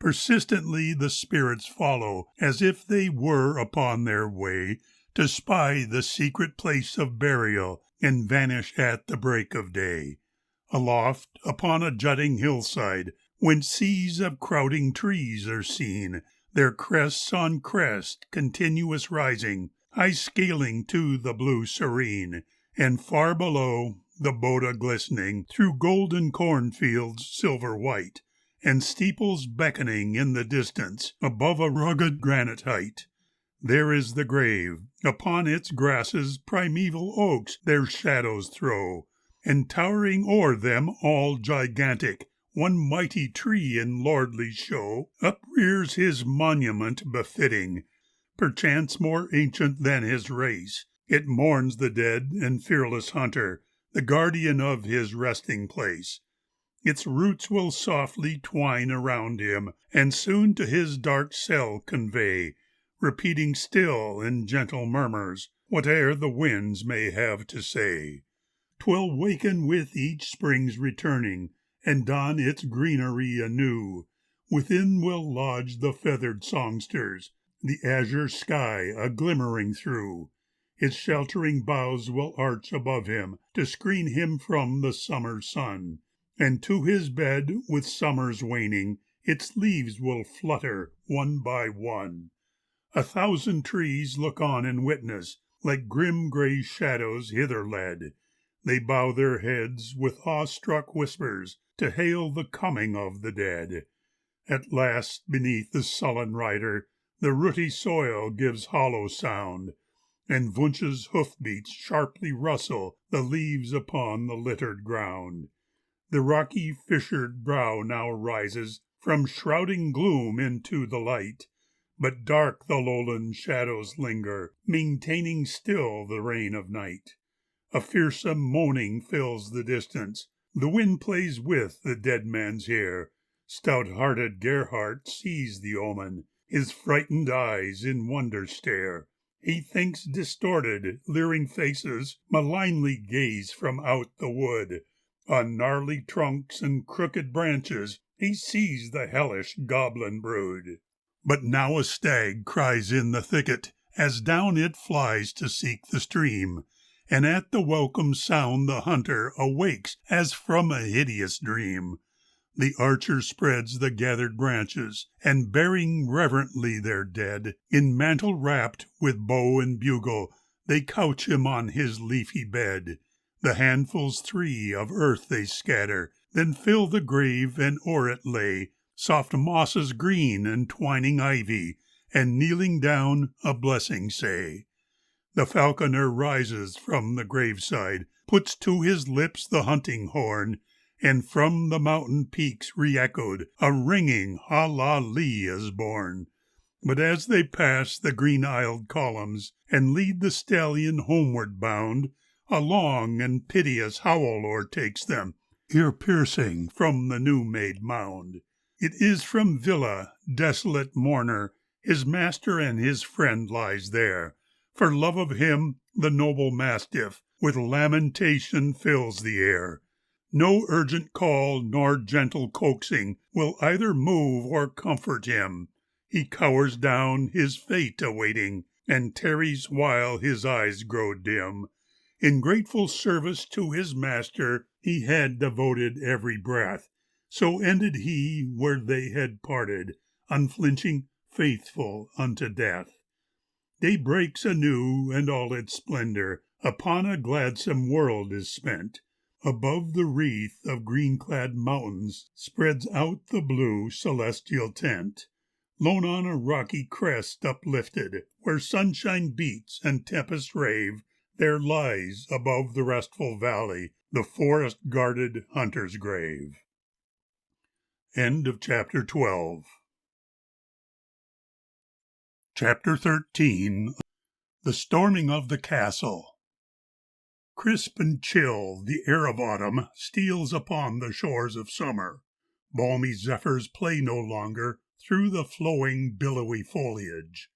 Persistently the spirits follow, as if they were upon their way to spy the secret place of burial and vanish at the break of day. Aloft, upon a jutting hillside, whence seas of crowding trees are seen, their crests on crest, continuous rising, high scaling to the blue serene, and far below, the Boda glistening through golden cornfields silver white, and steeples beckoning in the distance above a rugged granite height. There is the grave. Upon its grasses primeval oaks their shadows throw, and towering o'er them all gigantic, one mighty tree in lordly show uprears his monument befitting. Perchance more ancient than his race, it mourns the dead and fearless hunter, the guardian of his resting place. Its roots will softly twine around him, and soon to his dark cell convey, repeating still in gentle murmurs whate'er the winds may have to say. 'Twill waken with each spring's returning, and don its greenery anew. Within will lodge the feathered songsters, the azure sky a-glimmering through. Its sheltering boughs will arch above him to screen him from the summer sun, and to his bed, with summer's waning, its leaves will flutter one by one. 1,000 trees look on and witness, like grim gray shadows hither led. They bow their heads with awe-struck whispers to hail the coming of the dead. At last, beneath the sullen rider, the rooty soil gives hollow sound, and Wunsch's hoof-beats sharply rustle the leaves upon the littered ground. The rocky fissured brow now rises from shrouding gloom into the light, but dark the lowland shadows linger, maintaining still the reign of night. A fearsome moaning fills the distance, the wind plays with the dead man's hair. Stout-hearted Gerhardt sees the omen, his frightened eyes in wonder stare. He thinks distorted, leering faces malignly gaze from out the wood. On gnarly trunks and crooked branches he sees the hellish goblin brood. But now a stag cries in the thicket, as down it flies to seek the stream, and at the welcome sound the hunter awakes as from a hideous dream. The archer spreads the gathered branches, and bearing reverently their dead, in mantle wrapped with bow and bugle, they couch him on his leafy bed. The handfuls 3 of earth they scatter, then fill the grave and o'er it lay soft mosses green and twining ivy, and kneeling down a blessing say. The falconer rises from the graveside, puts to his lips the hunting horn, and from the mountain peaks re-echoed a ringing hallali is born. But as they pass the green-aisled columns and lead the stallion homeward bound, a long and piteous howl o'ertakes them, ear-piercing from the new-made mound. It is from Villa, desolate mourner, his master and his friend lies there. For love of him, the noble mastiff with lamentation fills the air. No urgent call nor gentle coaxing will either move or comfort him. He cowers down, his fate awaiting, and tarries while his eyes grow dim. In grateful service to his master he had devoted every breath. So ended he where they had parted, unflinching, faithful unto death. Day breaks anew, and all its splendor upon a gladsome world is spent. Above the wreath of green-clad mountains spreads out the blue celestial tent. Lone on a rocky crest uplifted, where sunshine beats and tempests rave, there lies, above the restful valley, the forest-guarded hunter's grave. End of Chapter 12. Chapter 13. The Storming of the Castle. Crisp and chill, the air of autumn steals upon the shores of summer. Balmy zephyrs play no longer through the flowing, billowy foliage.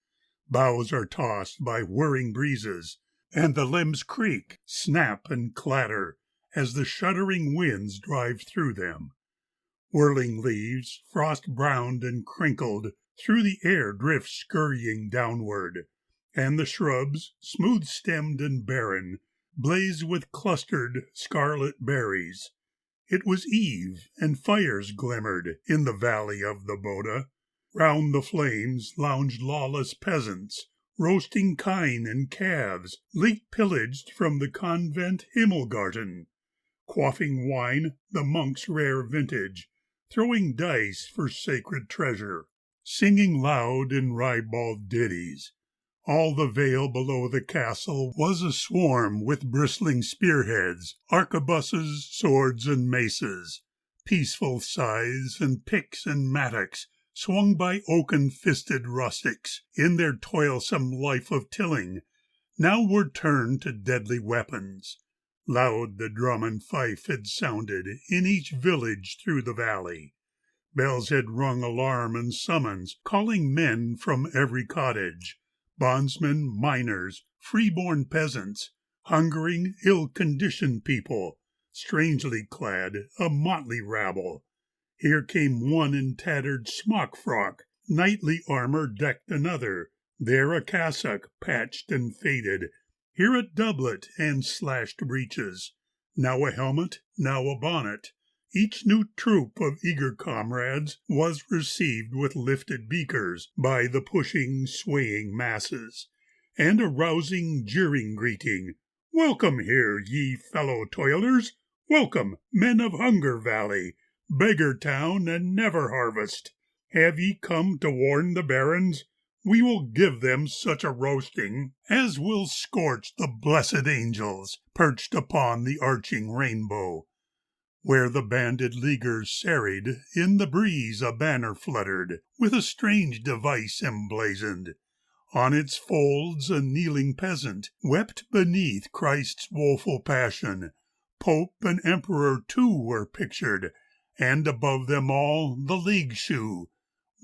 Boughs are tossed by whirring breezes, and the limbs creak, snap, and clatter as the shuddering winds drive through them. Whirling leaves, frost-browned and crinkled, through the air drift scurrying downward, and the shrubs, smooth-stemmed and barren, blaze with clustered scarlet berries. It was eve, and fires glimmered in the valley of the Boda. Round the flames lounged lawless peasants, roasting kine and calves, late pillaged from the convent Himmelgarten, quaffing wine, the monk's rare vintage, throwing dice for sacred treasure, singing loud in ribald ditties. All the vale below the castle was aswarm with bristling spearheads, arquebuses, swords, and maces. Peaceful scythes and picks and mattocks swung by oaken-fisted rustics in their toilsome life of tilling, now were turned to deadly weapons. Loud the drum and fife had sounded in each village through the valley. Bells had rung alarm and summons, calling men from every cottage. Bondsmen, miners, free-born peasants, hungering, ill-conditioned people, strangely clad, a motley rabble. Here came one in tattered smock-frock, knightly armor decked another, there a cassock patched and faded, here a doublet and slashed breeches, now a helmet, now a bonnet. Each new troop of eager comrades was received with lifted beakers by the pushing, swaying masses, and a rousing, jeering greeting. Welcome here, ye fellow toilers! Welcome, men of Hunger Valley, Beggar Town and Never Harvest! Have ye come to warn the barons? We will give them such a roasting as will scorch the blessed angels perched upon the arching rainbow. Where the banded leaguers serried, in the breeze a banner fluttered, with a strange device emblazoned. On its folds a kneeling peasant wept beneath Christ's woeful passion. Pope and emperor too were pictured, and above them all the League shoe.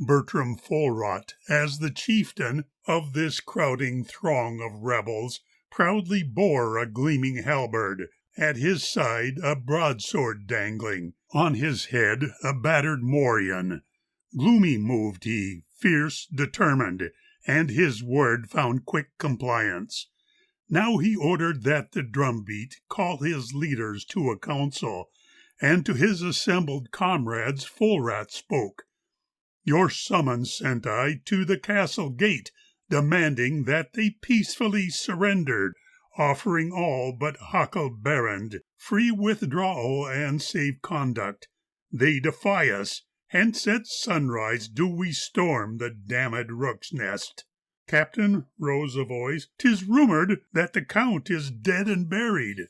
Bertram Folrot, as the chieftain of this crowding throng of rebels, proudly bore a gleaming halberd, at his side a broadsword dangling, on his head a battered morion. Gloomy moved he, fierce, determined, and his word found quick compliance. Now he ordered that the drumbeat call his leaders to a council, and to his assembled comrades Folrat spoke. Your summons sent I to the castle gate, demanding that they peacefully surrendered, offering all but Hakal Berend free withdrawal and safe conduct. They defy us, hence at sunrise do we storm the damned rook's nest. Captain, rose a voice, 'tis rumored that the Count is dead and buried.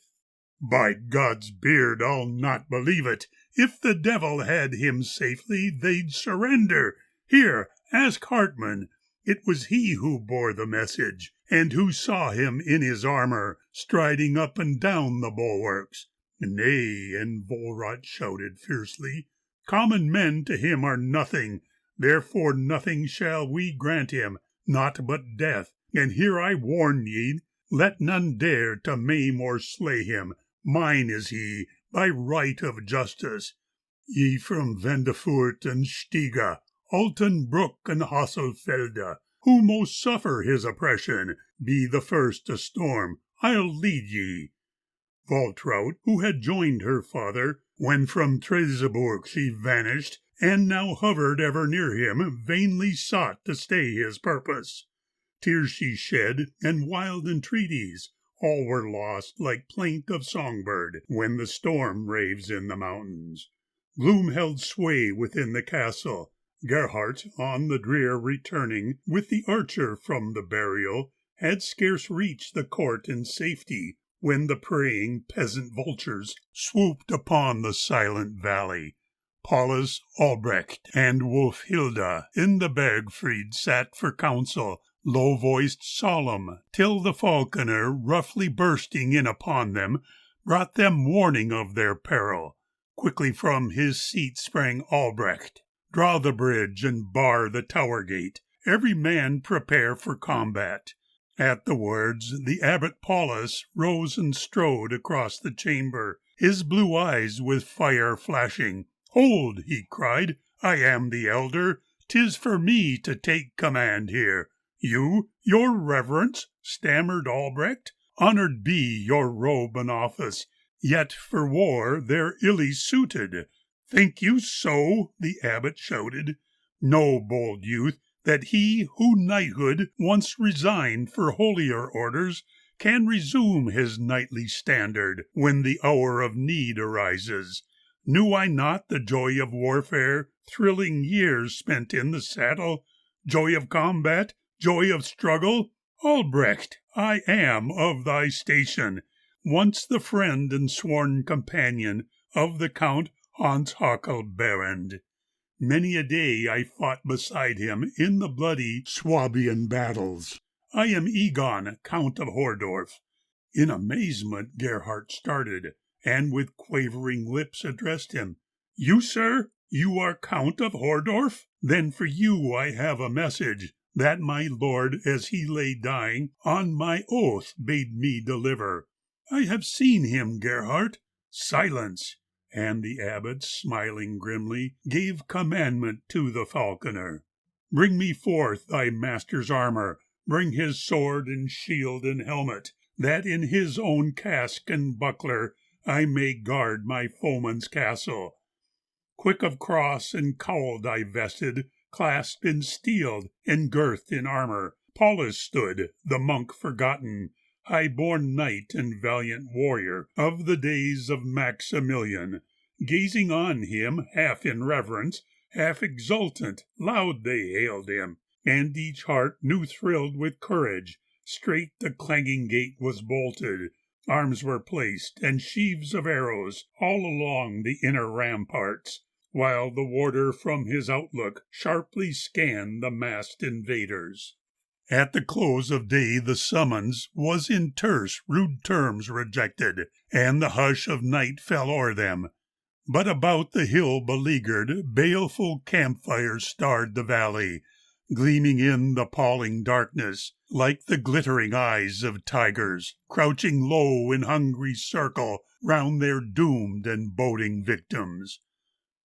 By God's beard, I'll not believe it. If the devil had him safely, they'd surrender. Here, ask Hartman. It was he who bore the message, and who saw him in his armor, striding up and down the bulwarks. Nay, and Volrot shouted fiercely, common men to him are nothing, therefore nothing shall we grant him, naught but death. And here I warn ye, let none dare to maim or slay him. Mine is he, by right of justice. Ye from Vendefurt and Stiga, Altenbruck and Hasselfelde, who most suffer his oppression, be the first to storm. I'll lead ye. Waltraud, who had joined her father, when from Treseburg she vanished, and now hovered ever near him, vainly sought to stay his purpose. Tears she shed, and wild entreaties, all were lost like plaint of songbird when the storm raves in the mountains. Gloom held sway within the castle. Gerhardt, on the drear returning, with the archer from the burial, had scarce reached the court in safety, when the preying peasant vultures swooped upon the silent valley. Paulus, Albrecht, and Wolfhilda in the Bergfried sat for counsel, low-voiced, solemn, till the falconer, roughly bursting in upon them, brought them warning of their peril. Quickly from his seat sprang Albrecht. Draw the bridge and bar the tower gate. Every man prepare for combat. At the words, the abbot Paulus rose and strode across the chamber, his blue eyes with fire flashing. Hold, he cried, I am the elder. 'Tis for me to take command here. You, your reverence, stammered Albrecht. Honored be your robe and office, yet for war they're illy suited. Think you so? The abbot shouted. Know, bold youth, that he who knighthood once resigned for holier orders can resume his knightly standard when the hour of need arises. Knew I not the joy of warfare, thrilling years spent in the saddle, joy of combat, joy of struggle? Albrecht, I am of thy station, once the friend and sworn companion of the Count Hans Hakal Berend. Many a day I fought beside him in the bloody Swabian battles. I am Egon, Count of Hordorf. In amazement Gerhardt started, and with quavering lips addressed him. You, sir? You are Count of Hordorf? Then for you I have a message, that my lord, as he lay dying, on my oath bade me deliver. I have seen him, Gerhardt. Silence! And the abbot, smiling grimly, gave commandment to the falconer. Bring me forth thy master's armour, bring his sword and shield and helmet, that in his own casque and buckler I may guard my foeman's castle. Quick of cross and cowl divested, clasped in steel and girthed in armour, Paulus stood, the monk forgotten, high-born knight and valiant warrior of the days of Maximilian. Gazing on him, half in reverence, half exultant, loud they hailed him, and each heart new thrilled with courage. Straight the clanging gate was bolted, arms were placed, and sheaves of arrows all along the inner ramparts, while the warder from his outlook sharply scanned the massed invaders. At the close of day the summons was in terse, rude terms rejected, and the hush of night fell o'er them. But about the hill beleaguered, baleful campfires starred the valley, gleaming in the palling darkness, like the glittering eyes of tigers, crouching low in hungry circle round their doomed and boding victims.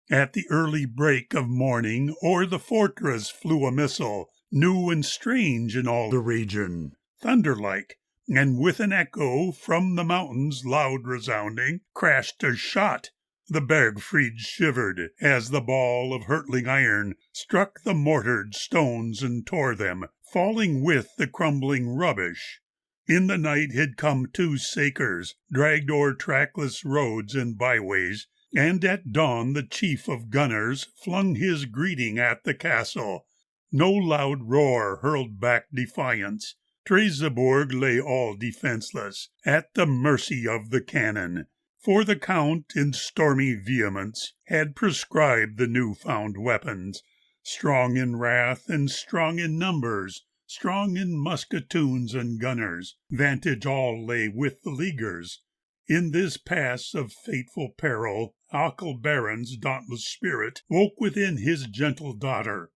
At the early break of morning o'er the fortress flew a missile, new and strange in all the region, thunder-like, and with an echo from the mountains loud resounding, crashed a shot. The Bergfried shivered as the ball of hurtling iron struck the mortared stones and tore them, falling with the crumbling rubbish. In the night had come two sakers, dragged o'er trackless roads and byways, and at dawn the chief of gunners flung his greeting at the castle. No loud roar hurled back defiance. Treseburg lay all defenceless, at the mercy of the cannon. For the Count, in stormy vehemence, had prescribed the new-found weapons, strong in wrath and strong in numbers, strong in musketoons and gunners. Vantage all lay with the Leaguers. In this pass of fateful peril, Achelbaron's dauntless spirit woke within his gentle daughter.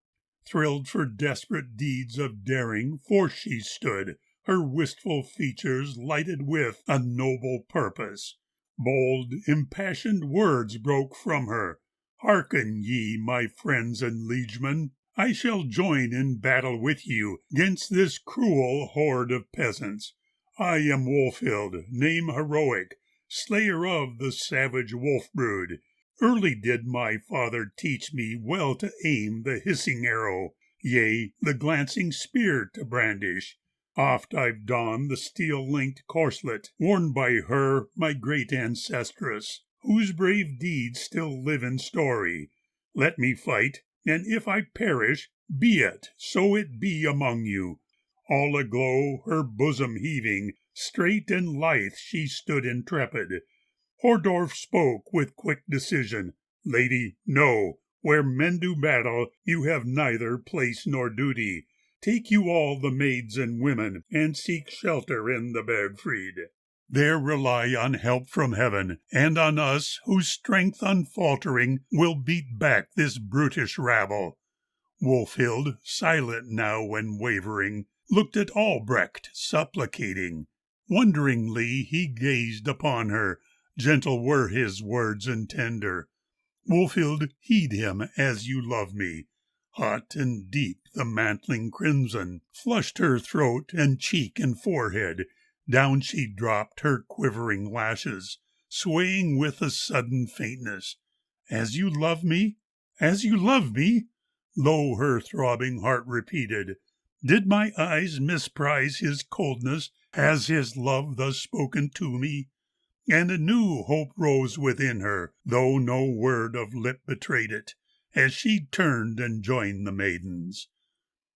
Thrilled for desperate deeds of daring, forth she stood, her wistful features lighted with a noble purpose. Bold, impassioned words broke from her. Hearken ye, my friends and liegemen, I shall join in battle with you 'gainst this cruel horde of peasants. I am Wolfhild, name heroic, slayer of the savage wolf brood. Early did my father teach me well to aim the hissing arrow, yea, the glancing spear to brandish. Oft I've donned the steel-linked corslet, worn by her, my great ancestress, whose brave deeds still live in story. Let me fight, and if I perish, be it, so it be among you. All aglow, her bosom heaving, straight and lithe she stood intrepid. Hordorf spoke with quick decision. Lady, no, where men do battle, you have neither place nor duty. Take you all the maids and women, and seek shelter in the Bergfried. There rely on help from heaven, and on us, whose strength unfaltering will beat back this brutish rabble. Wolfhild, silent now and wavering, looked at Albrecht, supplicating. Wonderingly he gazed upon her, gentle were his words and tender. Wolfhild, heed him as you love me. Hot and deep the mantling crimson flushed her throat and cheek and forehead. Down she dropped her quivering lashes, swaying with a sudden faintness. As you love me? As you love me? Low her throbbing heart repeated. Did my eyes misprize his coldness? Has his love thus spoken to me? And a new hope rose within her, though no word of lip betrayed it, as she turned and joined the maidens.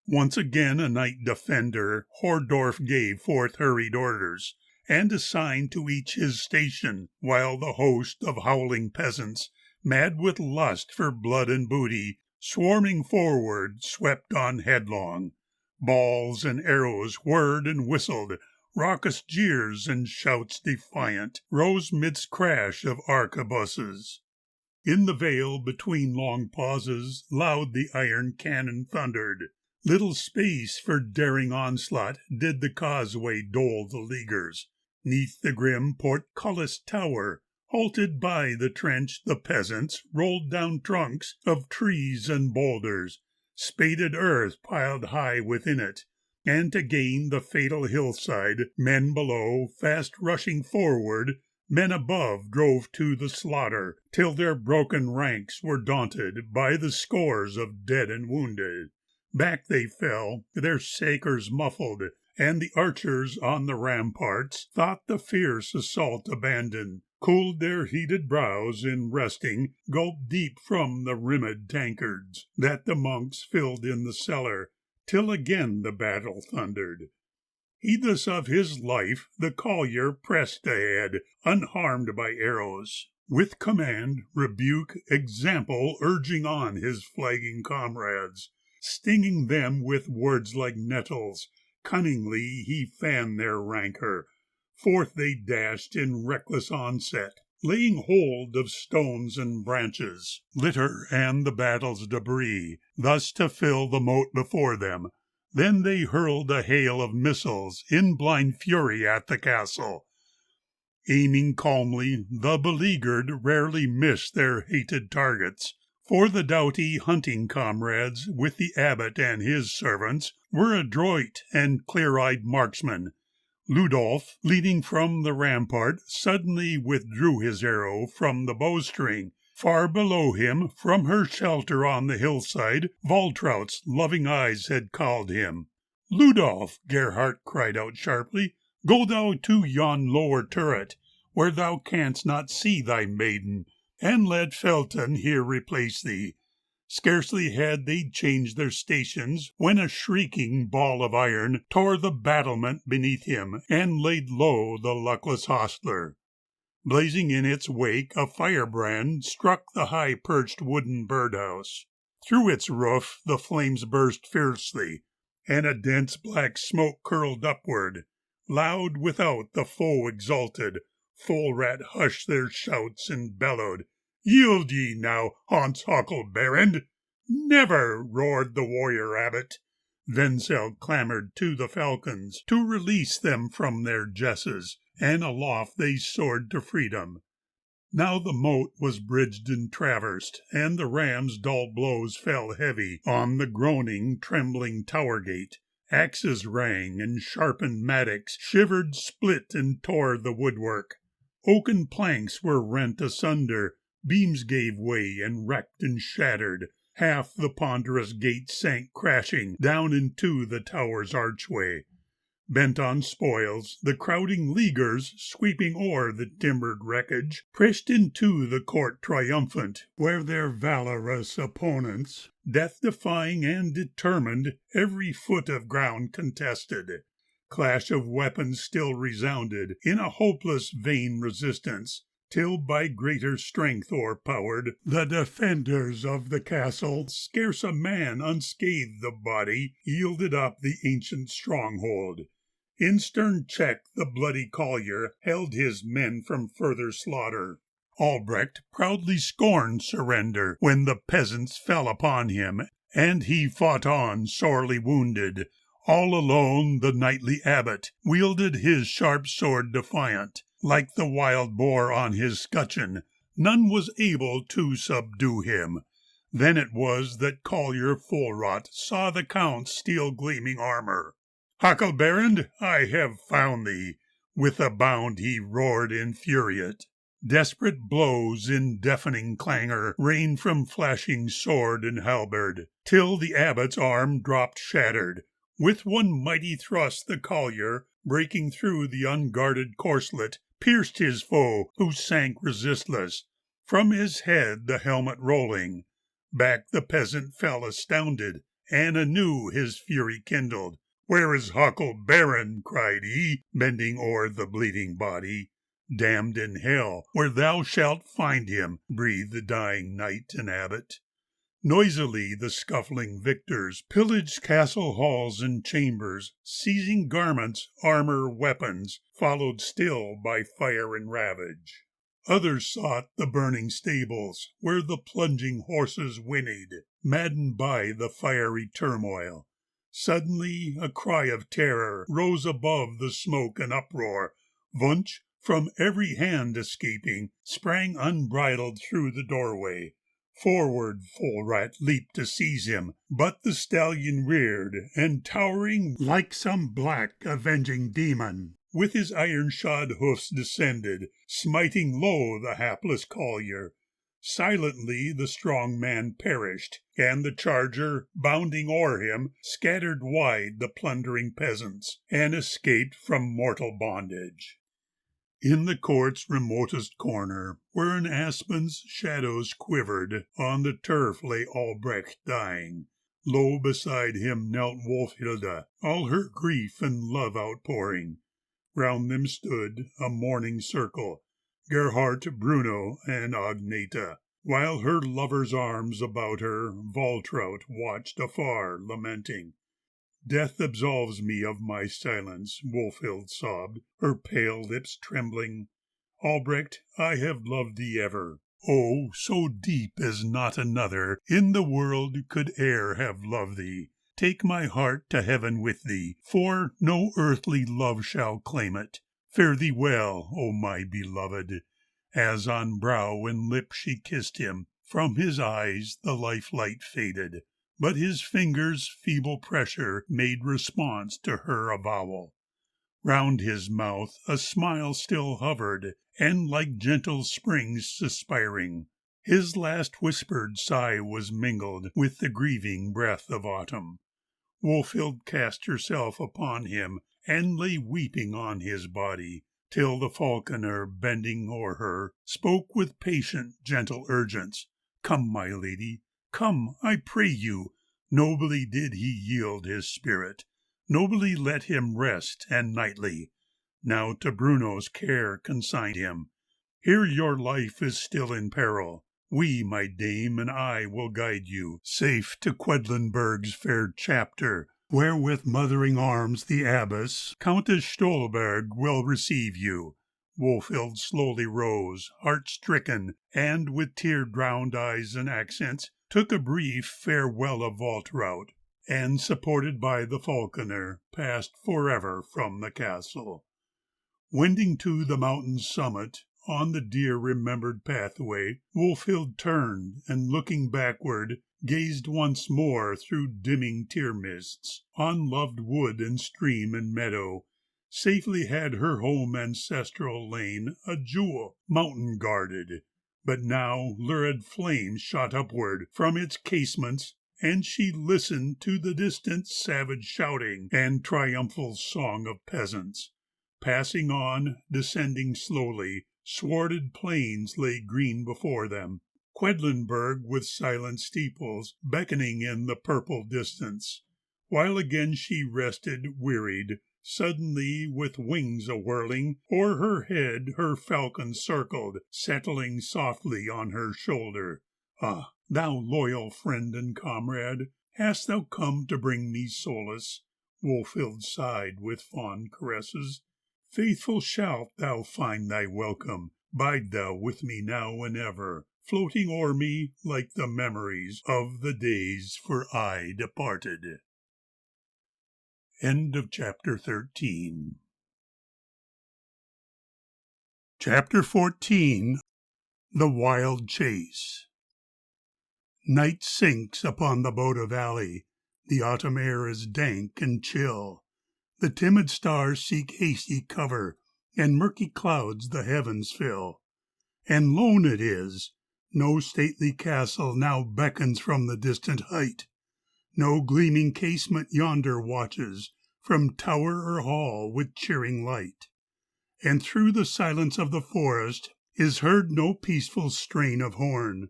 Once again a knight defender, Hordorf gave forth hurried orders, and assigned to each his station, while the host of howling peasants, mad with lust for blood and booty, swarming forward, swept on headlong. Balls and arrows whirred and whistled, raucous jeers and shouts defiant rose midst crash of arquebuses. In the vale, between long pauses, loud the iron cannon thundered. Little space for daring onslaught did the causeway dole the Leaguers. 'Neath the grim portcullis tower, halted by the trench, the peasants rolled down trunks of trees and boulders, spaded earth piled high within it, and to gain the fatal hillside, men below, fast rushing forward, men above drove to the slaughter, till their broken ranks were daunted by the scores of dead and wounded. Back they fell, their sakers muffled, and the archers on the ramparts thought the fierce assault abandoned, cooled their heated brows in resting, gulped deep from the rimmed tankards that the monks filled in the cellar, till again the battle thundered. Heedless of his life, the collier pressed ahead, unharmed by arrows, with command, rebuke, example urging on his flagging comrades, stinging them with words like nettles. Cunningly he fanned their rancor. Forth they dashed in reckless onset, laying hold of stones and branches, litter and the battle's debris, thus to fill the moat before them. Then they hurled a hail of missiles in blind fury at the castle. Aiming calmly, the beleaguered rarely missed their hated targets, for the doughty hunting comrades, with the abbot and his servants, were adroit and clear-eyed marksmen. Ludolf, leading from the rampart, suddenly withdrew his arrow from the bowstring. Far below him, from her shelter on the hillside, Waltraut's loving eyes had called him. "Ludolf," Gerhart cried out sharply, "go thou to yon lower turret, where thou canst not see thy maiden, and let Felton here replace thee." Scarcely had they changed their stations when a shrieking ball of iron tore the battlement beneath him and laid low the luckless hostler. Blazing in its wake, a firebrand struck the high-perched wooden birdhouse. Through its roof the flames burst fiercely, and a dense black smoke curled upward. Loud without the foe exulted. Folrat hushed their shouts and bellowed, "Yield ye now, Hans Huckleberend!" "Never!" roared the warrior abbot. Wenzel clamored to the falcons to release them from their jesses, and aloft they soared to freedom. Now the moat was bridged and traversed, and the ram's dull blows fell heavy on the groaning, trembling tower gate. Axes rang, and sharpened mattocks shivered, split, and tore the woodwork. Oaken planks were rent asunder, beams gave way and wrecked and shattered. Half the ponderous gate sank crashing down into the tower's archway. Bent on spoils, the crowding leaguers, sweeping o'er the timbered wreckage, pressed into the court triumphant, where their valorous opponents, death-defying and determined, every foot of ground contested. Clash of weapons still resounded in a hopeless, vain resistance, till by greater strength o'erpowered, the defenders of the castle, scarce a man unscathed of body, yielded up the ancient stronghold. In stern check the bloody collier held his men from further slaughter. Albrecht proudly scorned surrender when the peasants fell upon him, and he fought on, sorely wounded. All alone the knightly abbot wielded his sharp sword defiant. Like the wild boar on his scutcheon, none was able to subdue him. Then it was that Collier Folrat saw the Count's steel-gleaming armor. "Huckleberend, I have found thee!" With a bound he roared infuriate. Desperate blows in deafening clangor rained from flashing sword and halberd, till the abbot's arm dropped shattered. With one mighty thrust the collier, breaking through the unguarded corslet, pierced his foe, who sank resistless, from his head the helmet rolling. Back the peasant fell astounded, and anew his fury kindled. "Where is Huckleberend?" cried he, bending o'er the bleeding body. "Damned in hell, where thou shalt find him," breathed the dying knight and abbot. Noisily the scuffling victors pillaged castle halls and chambers, seizing garments, armor, weapons, followed still by fire and ravage. Others sought the burning stables, where the plunging horses whinnied, maddened by the fiery turmoil. Suddenly a cry of terror rose above the smoke and uproar. Wunsch, from every hand escaping, sprang unbridled through the doorway. Forward Fullrat leaped to seize him, but the stallion reared, and towering like some black avenging demon, with his iron-shod hoofs descended, smiting low the hapless collier. Silently the strong man perished, and the charger, bounding o'er him, scattered wide the plundering peasants, and escaped from mortal bondage. In the court's remotest corner, where an aspen's shadows quivered, on the turf lay Albrecht dying. Low beside him knelt Wolfhilda, all her grief and love outpouring. Round them stood a mourning circle, Gerhart, Bruno, and Agneta, while her lover's arms about her Waltraut watched afar, lamenting. Death absolves me of my silence, Wolfhild sobbed, her pale lips trembling. Albrecht, I have loved thee ever. Oh, so deep as not another in the world could e'er have loved thee. Take my heart to heaven with thee, for no earthly love shall claim it. Fare thee well, O my beloved. As on brow and lip she kissed him, from his eyes the life-light faded. But his fingers' feeble pressure made response to her avowal. Round his mouth a smile still hovered, and like gentle springs suspiring, his last whispered sigh was mingled with the grieving breath of autumn. Wolfhild cast herself upon him, and lay weeping on his body, till the falconer, bending o'er her, spoke with patient, gentle urgence. Come, my lady, come, I pray you. Nobly did he yield his spirit, nobly let him rest, and nightly. Now to Bruno's care consign him. Here your life is still in peril. We, my dame, and I will guide you safe to Quedlinburg's fair chapter, where with mothering arms the abbess, Countess Stolberg, will receive you. Wolfhild slowly rose, heart-stricken, and with tear-drowned eyes and accents, took a brief farewell of Waltraut, and, supported by the falconer, passed forever from the castle. Wending to the mountain's summit, on the dear-remembered pathway, Wolfhild turned, and looking backward, gazed once more through dimming tear-mists, on loved wood and stream and meadow. Safely had her home ancestral lain a jewel, mountain-guarded, but now lurid flames shot upward from its casements, and she listened to the distant savage shouting and triumphal song of peasants. Passing on, descending slowly, swarded plains lay green before them, Quedlinburg with silent steeples beckoning in the purple distance, while again she rested, wearied. Suddenly, with wings a-whirling, o'er her head her falcon circled, settling softly on her shoulder. Ah, thou loyal friend and comrade, hast thou come to bring me solace? Wolfhild sighed with fond caresses. Faithful shalt thou find thy welcome. Bide thou with me now and ever, floating o'er me like the memories of the days for aye departed. End of chapter 13. Chapter 14. The Wild Chase. Night sinks upon the Boda Valley. The autumn air is dank and chill. The timid stars seek hasty cover, and murky clouds the heavens fill. And lone it is. No stately castle now beckons from the distant height. No gleaming casement yonder watches from tower or hall with cheering light. And through the silence of the forest is heard no peaceful strain of horn,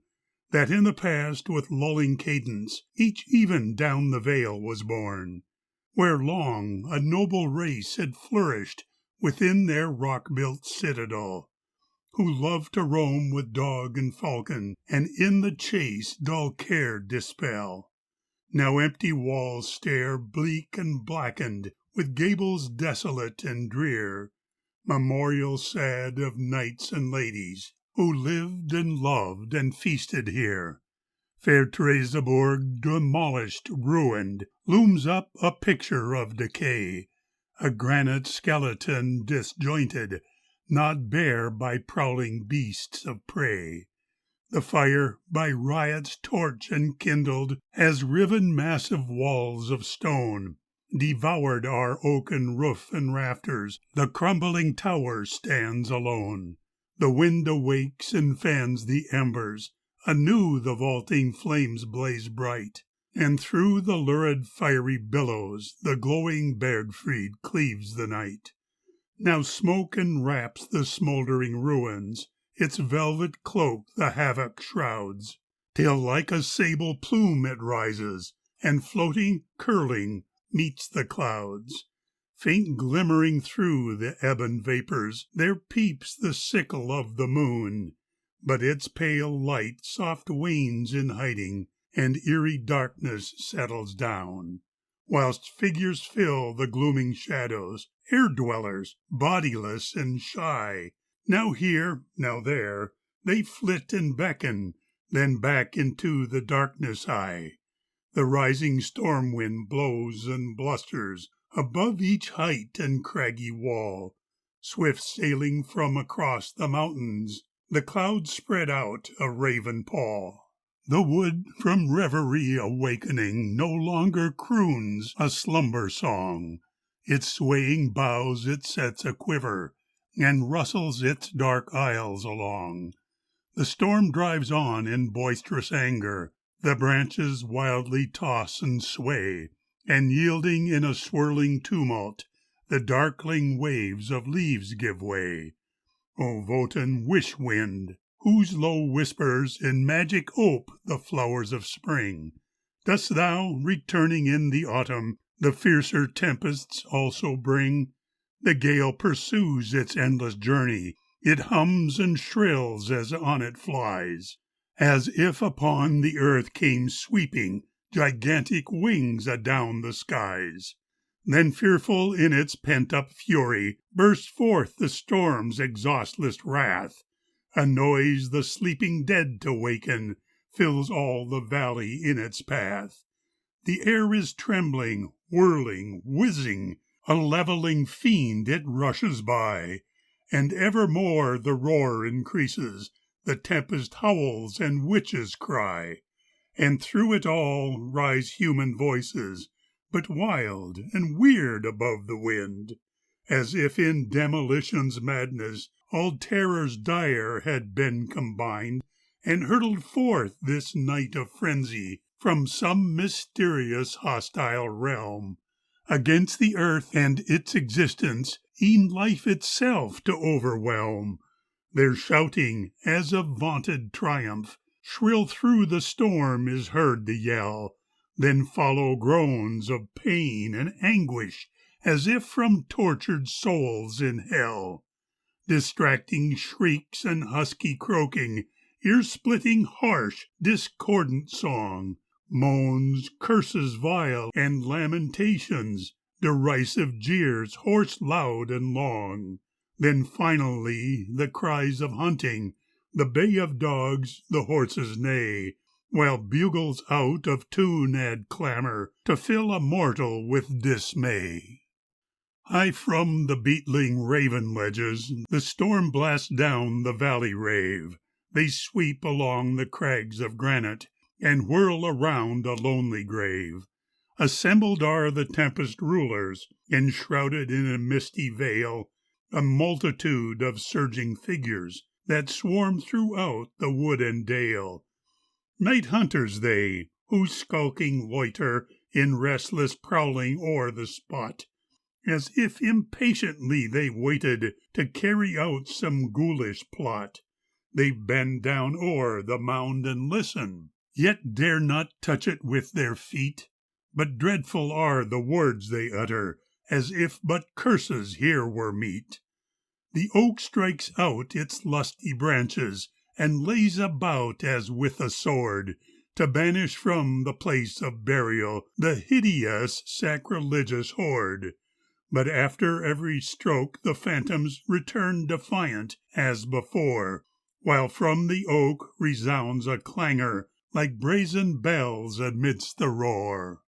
that in the past with lulling cadence each even down the vale was borne, where long a noble race had flourished within their rock-built citadel, who loved to roam with dog and falcon, and in the chase dull care dispel. Now empty walls stare bleak and blackened, with gables desolate and drear, memorial sad of knights and ladies who lived and loved and feasted here. Fair Treseborg, demolished, ruined, looms up a picture of decay, a granite skeleton disjointed, gnawed bare by prowling beasts of prey. The fire, by riot's torch enkindled, has riven massive walls of stone, devoured our oaken roof and rafters, the crumbling tower stands alone. The wind awakes and fans the embers, anew the vaulting flames blaze bright, and through the lurid fiery billows the glowing Bergfried cleaves the night. Now smoke enwraps the smouldering ruins, its velvet cloak the havoc shrouds, till like a sable plume it rises, and floating, curling, meets the clouds. Faint glimmering through the ebon vapors, there peeps the sickle of the moon, but its pale light soft wanes in hiding, and eerie darkness settles down, whilst figures fill the glooming shadows, air-dwellers, bodiless and shy. Now here, now there, they flit and beckon, then back into the darkness high. The rising storm wind blows and blusters above each height and craggy wall. Swift sailing from across the mountains, the clouds spread out a raven pall. The wood, from reverie awakening, no longer croons a slumber song. Its swaying boughs it sets a-quiver, and rustles its dark aisles along. The storm drives on in boisterous anger, the branches wildly toss and sway, and yielding in a swirling tumult, the darkling waves of leaves give way. O Wotan wish-wind, whose low whispers in magic ope the flowers of spring, dost thou, returning in the autumn, the fiercer tempests also bring? The gale pursues its endless journey, it hums and shrills as on it flies, as if upon the earth came sweeping gigantic wings adown the skies. Then fearful in its pent-up fury bursts forth the storm's exhaustless wrath. A noise the sleeping dead to waken fills all the valley in its path. The air is trembling, whirling, whizzing, a levelling fiend it rushes by, and evermore the roar increases, the tempest howls and witches cry, and through it all rise human voices, but wild and weird above the wind, as if in demolition's madness all terrors dire had been combined, and hurtled forth this night of frenzy from some mysterious hostile realm, against the earth and its existence, e'en life itself to overwhelm. Their shouting, as of vaunted triumph, shrill through the storm is heard the yell, then follow groans of pain and anguish, as if from tortured souls in hell. Distracting shrieks and husky croaking, ear-splitting harsh, discordant song, moans, curses vile, and lamentations, derisive jeers hoarse, loud, and long. Then finally the cries of hunting, the bay of dogs, the horses' neigh, while bugles out of tune add clamor to fill a mortal with dismay. High from the beetling raven ledges the storm blasts down the valley rave. They sweep along the crags of granite and whirl around a lonely grave. Assembled are the tempest rulers, enshrouded in a misty veil, a multitude of surging figures that swarm throughout the wood and dale. Night hunters they, who skulking loiter in restless prowling o'er the spot, as if impatiently they waited to carry out some ghoulish plot. They bend down o'er the mound and listen, yet dare not touch it with their feet. But dreadful are the words they utter, as if but curses here were meet. The oak strikes out its lusty branches, and lays about as with a sword, to banish from the place of burial the hideous sacrilegious horde. But after every stroke the phantoms return defiant as before, while from the oak resounds a clangor like brazen bells amidst the roar.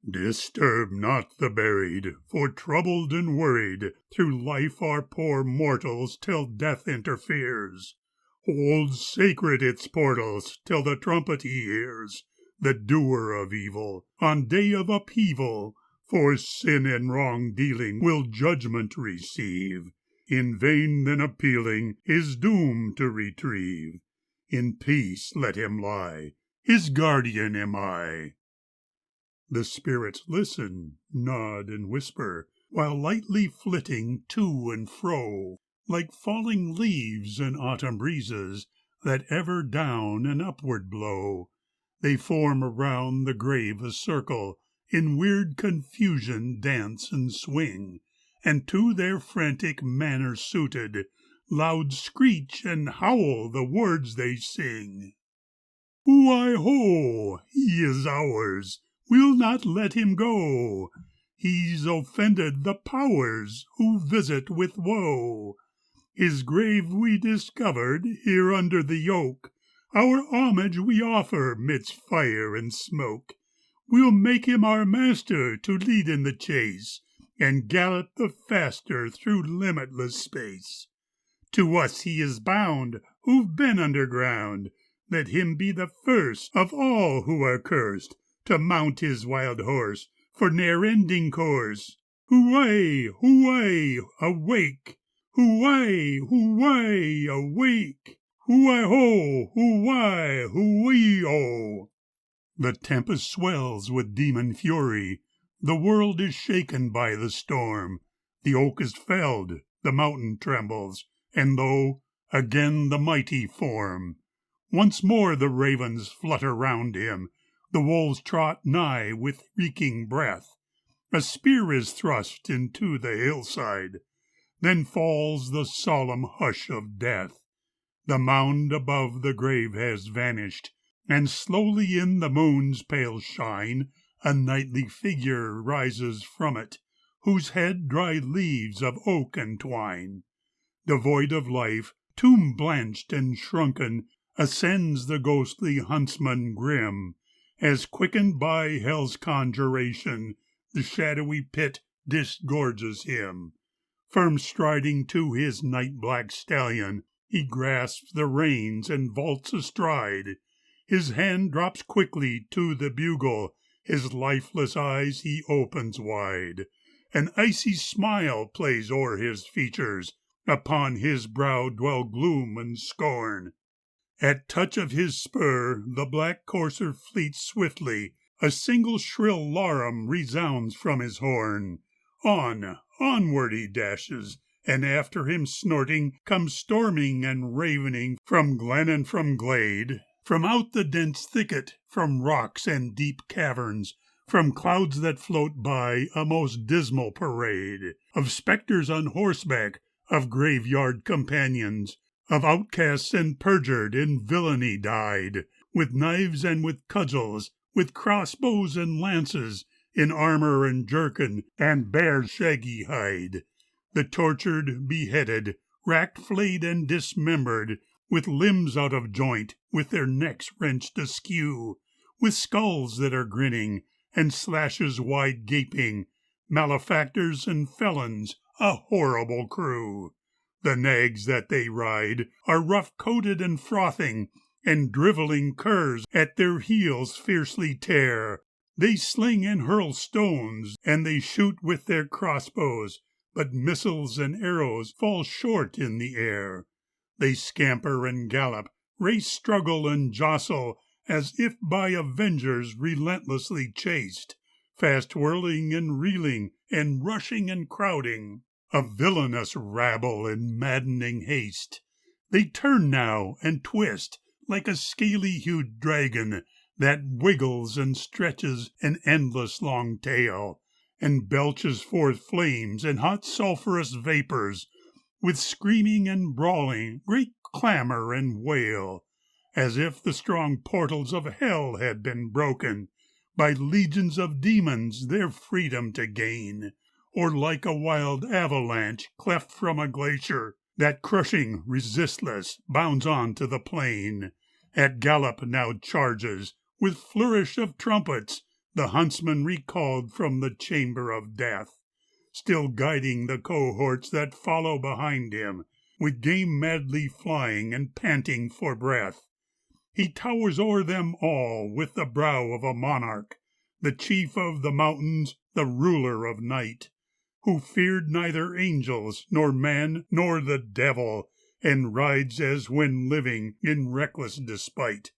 Disturb not the buried, for troubled and worried through life are poor mortals till death interferes. holds sacred its portals till the trumpet he hears, the doer of evil, on day of upheaval, for sin and wrong-dealing will judgment receive, in vain then appealing his doom to retrieve. In peace let him lie, his guardian am I. The spirits listen, nod, and whisper, while lightly flitting to and fro, like falling leaves in autumn breezes that ever down and upward blow, they form around the grave a circle, in weird confusion dance and swing, and to their frantic manner suited, loud screech and howl the words they sing. Why-ho! He is ours, we'll not let him go. He's offended the powers who visit with woe. His grave we discovered here under the yoke. Our homage we offer midst fire and smoke. We'll make him our master to lead in the chase, and gallop the faster through limitless space. To us he is bound, who've been underground. Let him be the first of all who are cursed, to mount his wild horse for ne'er-ending course. Hooray, hooray, awake! Hooray, hooray, awake! Hoo-I-ho, hoo-I, hoo-wee-oh! The tempest swells with demon fury. The world is shaken by the storm. The oak is felled, the mountain trembles, and lo, again the mighty form. Once more the ravens flutter round him. The wolves trot nigh with reeking breath. A spear is thrust into the hillside. Then falls the solemn hush of death. The mound above the grave has vanished, and slowly in the moon's pale shine a knightly figure rises from it, whose head dry leaves of oak entwine. Devoid of life, tomb-blanched and shrunken, ascends the ghostly huntsman grim, as quickened by hell's conjuration, the shadowy pit disgorges him. Firm striding to his night-black stallion, he grasps the reins and vaults astride. His hand drops quickly to the bugle, his lifeless eyes he opens wide. An icy smile plays o'er his features, upon his brow dwell gloom and scorn. At touch of his spur the black courser fleets swiftly, a single shrill larum resounds from his horn. Onward he dashes, and after him snorting come storming and ravening from glen and from glade, from out the dense thicket, from rocks and deep caverns, from clouds that float by, a most dismal parade of spectres on horseback, of graveyard companions, of outcasts and perjured in villainy dyed, with knives and with cudgels, with crossbows and lances, in armor and jerkin and bare shaggy hide. The tortured, beheaded, racked, flayed, and dismembered, with limbs out of joint, with their necks wrenched askew, with skulls that are grinning, and slashes wide gaping, malefactors and felons, a horrible crew. The nags that they ride are rough-coated and frothing, and drivelling curs at their heels fiercely tear. They sling and hurl stones, and they shoot with their crossbows, but missiles and arrows fall short in the air. They scamper and gallop, race, struggle, and jostle, as if by avengers relentlessly chased, fast whirling and reeling, and rushing and crowding, a villainous rabble in maddening haste. They turn now and twist, like a scaly-hued dragon that wiggles and stretches an endless long tail, and belches forth flames and hot sulphurous vapors, with screaming and brawling, great clamor and wail, as if the strong portals of hell had been broken by legions of demons their freedom to gain, or like a wild avalanche cleft from a glacier, that crushing, resistless, bounds on to the plain. At gallop now charges, with flourish of trumpets, the huntsman recalled from the chamber of death, still guiding the cohorts that follow behind him, with game madly flying and panting for breath. He towers o'er them all with the brow of a monarch, the chief of the mountains, the ruler of night, who feared neither angels, nor man, nor the devil, and rides as when living in reckless despite.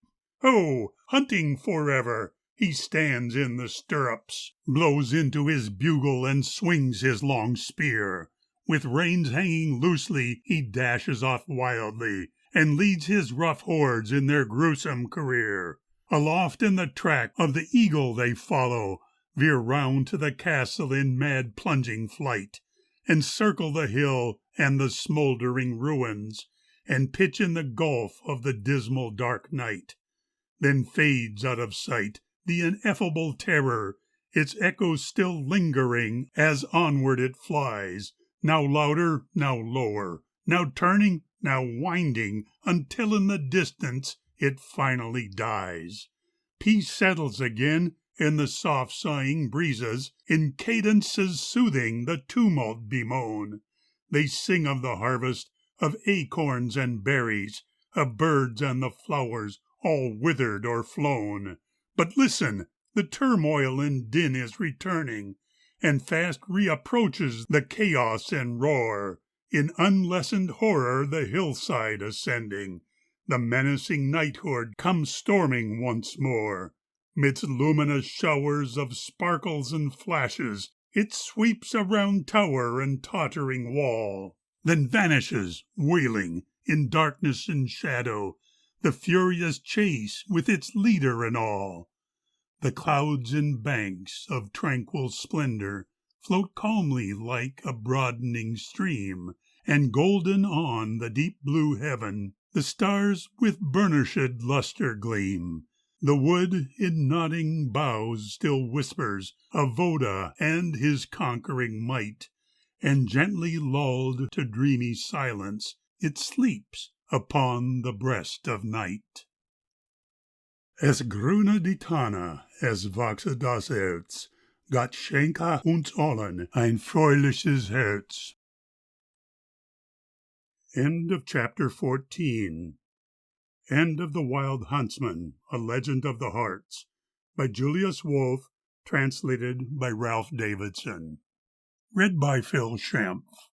Ho! Hunting forever! He stands in the stirrups, blows into his bugle, and swings his long spear. With reins hanging loosely, he dashes off wildly, and leads his rough hordes in their gruesome career. Aloft in the track of the eagle they follow, veer round to the castle in mad plunging flight, and circle the hill and the smouldering ruins, and pitch in the gulf of the dismal dark night. Then fades out of sight the ineffable terror, its echoes still lingering as onward it flies, now louder, now lower, now turning, now winding, until in the distance it finally dies. Peace settles again, and the soft sighing breezes in cadences soothing the tumult bemoan. They sing of the harvest, of acorns and berries, of birds and the flowers, all withered or flown. But listen, the turmoil and din is returning, and fast reapproaches the chaos and roar, in unlessened horror the hillside ascending. The menacing knighthood comes storming once more. Midst luminous showers of sparkles and flashes, it sweeps around tower and tottering wall, then vanishes, wailing, in darkness and shadow, the furious chase with its leader and all. The clouds in banks of tranquil splendor float calmly like a broadening stream, and golden on the deep blue heaven the stars with burnished luster gleam. The wood in nodding boughs still whispers of Voda and his conquering might, and gently lulled to dreamy silence, it sleeps upon the breast of night. Es grüne die Tanne, es wachse das Erz, Gott schenke uns allen ein fröhliches Herz. End of chapter 14. End of The Wild Huntsman, A Legend of the Hartz, by Julius Wolff, translated by Ralph Davidson. Read by Phil Schempf.